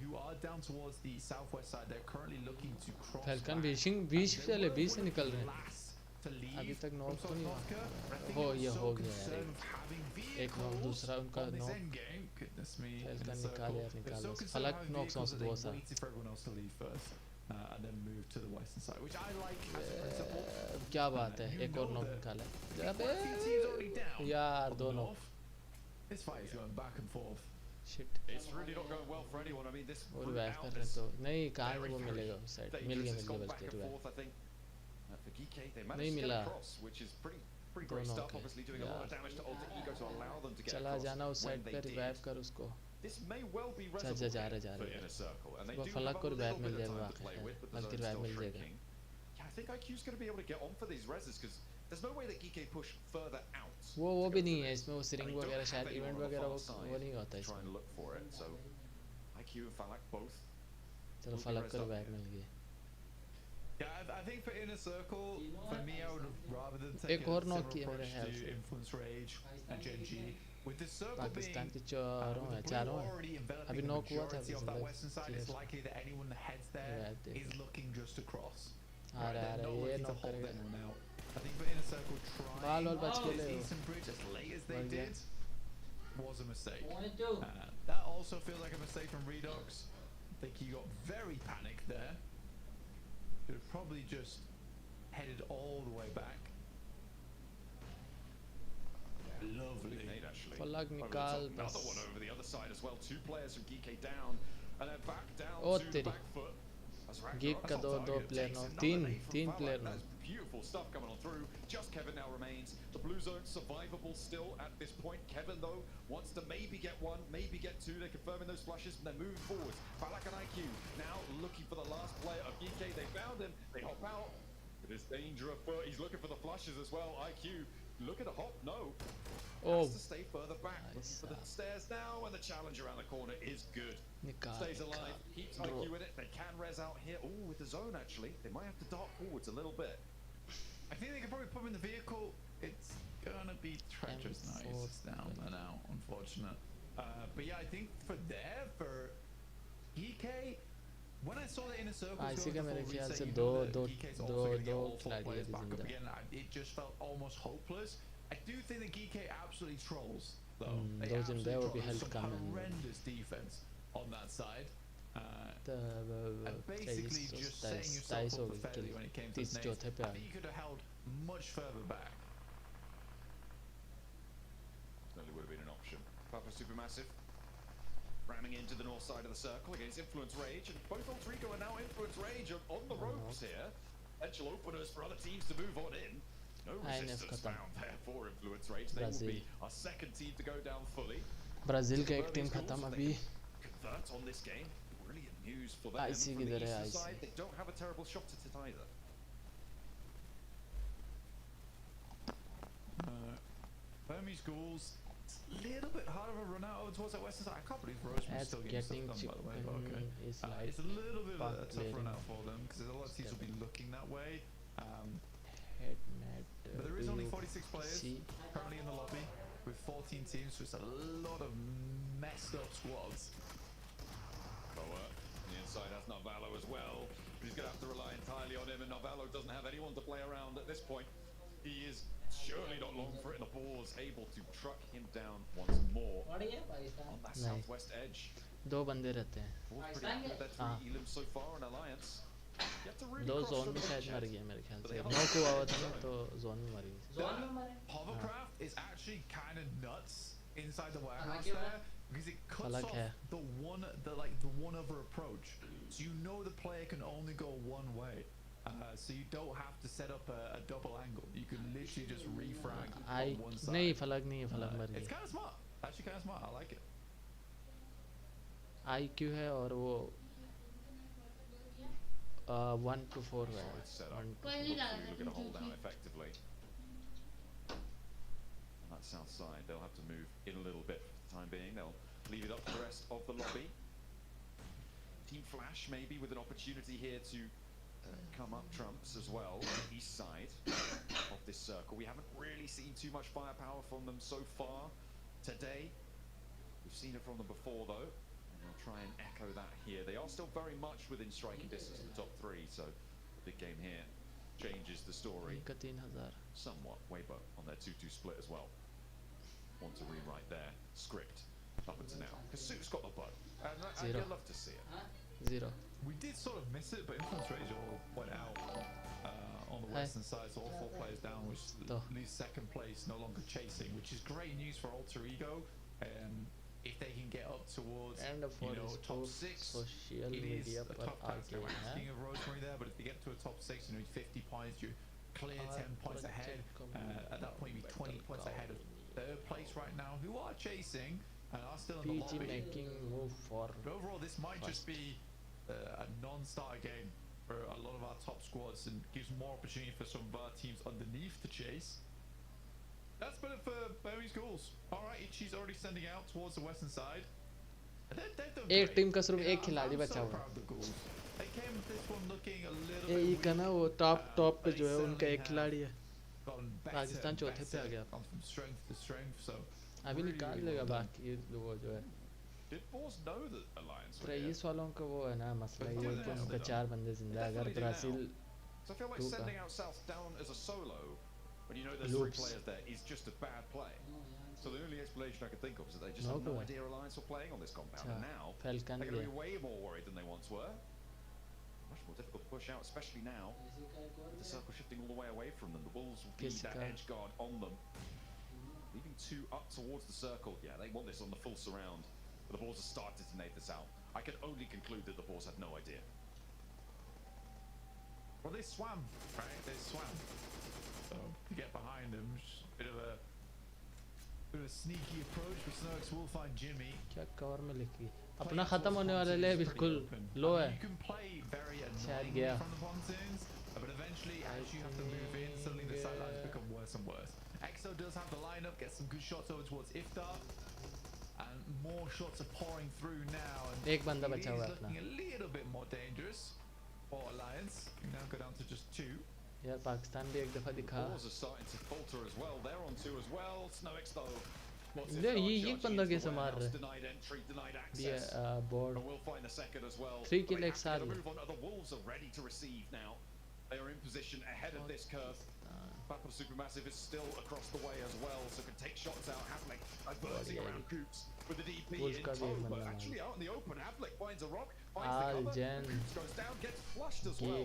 who are down towards the southwest side. They're currently looking to cross falcon back. बीच से चले बीच से निकल रहे हैं Last to leave अभी तक from knock तो नहीं Sosnovka. हुआ I think हो it was ये so हो गया concerned यार with having एक नॉक vehicles दूसरा उनका on this knock end game. Goodness me, in falcon a निकाल circle. यार They're निकाल so बस concerned फलक having नॉक vehicles से that दो they सा waited for everyone else to leave first, and then move to the western side, which I like as a principle. क्या बात है You एक और know नॉक that निकाला quite a few teams already down यार on दो the knock north. This fight is going back and forth. Shit It's really not going well for anyone. I mean, this और route revive out कर रहे is तो नहीं कहाँ से very, वो very मिलेगा उस साइड मिल dangerous. गया It's gone बल्कि back and revive forth, I think. For GK, they नहीं managed to get मिला across, which is pretty दो great नॉक stuff. है Obviously, doing a lot of damage to Alter Ego to allow them to get चला across जाना उस when side they पे did. Revive कर उसको This may well be जा reservoir जा here for रहे Inner Circle, and they वो do फलक have को a revive little mill bit of जाएगा time to play with, but the बल्कि zone's रिवाइव still मिल जाएगा shrinking. Yeah, I think IQ's going to be able to get on for these reses because there's no way that GK push further out. वो भी नहीं है इसमें वो And Tshering they don't वगैरह have शायद anyone event on the वगैरह far वो side नहीं होता to try इसमें and look for it. So IQ and Falak both. चलो will be फलक resed को up रिवाइव here. मिल गया Yeah, I think for Inner Circle, for me, I would rather than take एक a और similar knock किया मेरे approach ख्याल to से Influence Rage and Gen G. With the circle Pakistan being की चारों with है the चारों blue है already enveloping अभी the नॉक हुआ था majority of that मतलब western side, it's likely that anyone that heads there revive they is looking just to cross. आ rहा They're not है ये looking to नॉक hold करेगा anyone out. I think for Inner Circle बाल वाल trying बच के this ले Eastern Bridge as late as they बढ़ गया did was a mistake. That also feels like a mistake from Redox. I think he got very panicked there. Should have probably just headed all the way back. Lovely. Nade, actually. फलक Over the निकाल top. बस Another one over the other side as well. Two players from GK down, and then back down ओ to the तेरी back foot. As Ragnarok गिग का on दो target, player takes नो another तीन nade from तीन Falak. Player नो That's beautiful stuff coming on through. Just Kevin now remains. The blue zone survivable still at this point. Kevin though wants to maybe get one, maybe get two. They're confirming those flushes and they're moving forward. Falak and IQ now looking for the last player of GK. They found him. They hop out. It is danger afoot. He's looking for the flushes as well. IQ looking to hop. No. Oh. Has to stay further back. Looking for the stairs now, and the challenge around the corner is good. निकाल Stays alive, निकाल keeps IQ in it. They can res out here. Oh, with the zone actually. They might have to dart forwards a little bit. I think they could probably put him in the vehicle. It's gonna be treacherous now. He's just down and out, unfortunate. But yeah, I think for GK, when I saw the Inner Circle इसी going का to मेरे full ख्याल reset, से you दो know that दो GK's दो also gonna get दो all four खिलाड़ी players अभी back up जिंदा again. It just felt almost hopeless. I do think that GK absolutely trolls though. They दो absolutely जिंदा है वो troll. भी There's हेल्थ some कम है horrendous defense on that side. And basically तेईस just setting yourself हो up for गई failure when it came to 30 the चौथे पे I आ think you could have held much further back. Certainly would have been an option. Papa Supermassive ramming into the north side of the circle against Influence Rage, and both Alter Ego and now Influence Rage are on the ropes here. Potential openers for other teams to move on in. No INF resistance खत्म found there for Influence Rage. They will Brazil. be our second team to go down fully. Brazil का एक Burmese team Ghouls, खत्म they अभी convert on this game. Brilliant news for them. IC From the किधर है eastern IC side, they don't have a terrible shot at it either. Burmese Ghouls, it's a little bit harder of a run out over towards that western side. I can't believe Roseman's As still getting getting stuff done, by the way. But okay. is It's a little bit of a tough clearing run out for them because a lot of teams will be looking that way. head net But there is only 46 players currently in the lobby with 14 teams, so it's a lot of messed up squads. Boa on the inside has Narvalo as well. But he's going to have to rely entirely on him, and Narvalo doesn't have anyone to play around at this point. He is surely not long for it, and the Boars able to truck him down once more on that southwest edge. दो बंदे रहते हैं Boars pretty happy with their three elims so far in Alliance. You have to really दो cross zone them में with शायद Chet. मर गया मेरे ख्याल But से they नौ are को हुआ था ना zone. तो जोन में मर गई Hovercraft is actually kind of nuts inside the warehouse there because it cuts off the one other approach. So you know the player can only go one way. So you don't have to set up a double angle. You can literally just refrag on one side. नहीं फलक नहीं है फलक मर It's गई kind of smart. Actually kind of smart. I like it. IQ है और वो 1 to 4 है Solid setup. Hopefully we're going to hold out effectively. On that south side, they'll have to move in a little bit for the time being. They'll leave it up to the rest of the lobby. Team Flash maybe with an opportunity here to come up trumps as well on the east side of this circle. We haven't really seen too much firepower from them so far today. We've seen it from them before though, and they'll try and echo that here. They are still very much within striking distance of the top three, so the big game here changes the story का 3000 somewhat. Weibo on their 2-2 split as well. Want to rewrite their script up until now. Kasu's got the bow, and I'd love to see it. 0 We did sort of miss it, but Influence Rage all went out on the western side, so all 4 players down, which leaves second place, no longer chasing, which is great news for Alter Ego. If they can get up towards, top 6, it is a tough task. Now, speaking of Rosemary there, but if they get to a top 6, you need 50 points, you clear 10 points ahead. At that point, you'd be 20 points ahead of third place right now, who are chasing and are still in the PG lobby. making move for But overall, this might just be a non-starter game for a lot of our top squads and gives more opportunity for some of our teams underneath to chase. That's been it for Burmese Ghouls. Alright, Ichi's already sending out towards the western side. एक team का सिर्फ एक खिलाड़ी बचा हुआ They came with this one looking a little है bit ये का ना वो टॉप पे जो है उनका एक खिलाड़ी है gotten better पाकिस्तान and चौथे पे आ better, गया gone from strength to strength, so अभी निकाल लेगा बाकी वो जो है Did Boars know that Alliance were here? Rice वालों का वो है ना मसला ये है कि उनका 4 बंदे जिंदा है अगर Brazil So I feel like sending out South down as a solo when you know there's 3 players there is just a bad play. So the only explanation I could think of is that they just had no idea Alliance were playing on this compound, and now they're going to be way more worried than they once were. Much more difficult to push out, especially now with the circle shifting all the way away from them. The Wolves will need that edge guard on them, leaving 2 up towards the circle. Yeah, they want this on the full surround, but the Boars have started to nade this out. I can only conclude that the Boars had no idea. Well, they swam, right? They swam. So to get behind them, just a bit of a sneaky approach, but Snurks will find Jimmy. क्या cover में लिखी अपना खत्म होने वाला ले बिल्कुल लो है You can play very शायद annoyingly गया from the pontoons, but eventually as you have to move in, suddenly the sidelines become worse and worse. Exo does have the lineup, gets some good shots over towards Iftar, and more shots are pouring through now. And एक बंदा it बचा is हुआ है looking अपना a little bit more dangerous for Alliance. You now go down to just 2. यार पाकिस्तान भी एक दफा दिखा Boars are starting to falter as well. They're on 2 as well. Snowix though. ये बंदा कैसे मार रहा है Denied entry, denied ये access. Board But we'll find the second as well. 3 kill They एक have to साथ get a में move on. The Wolves are ready to receive now. They are in position ahead of this curve. Papa Supermassive is still across the way as well, so can take shots out. Havlik adversing around Goops with the DP Wolves in का भी tow, एक but बंदा actually out in the open, Havlik finds a rock, finds the cover. Algen Goops goes down, gets flushed as well.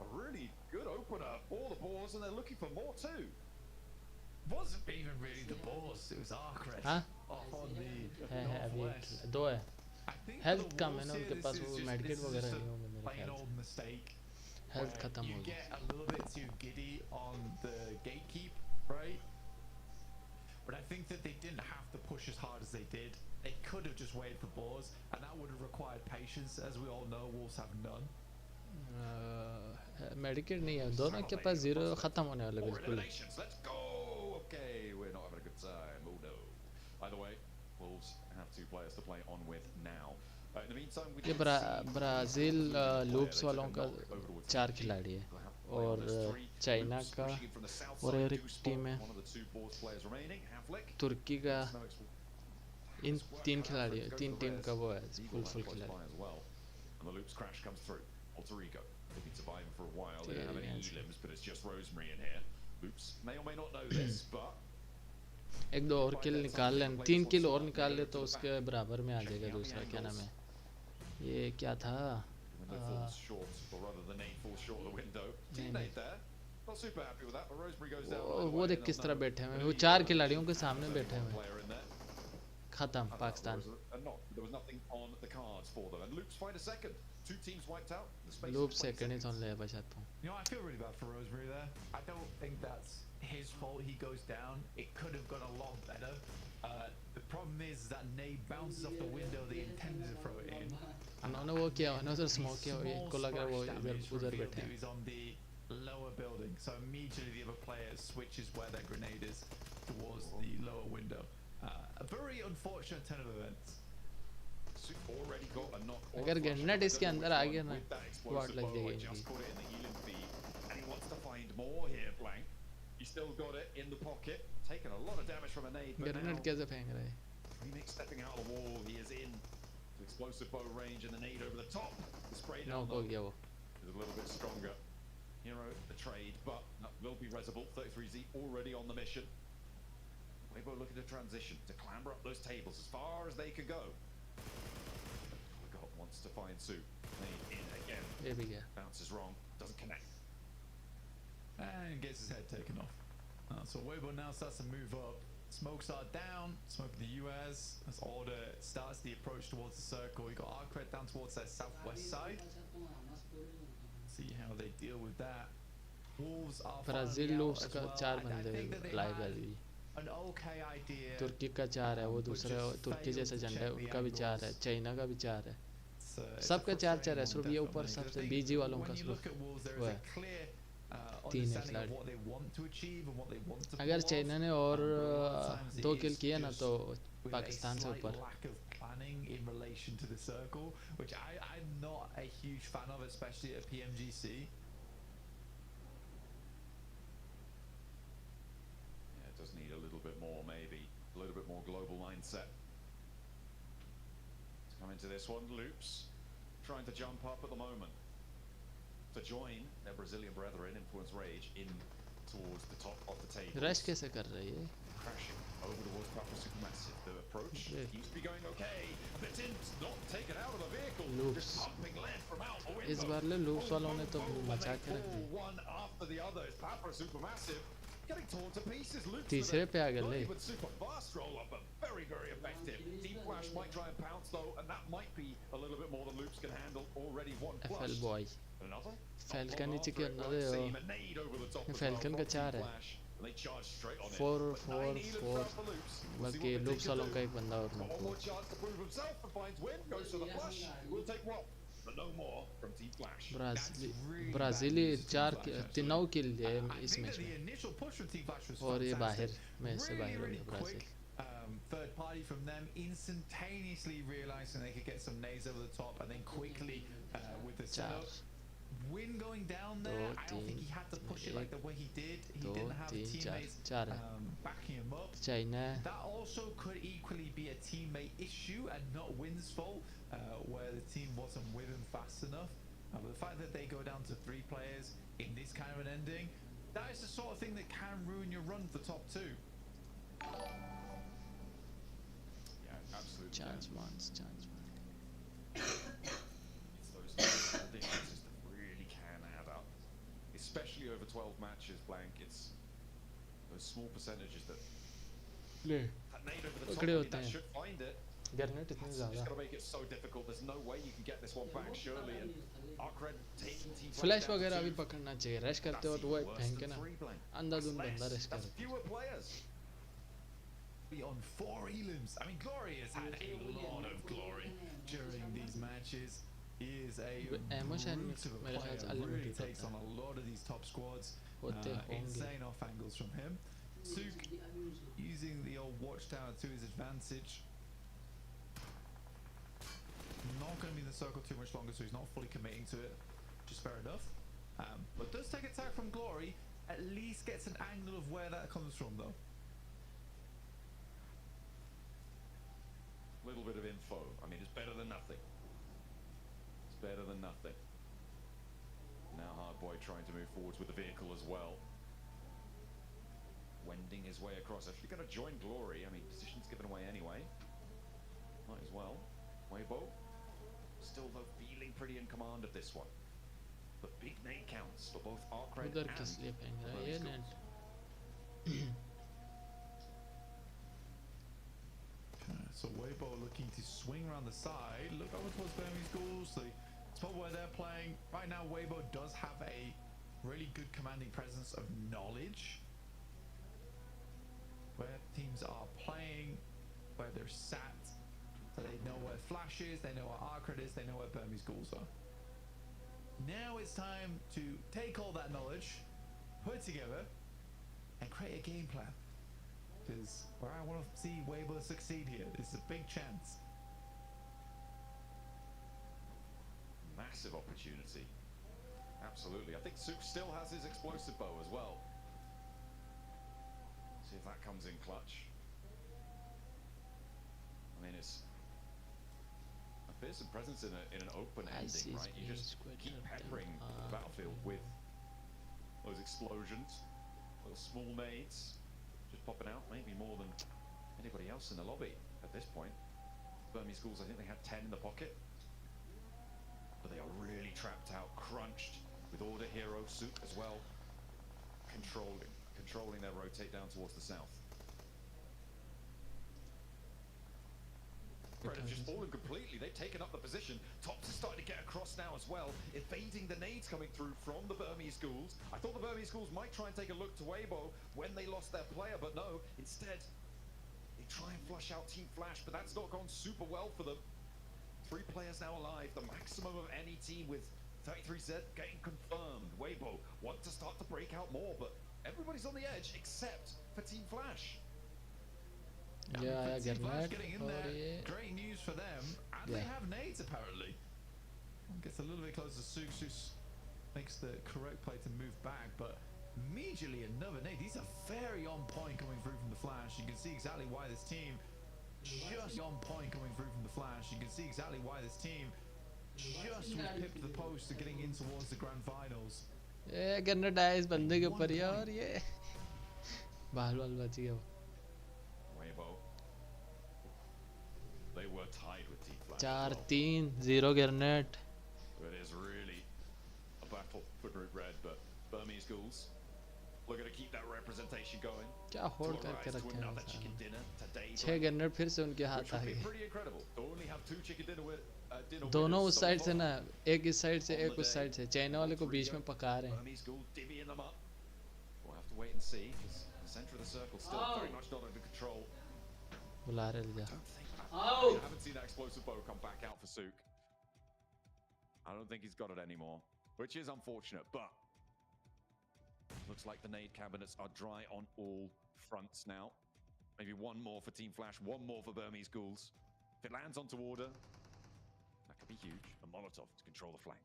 A really good opener for the Boars, and they're looking for more too. Wasn't even really the Boars, it was Arcrest. हाँ Off on the है अभी northwest. एक 2 है I think health the कम है Wolves ना here, उनके this pass is वो just- medkit this is वगैरह just a नहीं होंगे मेरे plain ख्याल old mistake. हेल्थ खत्म You हो गई get a little bit too giddy on the gatekeep, right? But I think that they didn't have to push as hard as they did. They could have just waited for boars, and that would have required patience. As we all know, Wolves have none. Medkit नहीं है दोनों के पास zero खत्म होने वाले बिल्कुल Let's go. Okay, we're not having a good time. Oh no. Either way, Wolves have 2 players to play on with now. In the meantime, we ये Brazil loops वालों का 4 खिलाड़ी है और चाइना का और एक टीम है तुर्की का इन 3 खिलाड़ी है 3 टीम का वो है फुल खिलाड़ी And the Loops crash comes through. Alter Ego. They've been surviving for a while. They don't have any elims, but it's just Rosemary in here. Loops may or may not know this, but 1-2 और किल निकाल लें 3 किल और निकाल ले तो उसके बराबर में आ जाएगा दूसरा क्या नाम है ये क्या था window falls short, or rather the nade falls short of the window. Teammate there. Not super happy with that, but Rosemary goes down. वो देख किस तरह बैठे हुए हैं वो 4 खिलाड़ियों के सामने बैठे हुए हैं खत्म Pakistan There was nothing on the cards for them, and Loops find a second. 2 teams wiped out. लूप सेकंड ही सुन ले बचाता हूँ You know, I feel really bad for Rosemary there. I don't think that's his fault. He goes down. It could have gone a lot better. The problem is that nade bounces off the window they intended to throw it in. उन्होंने वो किया उन्होंने smoke किया इनको लगा वो इधर उधर बैठे हैं He was on the lower building, so immediately the other player switches where their grenade is towards the lower window. A very unfortunate turn of events. Already got a knock. अगर grenade इसके अंदर आ गया ना वाट लग जाएगी Just caught it in the Elim feed, and he wants to find more here. Blank. He still got it in the pocket, taking a lot of damage from a nade. But grenade now, कैसे फेंक रहा है Remix stepping out of the wall. He is in to explosive bow range, and the nade over the top. The spray down knock हो गया वो is a little bit stronger. Hero the trade, but that will be resible. 33Z already on the mission. Weibo looking to transition to clamber up those tables as far as they could go. God wants to find Sue. Nade in again. ये भी गया Bounces wrong. Doesn't connect. And gets his head taken off. So Weibo now starts to move up. Smokes are down. Smoke the US. As Order starts the approach towards the circle. You got Arcred down towards their southwest side. See how they deal with that. Wolves are Brazil loops का 4 बंदे live है अभी an okay idea. तुर्की का 4 है वो दूसरा तुर्की जैसा झंडा है उनका भी 4 है चाइना का भी 4 है सबका 4 है सिर्फ ये ऊपर सबसे बीजी वालों का सिर्फ वो है 3 है खिलाड़ी अगर चाइना ने और 2 किल किया ना तो पाकिस्तान से ऊपर Planning in relation to the circle, which I'm not a huge fan of, especially at PMGC. Yeah, it does need a little bit more, maybe a little bit more global mindset. To come into this one, Loops trying to jump up at the moment to join their Brazilian brethren, Influence Rage, in towards the top of the table. Rush कैसे कर रही है Crashing over towards Papa Supermassive. The approach seems to be going okay. Bitin's not taken out of the vehicle. Loops. Just pumping lead from out the window. इस बार ले loops वालों ने तो मचा के रख दी One after the other. It's Papa Supermassive getting torn to pieces. Loops तीसरे पे आ गए ले with super fast roll up, but very, very effective. Deep Flash might try and pounce though, and that might be a little bit more than Loops can handle. Already 1 plus. FL boy Another. Falcon नीचे के अंदर Seam a nade over the top as well falcon का from 4 है Flash. They charge straight on it. 4 बाकी loops वालों का एक बंदा और Got one more chance to prove himself and finds win. Goes for the flush. We'll take one, but no more from Team Flash. ब्राज़ीली 9 किल लिए इस match में और ये बाहर मैच से बाहर हो गया Brazil Third party from them instantaneously realizing they could get some nades over the top and then quickly with the setup. Win going down there, I don't think he had to push it like the way he did. He didn't have teammates backing him up. China. That also could equally be a teammate issue and not Win's fault, where the team wasn't with him fast enough. But the fact that they go down to 3 players in this kind of an ending, that is the sort of thing that can ruin your run for top 2. Yeah, absolutely. Chance once. It's those differences that really can add up, especially over 12 matches. Blank, it's those small percentages that that nade over the top. I mean, that should find it. Garnet It's just gonna make it so difficult. There's no way you can get this one back, surely. And Arcred taking Team Flash flash down वगैरह to भी 2. पकड़ना चाहिए rush करते That's वक्त वो even worse फेंक के than ना 3 playing. अंधाधुंध That's बंदा less, रश that's करते fewer players. Be on 4 elims. I mean, Glory has had a lot of glory during these matches. He is a ammo शायद brute of a मेरे ख्याल से player, really unlimited takes होता on है a lot of these top squads. होते होंगे Insane off angles from him. Sook using the old watchtower to his advantage. Not going to be in the circle too much longer, so he's not fully committing to it. Just fair enough. But does take attack from Glory. At least gets an angle of where that comes from, though. Little bit of info. I mean, it's better than nothing. It's better than nothing. Now Hardboy trying to move forwards with the vehicle as well. Wending his way across. Actually going to join Glory. I mean, position's given away anyway. Might as well. Weibo. Still, though, feeling pretty in command of this one. But big nade counts for both Arcred उधर and किस लिए फेंक रहा है ये net So Weibo looking to swing around the side. Look over towards Burmese Ghouls. The spot where they're playing. Right now, Weibo does have a really good commanding presence of knowledge. Where teams are playing, where they're sat. So they know where Flash is, they know where Arcred is, they know where Burmese Ghouls are. Now it's time to take all that knowledge, put it together, and create a game plan. Because where I want to see Weibo succeed here, this is a big chance. Massive opportunity. Absolutely. I think Sook still has his explosive bow as well. See if that comes in clutch. I mean, it's a fearsome presence in an open ending, right? You just keep peppering the battlefield with those explosions, little small nades, just popping out, maybe more than anybody else in the lobby at this point. Burmese Ghouls, I think they had 10 in the pocket, but they are really trapped out, crunched with Order Hero, Sook as well, controlling their rotate down towards the south. Red have just fallen completely. They've taken up the position. Tops is starting to get across now as well, evading the nades coming through from the Burmese Ghouls. I thought the Burmese Ghouls might try and take a look to Weibo when they lost their player, but no. Instead, they try and flush out Team Flash, but that's not gone super well for them. 3 players now alive, the maximum of any team with 33Z getting confirmed. Weibo want to start to break out more, but everybody's on the edge except for Team Flash. Yeah, Team Flash getting in there. Great news for them. And they have nades apparently. Gets a little bit closer to Sook. Sook makes the correct play to move back, but immediately another nade. These are very on point coming through from the Flash. You can see exactly why this team just on point coming through from the Flash. You can see exactly why this team just was pipped to the post to getting in towards the grand finals. ये गन्ना dice बंदे के ऊपर ही और ये बाल बच गया Weibo. They were tied with Team Flash. 4-3 0 Garnet. It is really a battle for Group Red, but Burmese Ghouls looking to keep that representation going. क्या होल्ड करके To रखे another हैं chicken dinner today. 6 गन्नर फिर से उनके हाथ Which uh would be गए pretty incredible. To only have 2 chicken dinner with dinner दोनों winners उस so साइड से far. ना एक इस साइड से एक उस साइड से चाइना वाले को बीच में पका रहे हैं Burmese Ghoul divvying them up. We'll have to wait and see because the center of the circle still very much not under control. बुला रहे जा I haven't seen that explosive bow come back out for Sook. I don't think he's got it anymore, which is unfortunate, but looks like the nade cabinets are dry on all fronts now. Maybe one more for Team Flash, one more for Burmese Ghouls. If it lands onto Order, that could be huge. A Molotov to control the flank.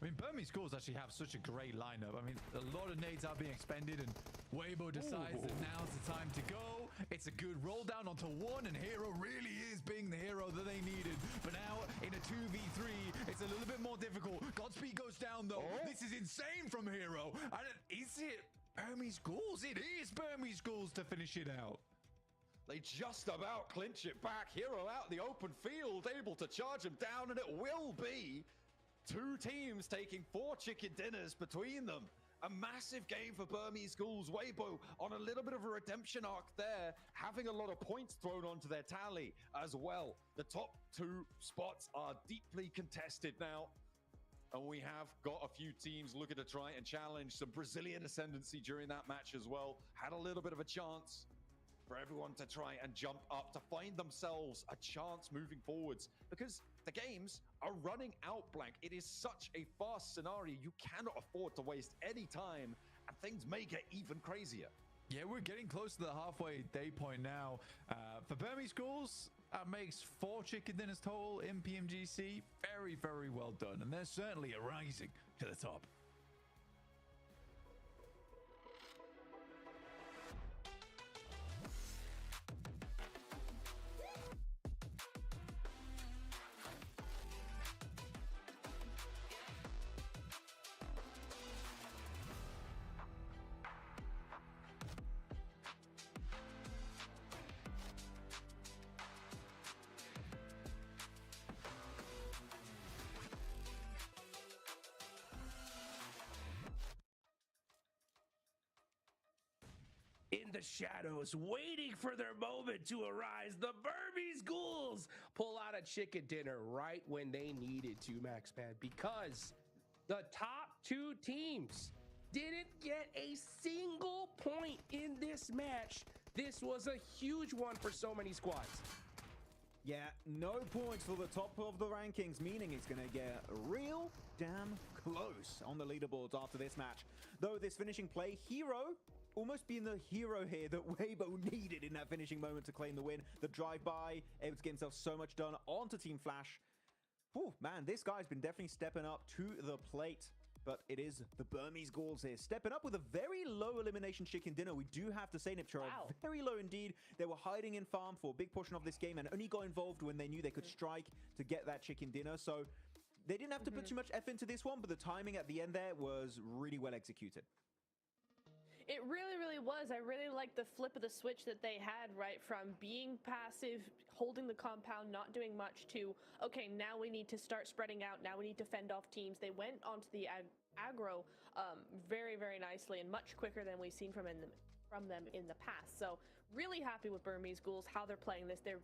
I mean, Burmese Ghouls actually have such a great lineup. I mean, a lot of nades are being expended, and Weibo decides that now's the time to go. It's a good roll down onto one, and Hero really is being the hero that they needed. But now, in a 2v3, it's a little bit more difficult. Godspeed goes down, though. This is insane from Hero. And is it Burmese Ghouls? It is Burmese Ghouls to finish it out. They just about clinch it back. Hero out in the open field, able to charge him down, and it will be 2 teams taking 4 chicken dinners between them. A massive game for Burmese Ghouls. Weibo on a little bit of a redemption arc there, having a lot of points thrown onto their tally as well. The top 2 spots are deeply contested now. And we have got a few teams looking to try and challenge some Brazilian ascendancy during that match as well. Had a little bit of a chance for everyone to try and jump up to find themselves a chance moving forwards, because the games are running out, Blank. It is such a fast scenario. You cannot afford to waste any time, and things may get even crazier. Yeah, we're getting close to the halfway day point now. For Burmese Schools, that makes 4 chicken dinners total in PMGC. Very, very well done. And they're certainly rising to the top. In the shadows, waiting for their moment to arise, the Burmese Ghouls pull out a chicken dinner right when they needed to, MaxPad, because the top 2 teams didn't get a single point in this match. This was a huge one for so many squads. Yeah, no points for the top of the rankings, meaning it's going to get real damn close on the leaderboards after this match. Though this finishing play, Hero almost being the hero here that Weibo needed in that finishing moment to claim the win. The drive-by, able to get himself so much done onto Team Flash. Whew, man, this guy's been definitely stepping up to the plate. But it is the Burmese Ghouls here, stepping up with a very low elimination chicken dinner. We do have to say, Nipchara, Wow. very low indeed. They were hiding in farm for a big portion of this game and only got involved when they knew they could strike to get that chicken dinner. So they didn't have to put too much effort into this one, but the timing at the end there was really well executed. It really, really was. I really liked the flip of the switch that they had, right? From being passive, holding the compound, not doing much, to, okay, now we need to start spreading out. Now we need to fend off teams. They went onto the aggro very, very nicely and much quicker than we've seen from them in the past. So really happy with Burmese Ghouls, how they're playing this. They're